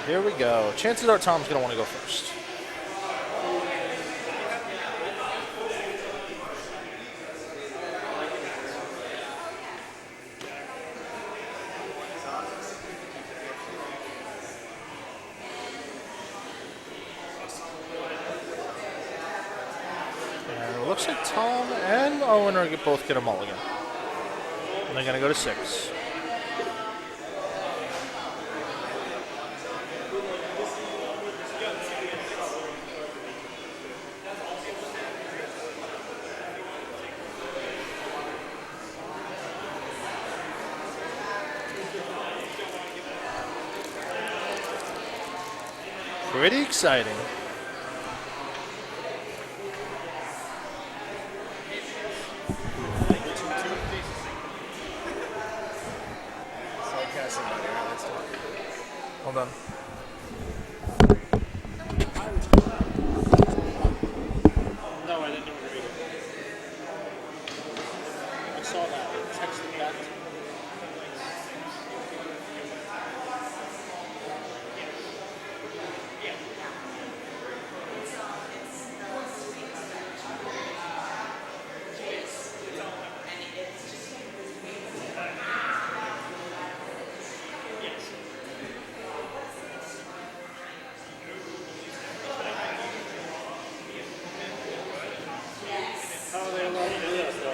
Here we go. Chances are Tom's going to want to go first. And it looks like Tom and Owen are both get a mulligan. And they're going to go to 6. Pretty exciting. Hold on. No, I didn't know read it. I saw that. It texted back to me. Oh, they love this, though.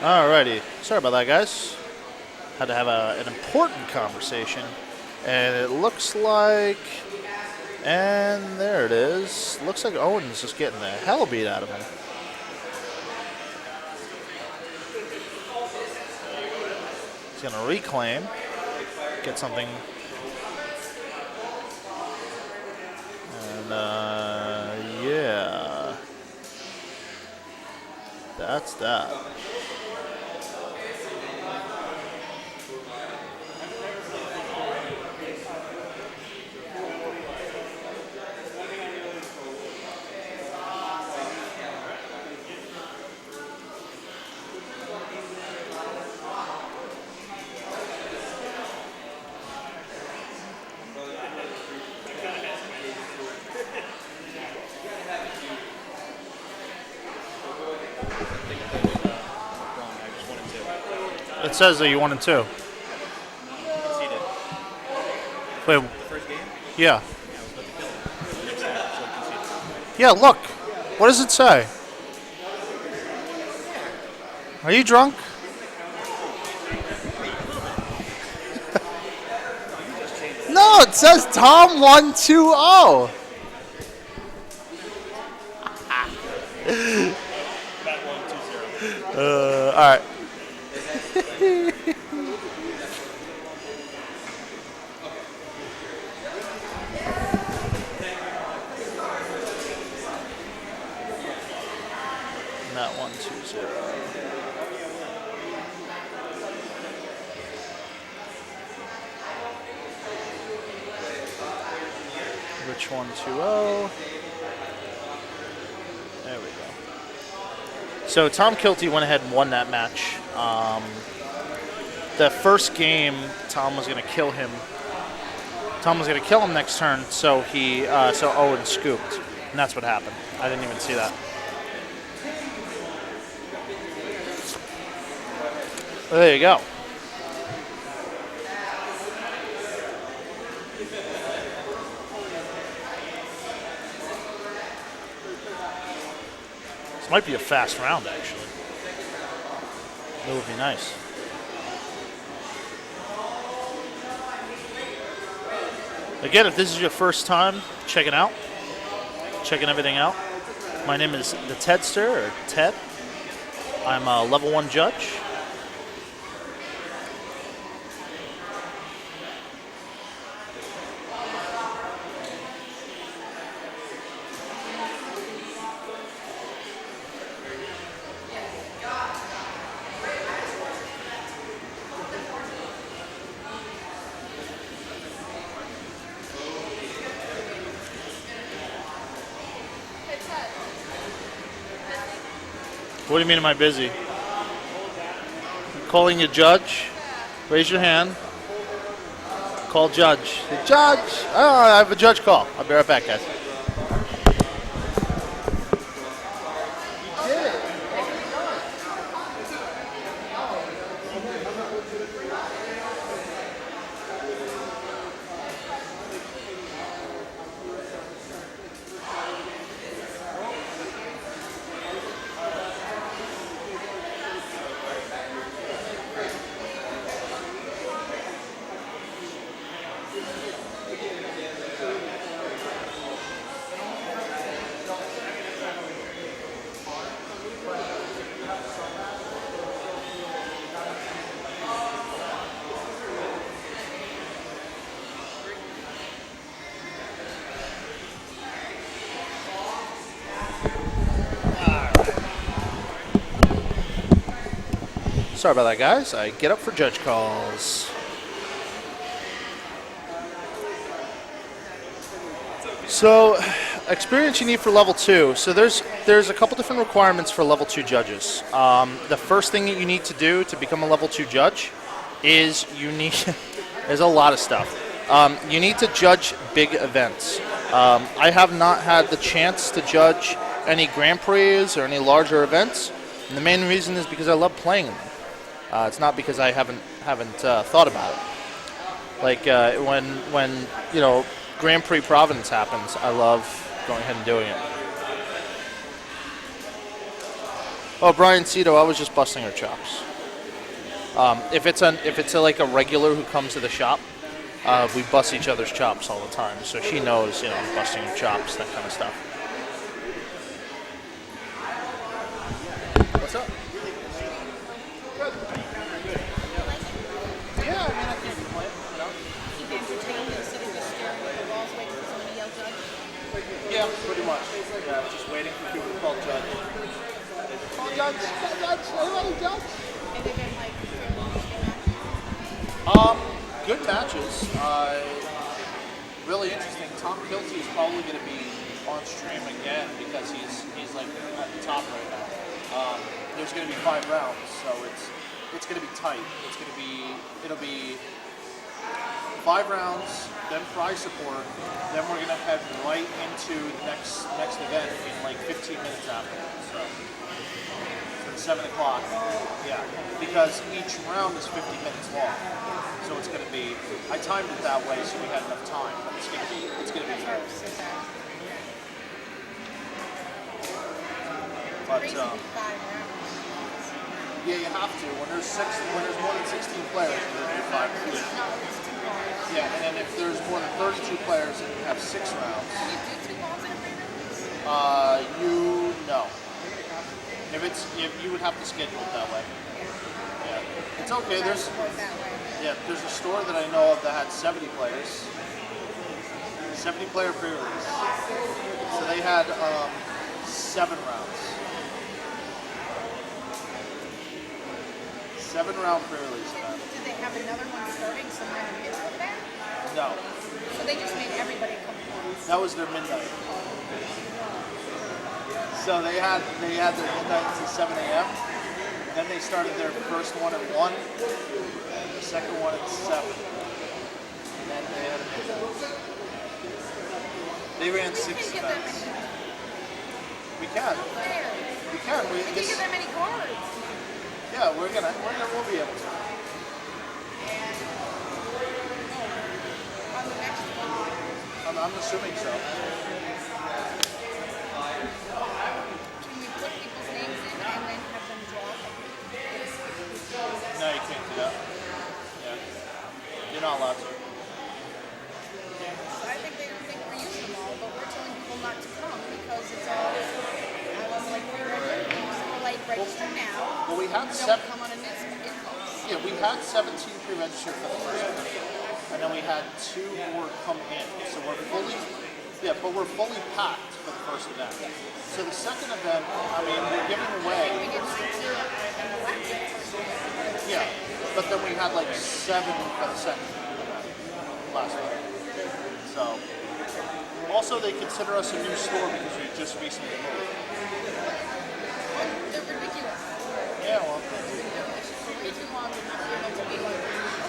Alrighty. Sorry about that, guys. Had to have an important conversation. And it looks like... And there it is. Looks like Owen's just getting the hell beat out of him. He's going to reclaim. Get something. And, yeah. That's that. It says that you 1-2. Conceded. Wait, The first game? yeah. Yeah, I was about to kill him. Next half, so conceded. Yeah, look. What does it say? Are you drunk? No, it says Tom 1-2-0. Bat 1-2-0. All right. Not 1-2-0. Rich 1-2-0. There we go. So Tom Kilty went ahead and won that match. The first game, Tom was going to kill him. Tom was going to kill him next turn, so so Owen scooped, and that's what happened. I didn't even see that. There you go. This might be a fast round, actually. That would be nice. Again, if this is your first time checking everything out, my name is the Tedster, or Ted. I'm a level 1 judge. What do you mean, am I busy? Calling you judge? Raise your hand. Call judge. Hey, judge! Oh, I have a judge call. I'll be right back, guys. Sorry about that, guys. I get up for judge calls. So, experience you need for level 2. So there's a couple different requirements for level 2 judges. The first thing that you need to do to become a level 2 judge is you need there's a lot of stuff. You need to judge big events. I have not had the chance to judge any Grand Prix or any larger events, and the main reason is because I love playing them. It's not because I haven't thought about it. Like when Grand Prix Providence happens, I love going ahead and doing it. Oh, Brian Cito, I was just busting her chops. If it's like a regular who comes to the shop, we bust each other's chops all the time. So she knows, busting her chops, that kind of stuff. What's up? Good. Yeah, I mean, I can't complain, Keep entertained instead of just staring at the walls waiting for somebody to yell judge. Yeah, pretty much. Yeah, just waiting for people to call judge. Call judge, everybody judge. And they've been like fairly interesting matches. Good matches. Really interesting. Tom Kilty is probably going to be on stream again because he's like at the top right now. There's going to be 5 rounds, so it's going to be tight. It'll be 5 rounds, then prize support, then we're going to head right into the next event in like 15 minutes after. So at 7 o'clock. Yeah, because each round is 50 minutes long. So it's going to be. I timed it that way so we had enough time. But it's going to be. But yeah, you have to. When there's more than 16 players, there's 5 rounds. Yeah, and then if there's more than 32 players and you have 6 rounds, no. If you would have to schedule it that way. Yeah, it's okay. There's a store that I know of that had 70 players, 70 player pre-release. So they had 7 rounds. 7-round pre-release event. Did they have another one starting somewhere in the middle of that? No, So they just made everybody come at once. that was their midnight. So they had their midnight until 7 a.m. Then they started their first one at 1, the second one at 7. And then they had a midnight. They ran 6 You can't give that events. many. We can. Fair. We can. You can't give that many cards. Yeah, we'll be able to. And on the next one, I'm assuming so. can we put people's names in and then have them draw? No, you can't do that. Yeah. You're not allowed to. I think they don't think we're using them all, but we're telling people not to come because it's all. I was like, we're like register now. Well, we had Don't come on an impulse. Yeah, we had 17 pre-registered for the first event, and then we had 2 more come in. So we're fully packed for the first event. So the second event, I mean, we're giving away. We did 19 and elected. Yeah, but then we had like 7 for the second event last week. So also they consider us a new store because we just recently moved. They're ridiculous. Yeah, well, It's just way too long to not be able to be like,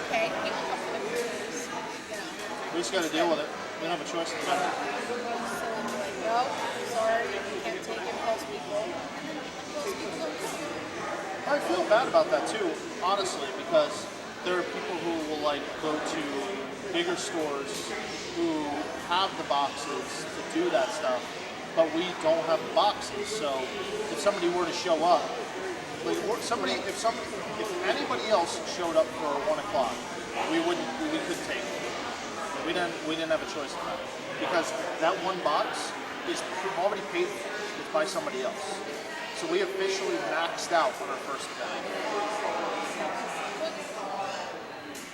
okay, people come for the cruise, you know. we just got to deal with it. We don't have a choice in the matter. So I'm like, no, sorry, you can't take impulse people. And then impulse people don't do it. I feel bad about that too, honestly, because there are people who will like go to bigger stores who have the boxes to do that stuff, but we don't have the boxes. So if somebody were to show up, like if anybody else showed up for 1 o'clock, we couldn't take it. We didn't have a choice in that because that one box is already paid for. It's by somebody else. So we officially maxed out on our first event.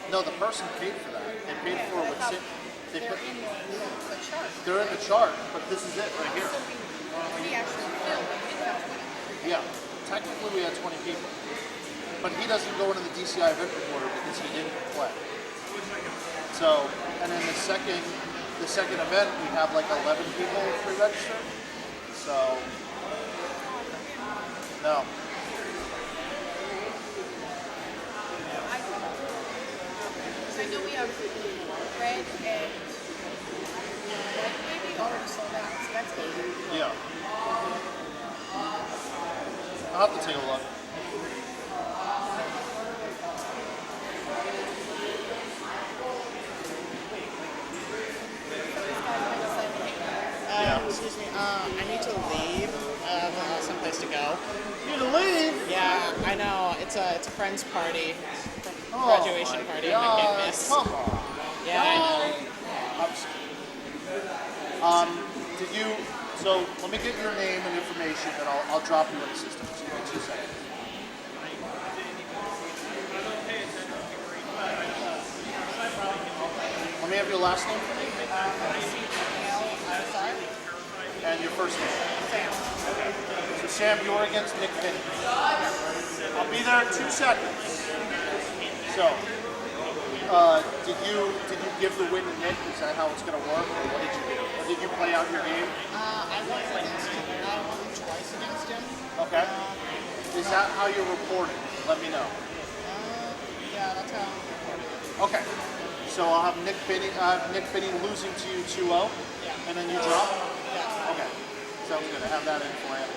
No, the person paid for that. They paid for it with They're in the chart. they're in the chart, but this is it right here. So we actually filled. We didn't have 20. Yeah, technically we had 20 people, but he doesn't go into the DCI event recorder because he didn't play. So, and then the second event we have like 11 people pre-registered. So, no. I know we have red and white maybe already sold out, so that's 8. Yeah. I'll have to take a look. Excuse me, I need to leave. have someplace to go. You to leave? Yeah, I know. It's a friend's party, Oh graduation my party. I can't God, miss. Come on. Yeah, I know. I'm s- did you? So let me get your name and information, and I'll drop you in the system. So give me 2 seconds. Let me have your last name and your first name. Sam. So Sam, you're against Nick Finney. I'll be there in 2 seconds. So, did you give the win to Nick? Is that how it's going to work, or what did you do? Or did you play out your game? I won against him. I won twice against him. Okay. Is that how you're reporting? Let me know. Yeah, that's how I'm recording it. Okay. So I'll have Nick Finney losing to you 2-0, and then you drop. Yeah. Okay. Sounds good. I have that in for you.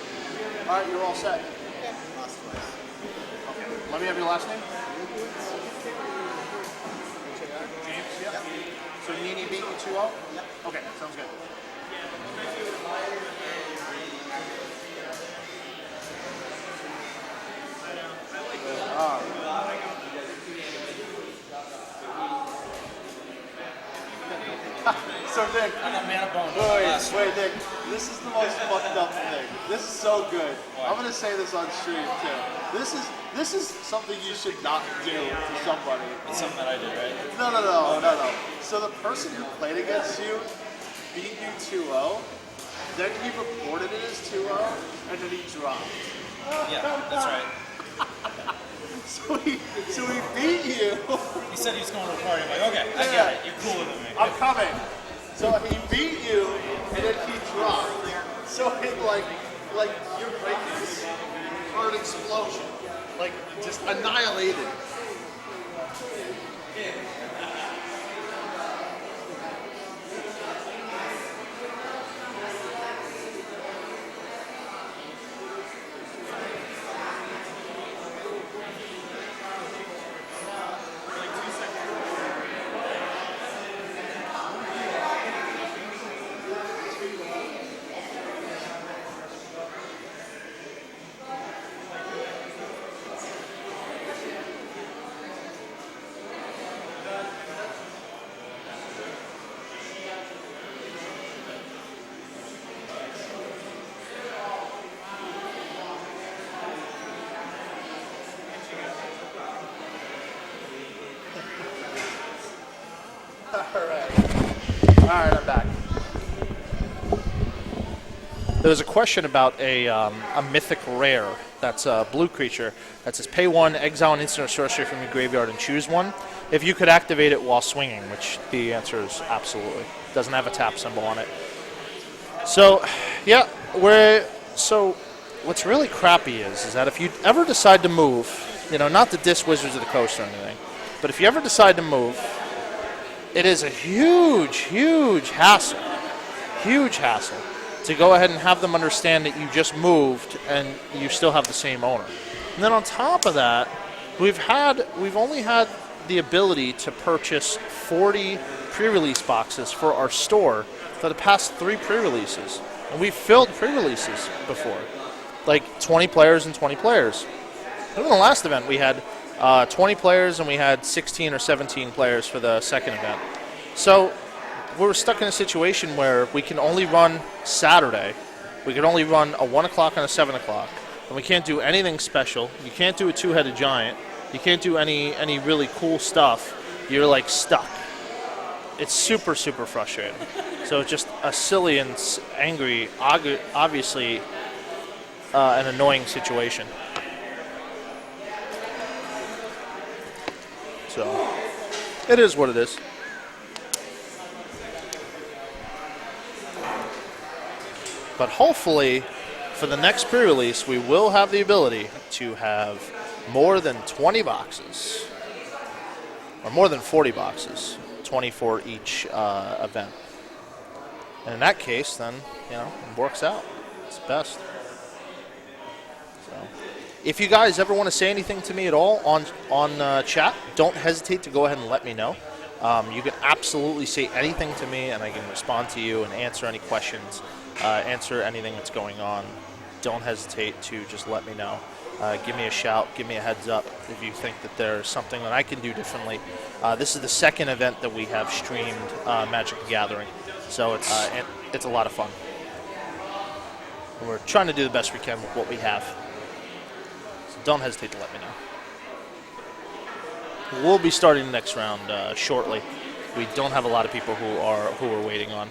All right, you're all set. Yeah, lost twice. Okay. Let me have your last name. James. Yeah. So Nini beat you 2-0. Yeah. Okay. Sounds good. So Nick, wait, Nick, this is the most fucked up thing. This is so good. I'm gonna say this on stream too. This is something you should not do to somebody. It's something that I did, right? No. So the person who played against you beat you 2-0, then he reported it as 2-0, and then he dropped. Yeah, that's right. So he beat you. He said he was going to a party. I'm like, okay, I get it. You're cooler than me. I'm coming. So he beat you, and then he dropped. So it like your brains are an explosion, like just annihilated. All right, I'm back. There was a question about a mythic rare that's a blue creature that says pay 1, exile an instant or sorcery from your graveyard and choose one. If you could activate it while swinging, which the answer is absolutely. Doesn't have a tap symbol on it. So, yeah, what's really crappy is that if you ever decide to move, not to diss Wizards of the Coast or anything, but if you ever decide to move, it is a huge hassle to go ahead and have them understand that you just moved and you still have the same owner. And then on top of that, we've only had the ability to purchase 40 pre-release boxes for our store for the past 3 pre-releases. And we've filled pre-releases before, like 20 players and 20 players. Even the last event, we had 20 players and we had 16 or 17 players for the second event. So we're stuck in a situation where we can only run Saturday. We can only run a 1 o'clock and a 7 o'clock. And we can't do anything special. You can't do a 2-headed giant. You can't do any really cool stuff. You're like stuck. It's super frustrating. So it's just a silly and angry, obviously an annoying situation. So it is what it is. But hopefully, for the next pre-release, we will have the ability to have more than 20 boxes, or more than 40 boxes, 20 for each event. And in that case, then, it works out. It's best. So, if you guys ever want to say anything to me at all on chat, don't hesitate to go ahead and let me know. You can absolutely say anything to me, and I can respond to you and answer any questions, answer anything that's going on. don't hesitate to just let me know. Give me a shout, give me a heads up if you think that there's something that I can do differently. This is the second event that we have streamed Magic the Gathering, so it's a lot of fun. We're trying to do the best we can with what we have. So don't hesitate to let me know. We'll be starting the next round shortly. We don't have a lot of people who are waiting on.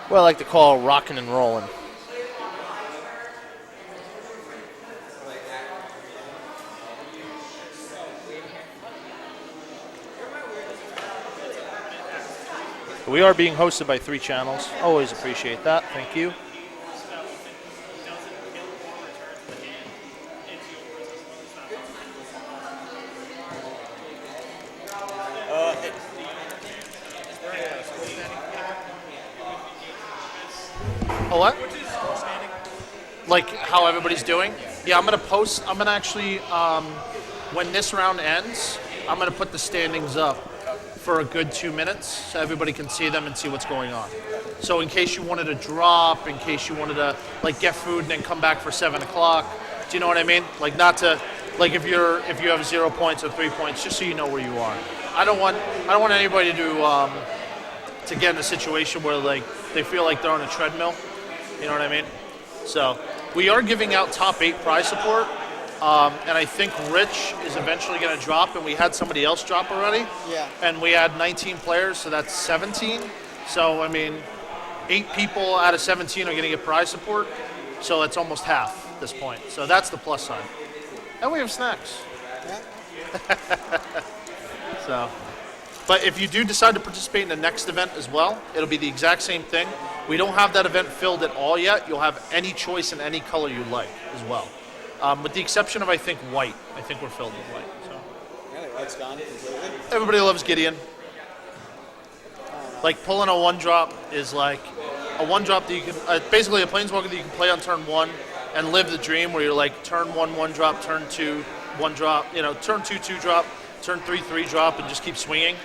What I like to call rocking and rolling. We are being hosted by 3 channels. Always appreciate that. Thank you. Oh, what? Like how everybody's doing? Yeah, I'm going to post. I'm going to actually, when this round ends, I'm going to put the standings up for a good 2 minutes so everybody can see them and see what's going on. So in case you wanted to drop, in case you wanted to like get food and then come back for 7 o'clock, do you know what I mean? Like not to, like if you have 0 points or 3 points, just so you know where you are. I don't want anybody to get in a situation where like they feel like they're on a treadmill. You know what I mean? So we are giving out top 8 prize support. And I think Rich is eventually going to drop, and we had somebody else drop already. Yeah. And we had 19 players, so that's 17. So, I mean, 8 people out of 17 are going to get prize support, so it's almost half at this point. So that's the plus sign. And we have snacks. Yeah. So, but if you do decide to participate in the next event as well, it'll be the exact same thing. We don't have that event filled at all yet. You'll have any choice in any color you like as well. With the exception of, I think, white. I think we're filled with white. So. Really, white's gone completely? Everybody loves Gideon. Like, pulling a 1-drop is like a 1-drop that you can... basically, a Planeswalker that you can play on turn 1 and live the dream where you're like, turn 1, 1-drop, turn 2, 1-drop, turn 2, 2-drop, turn 3, 3-drop, and just keep swinging.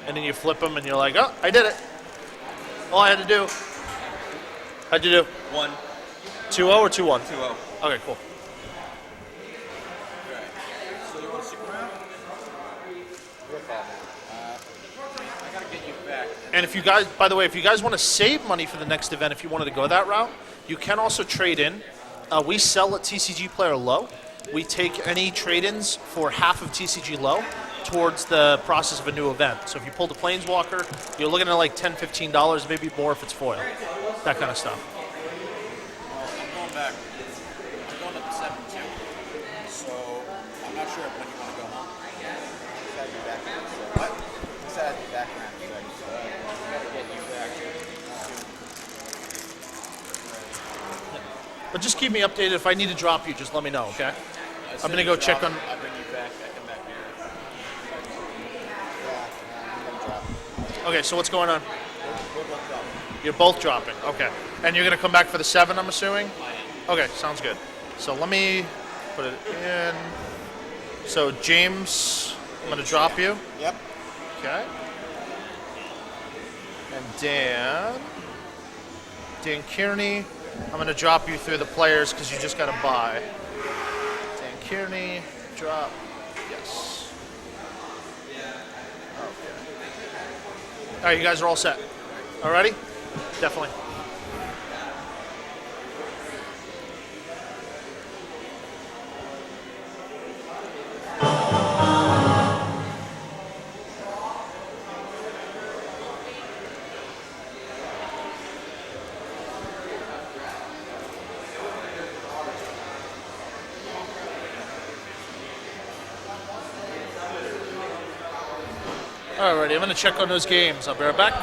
And then you flip them, and you're like, oh, I did it. All I had to do. How'd you do? 1. 2-0 or 2-1? 2-0. Okay, cool. So you want to stick around? I gotta get you back. And if you guys, by the way, if you guys want to save money for the next event, if you wanted to go that route, you can also trade in. We sell at TCG Player Low. We take any trade-ins for half of TCG Low towards the process of a new event. So if you pulled a Planeswalker, you're looking at like $10, $15, maybe more if it's foil. That kind of stuff. I'm going back. I'm going at the 7 too. So I'm not sure when you want to go home. What? He said I'd be back around 6. I gotta get you back. But just keep me updated. If I need to drop you, just let me know, okay? As I'm soon going to as go check drop, on... I bring you back. I come back here. Yeah, I'm gonna drop. Okay, so what's going on? We're both dropping. You're both dropping. Okay. And you're going to come back for the 7, I'm assuming? Okay, sounds good. So let me put it in. So James, I'm going to drop you. Yep. Okay. And Dan Kearney, I'm going to drop you through the players because you just got to buy. Dan Kearney, drop. Yes. Okay. All right, you guys are all set. All ready? Definitely. Alrighty, I'm going to check on those games. I'll be right back.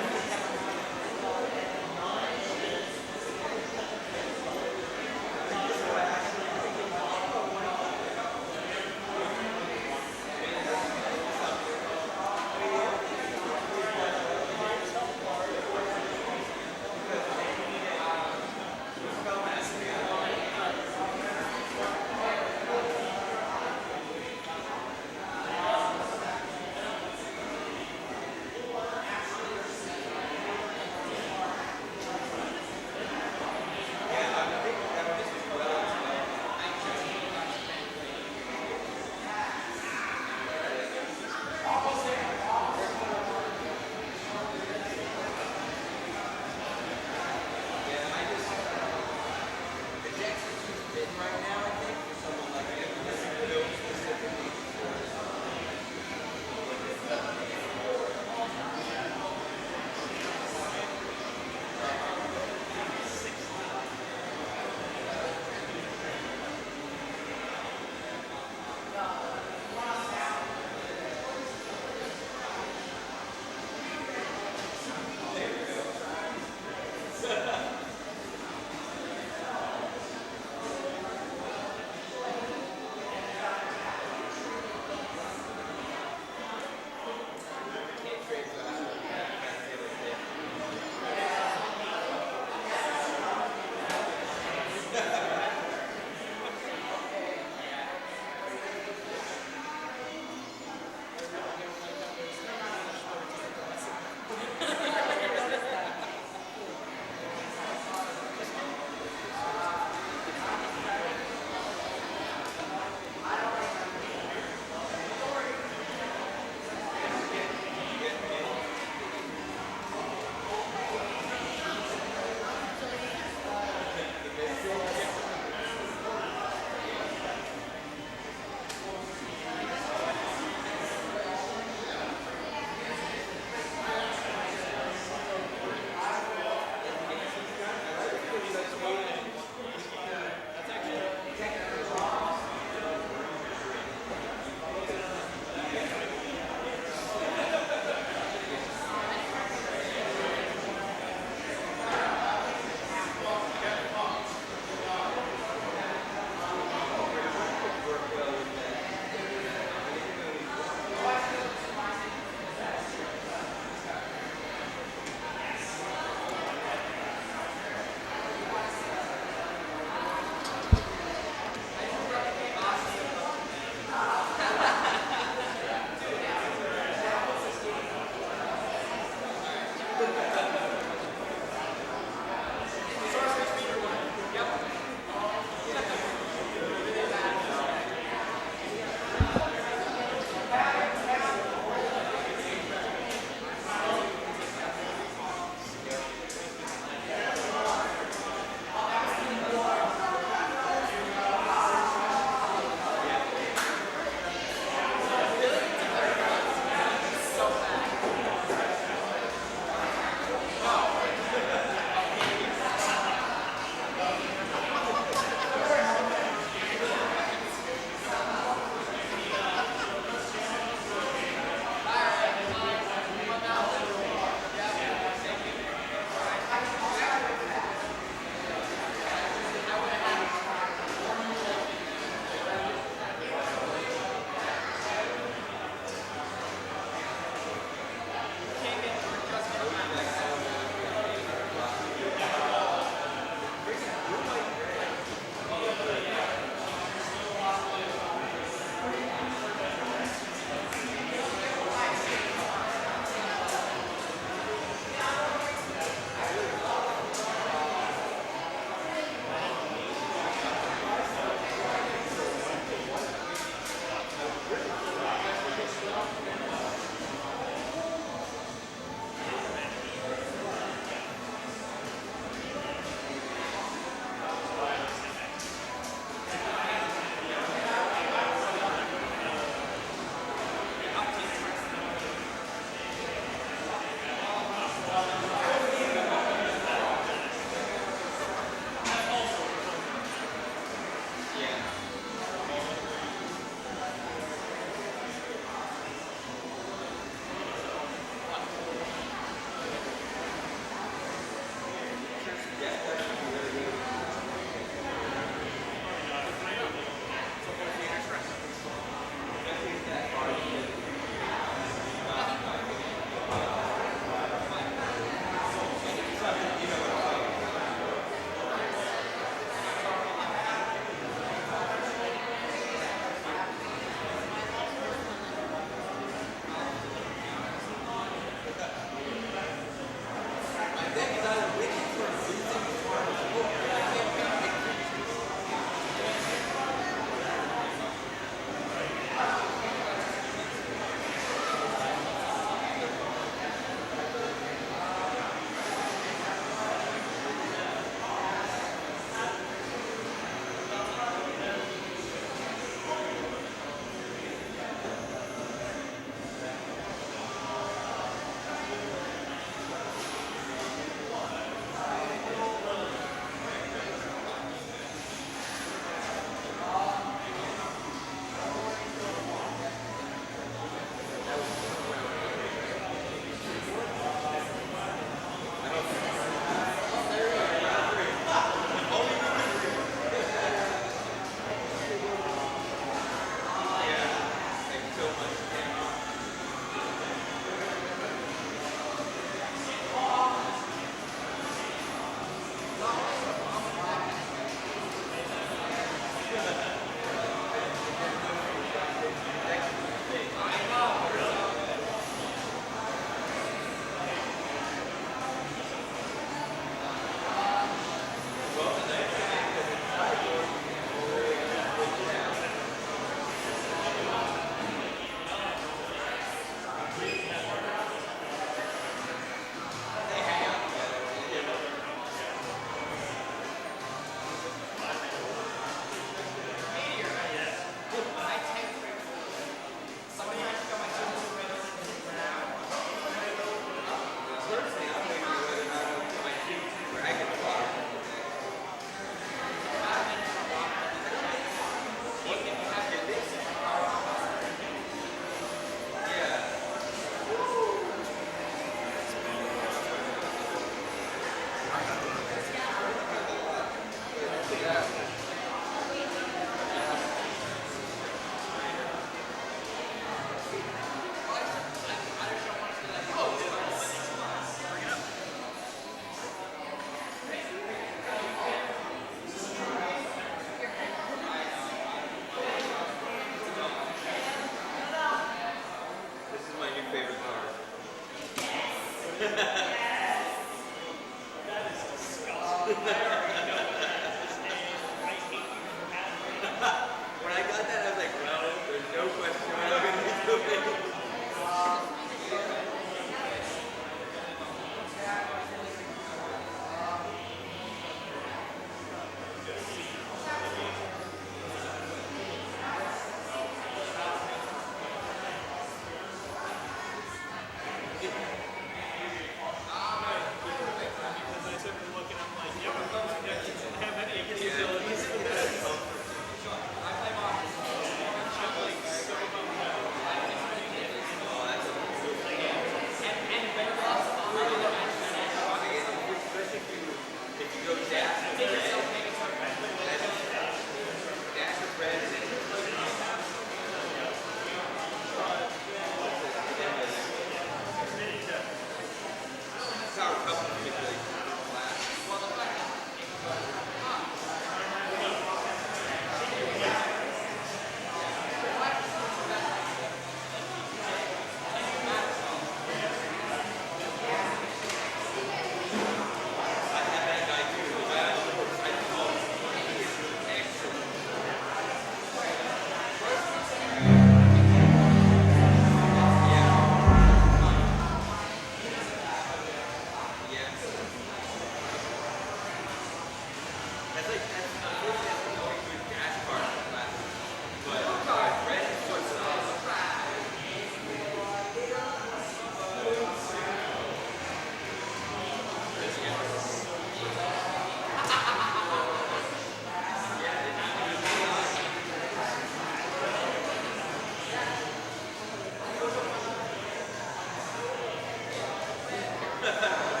That's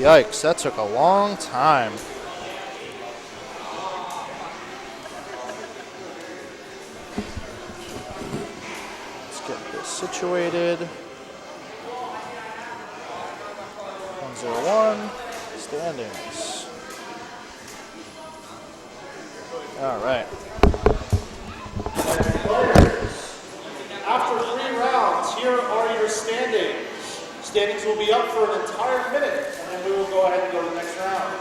Yikes, that took a long time. Let's get this situated. 101, standings. All right. After 3 rounds, here are your standings. Standings will be up for an entire minute, and then we will go ahead and go to the next round.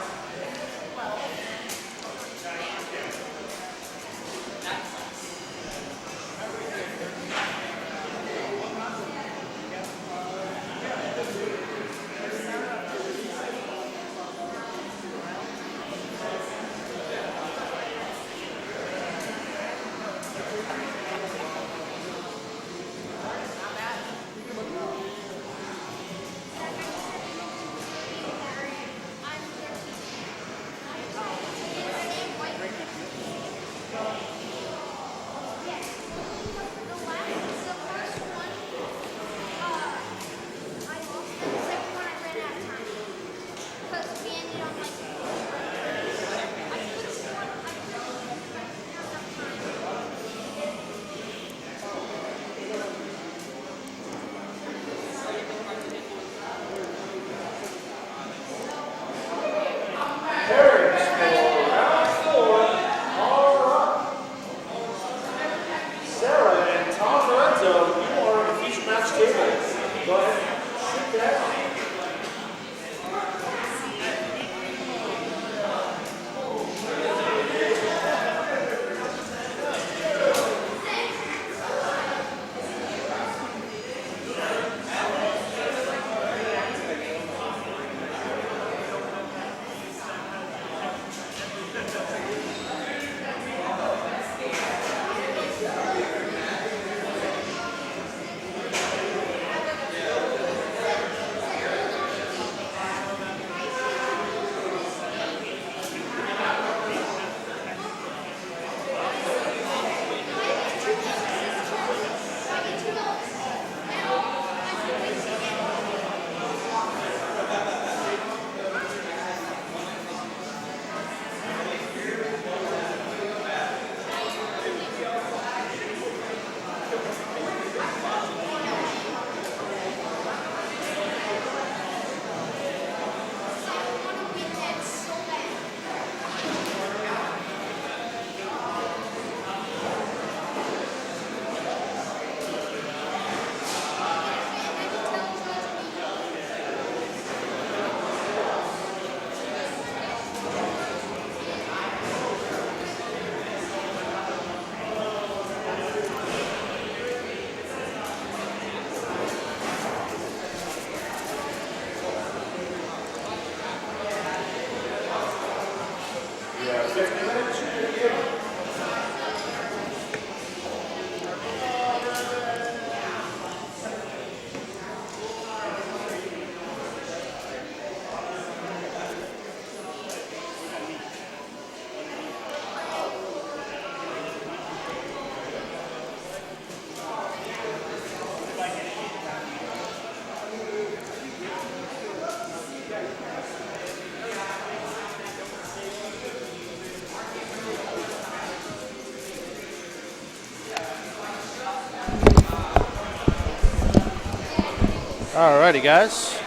Alrighty, guys.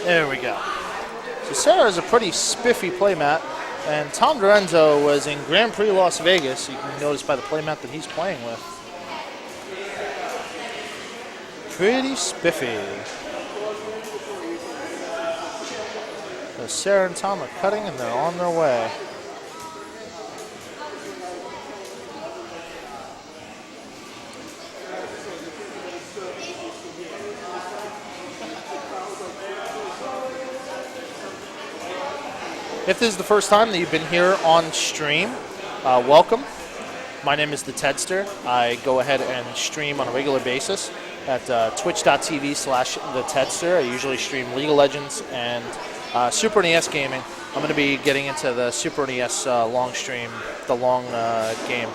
There we go. So Sarah is a pretty spiffy playmat, and Tom Lorenzo was in Grand Prix Las Vegas. You can notice by the playmat that he's playing with. Pretty spiffy. So Sarah and Tom are cutting, and they're on their way. If this is the first time that you've been here on stream, welcome. My name is the Tedster. I go ahead and stream on a regular basis at twitch.tv/the Tedster. I usually stream League of Legends and Super NES gaming. I'm going to be getting into the Super NES long stream, the long game.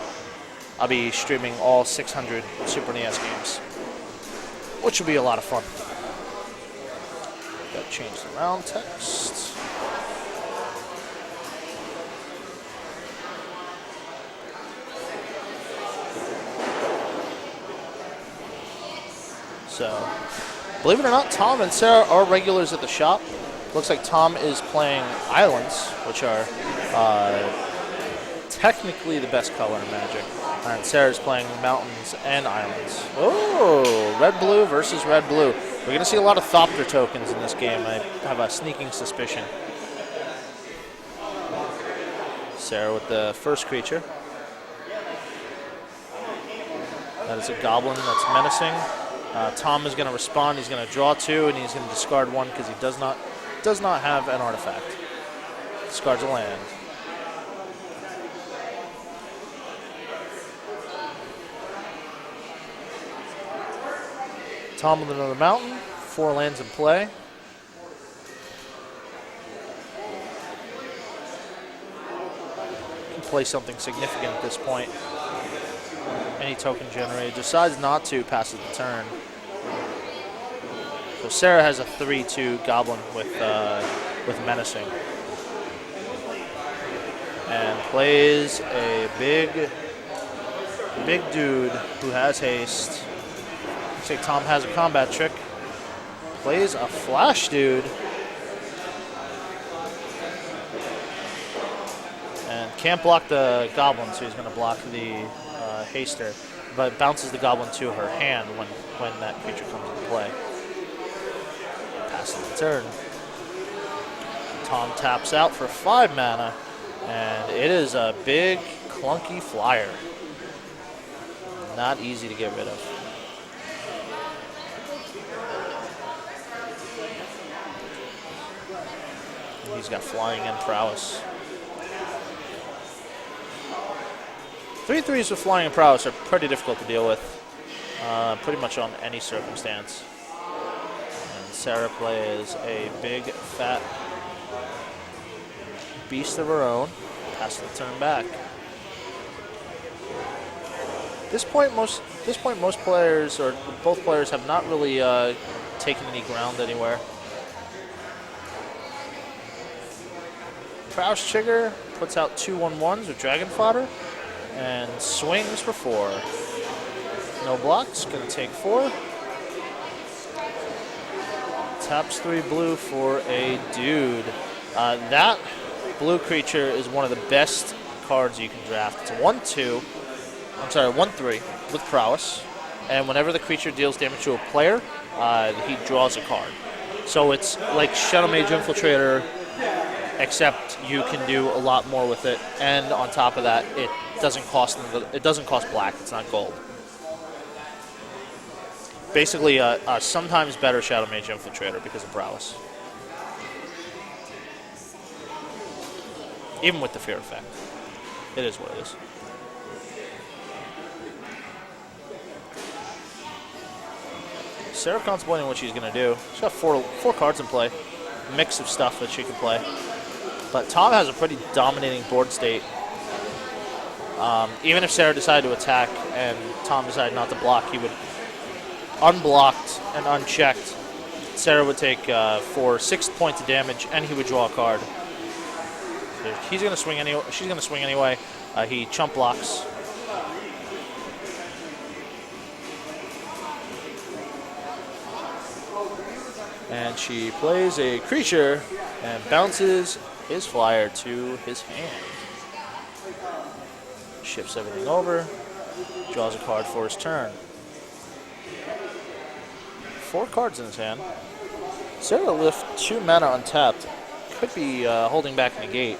I'll be streaming all 600 Super NES games, which will be a lot of fun. Got to change the round text. So, believe it or not, Tom and Sarah are regulars at the shop. Looks like Tom is playing Islands, which are technically the best color in Magic. And Sarah's playing Mountains and Islands. Oh, red-blue versus red-blue. We're going to see a lot of Thopter tokens in this game. I have a sneaking suspicion. Sarah with the first creature. That is a Goblin that's menacing. Tom is going to respond. He's going to draw 2, and he's going to discard 1 because he does not have an artifact. Discards a land. Tom with another mountain. 4 lands in play. Can play something significant at this point. Any token generated. Decides not to, passes the turn. So Sarah has a 3/2 Goblin with menacing, and plays a big dude who has haste. Looks like Tom has a combat trick. Plays a flash dude, and can't block the Goblin, so he's going to block the haster, but bounces the Goblin to her hand when that creature comes into play. Passes the turn. Tom taps out for 5 mana, and it is a big, clunky flyer. Not easy to get rid of. He's got flying and prowess. 3/3s with flying and prowess are pretty difficult to deal with, pretty much on any circumstance. And Sarah plays a big, fat beast of her own. Passes the turn back. This point, most players, or both players, have not really taken any ground anywhere. Prowess Trigger puts out 2 1/1s with Dragon Fodder and swings for 4. No blocks, gonna take 4. Taps 3 blue for a dude. That blue creature is one of the best cards you can draft. It's a 1/3 with prowess, and whenever the creature deals damage to a player, he draws a card. So it's like Shadow Mage Infiltrator, except you can do a lot more with it, and on top of that, it doesn't cost black. It's not gold. Basically, a sometimes better Shadow Mage Infiltrator because of prowess, even with the fear effect. It is what it is. Sarah contemplating what she's going to do. She's got four cards in play, mix of stuff that she can play. But Tom has a pretty dominating board state. Even if Sarah decided to attack and Tom decided not to block, he would, unblocked and unchecked, Sarah would take for 6 points of damage, and he would draw a card. So he's going to swing anyway. She's going to swing anyway. He chump blocks. And she plays a creature and bounces his flyer to his hand. Shifts everything over. Draws a card for his turn. 4 cards in his hand. Sarah left 2 mana untapped. Could be holding back negate.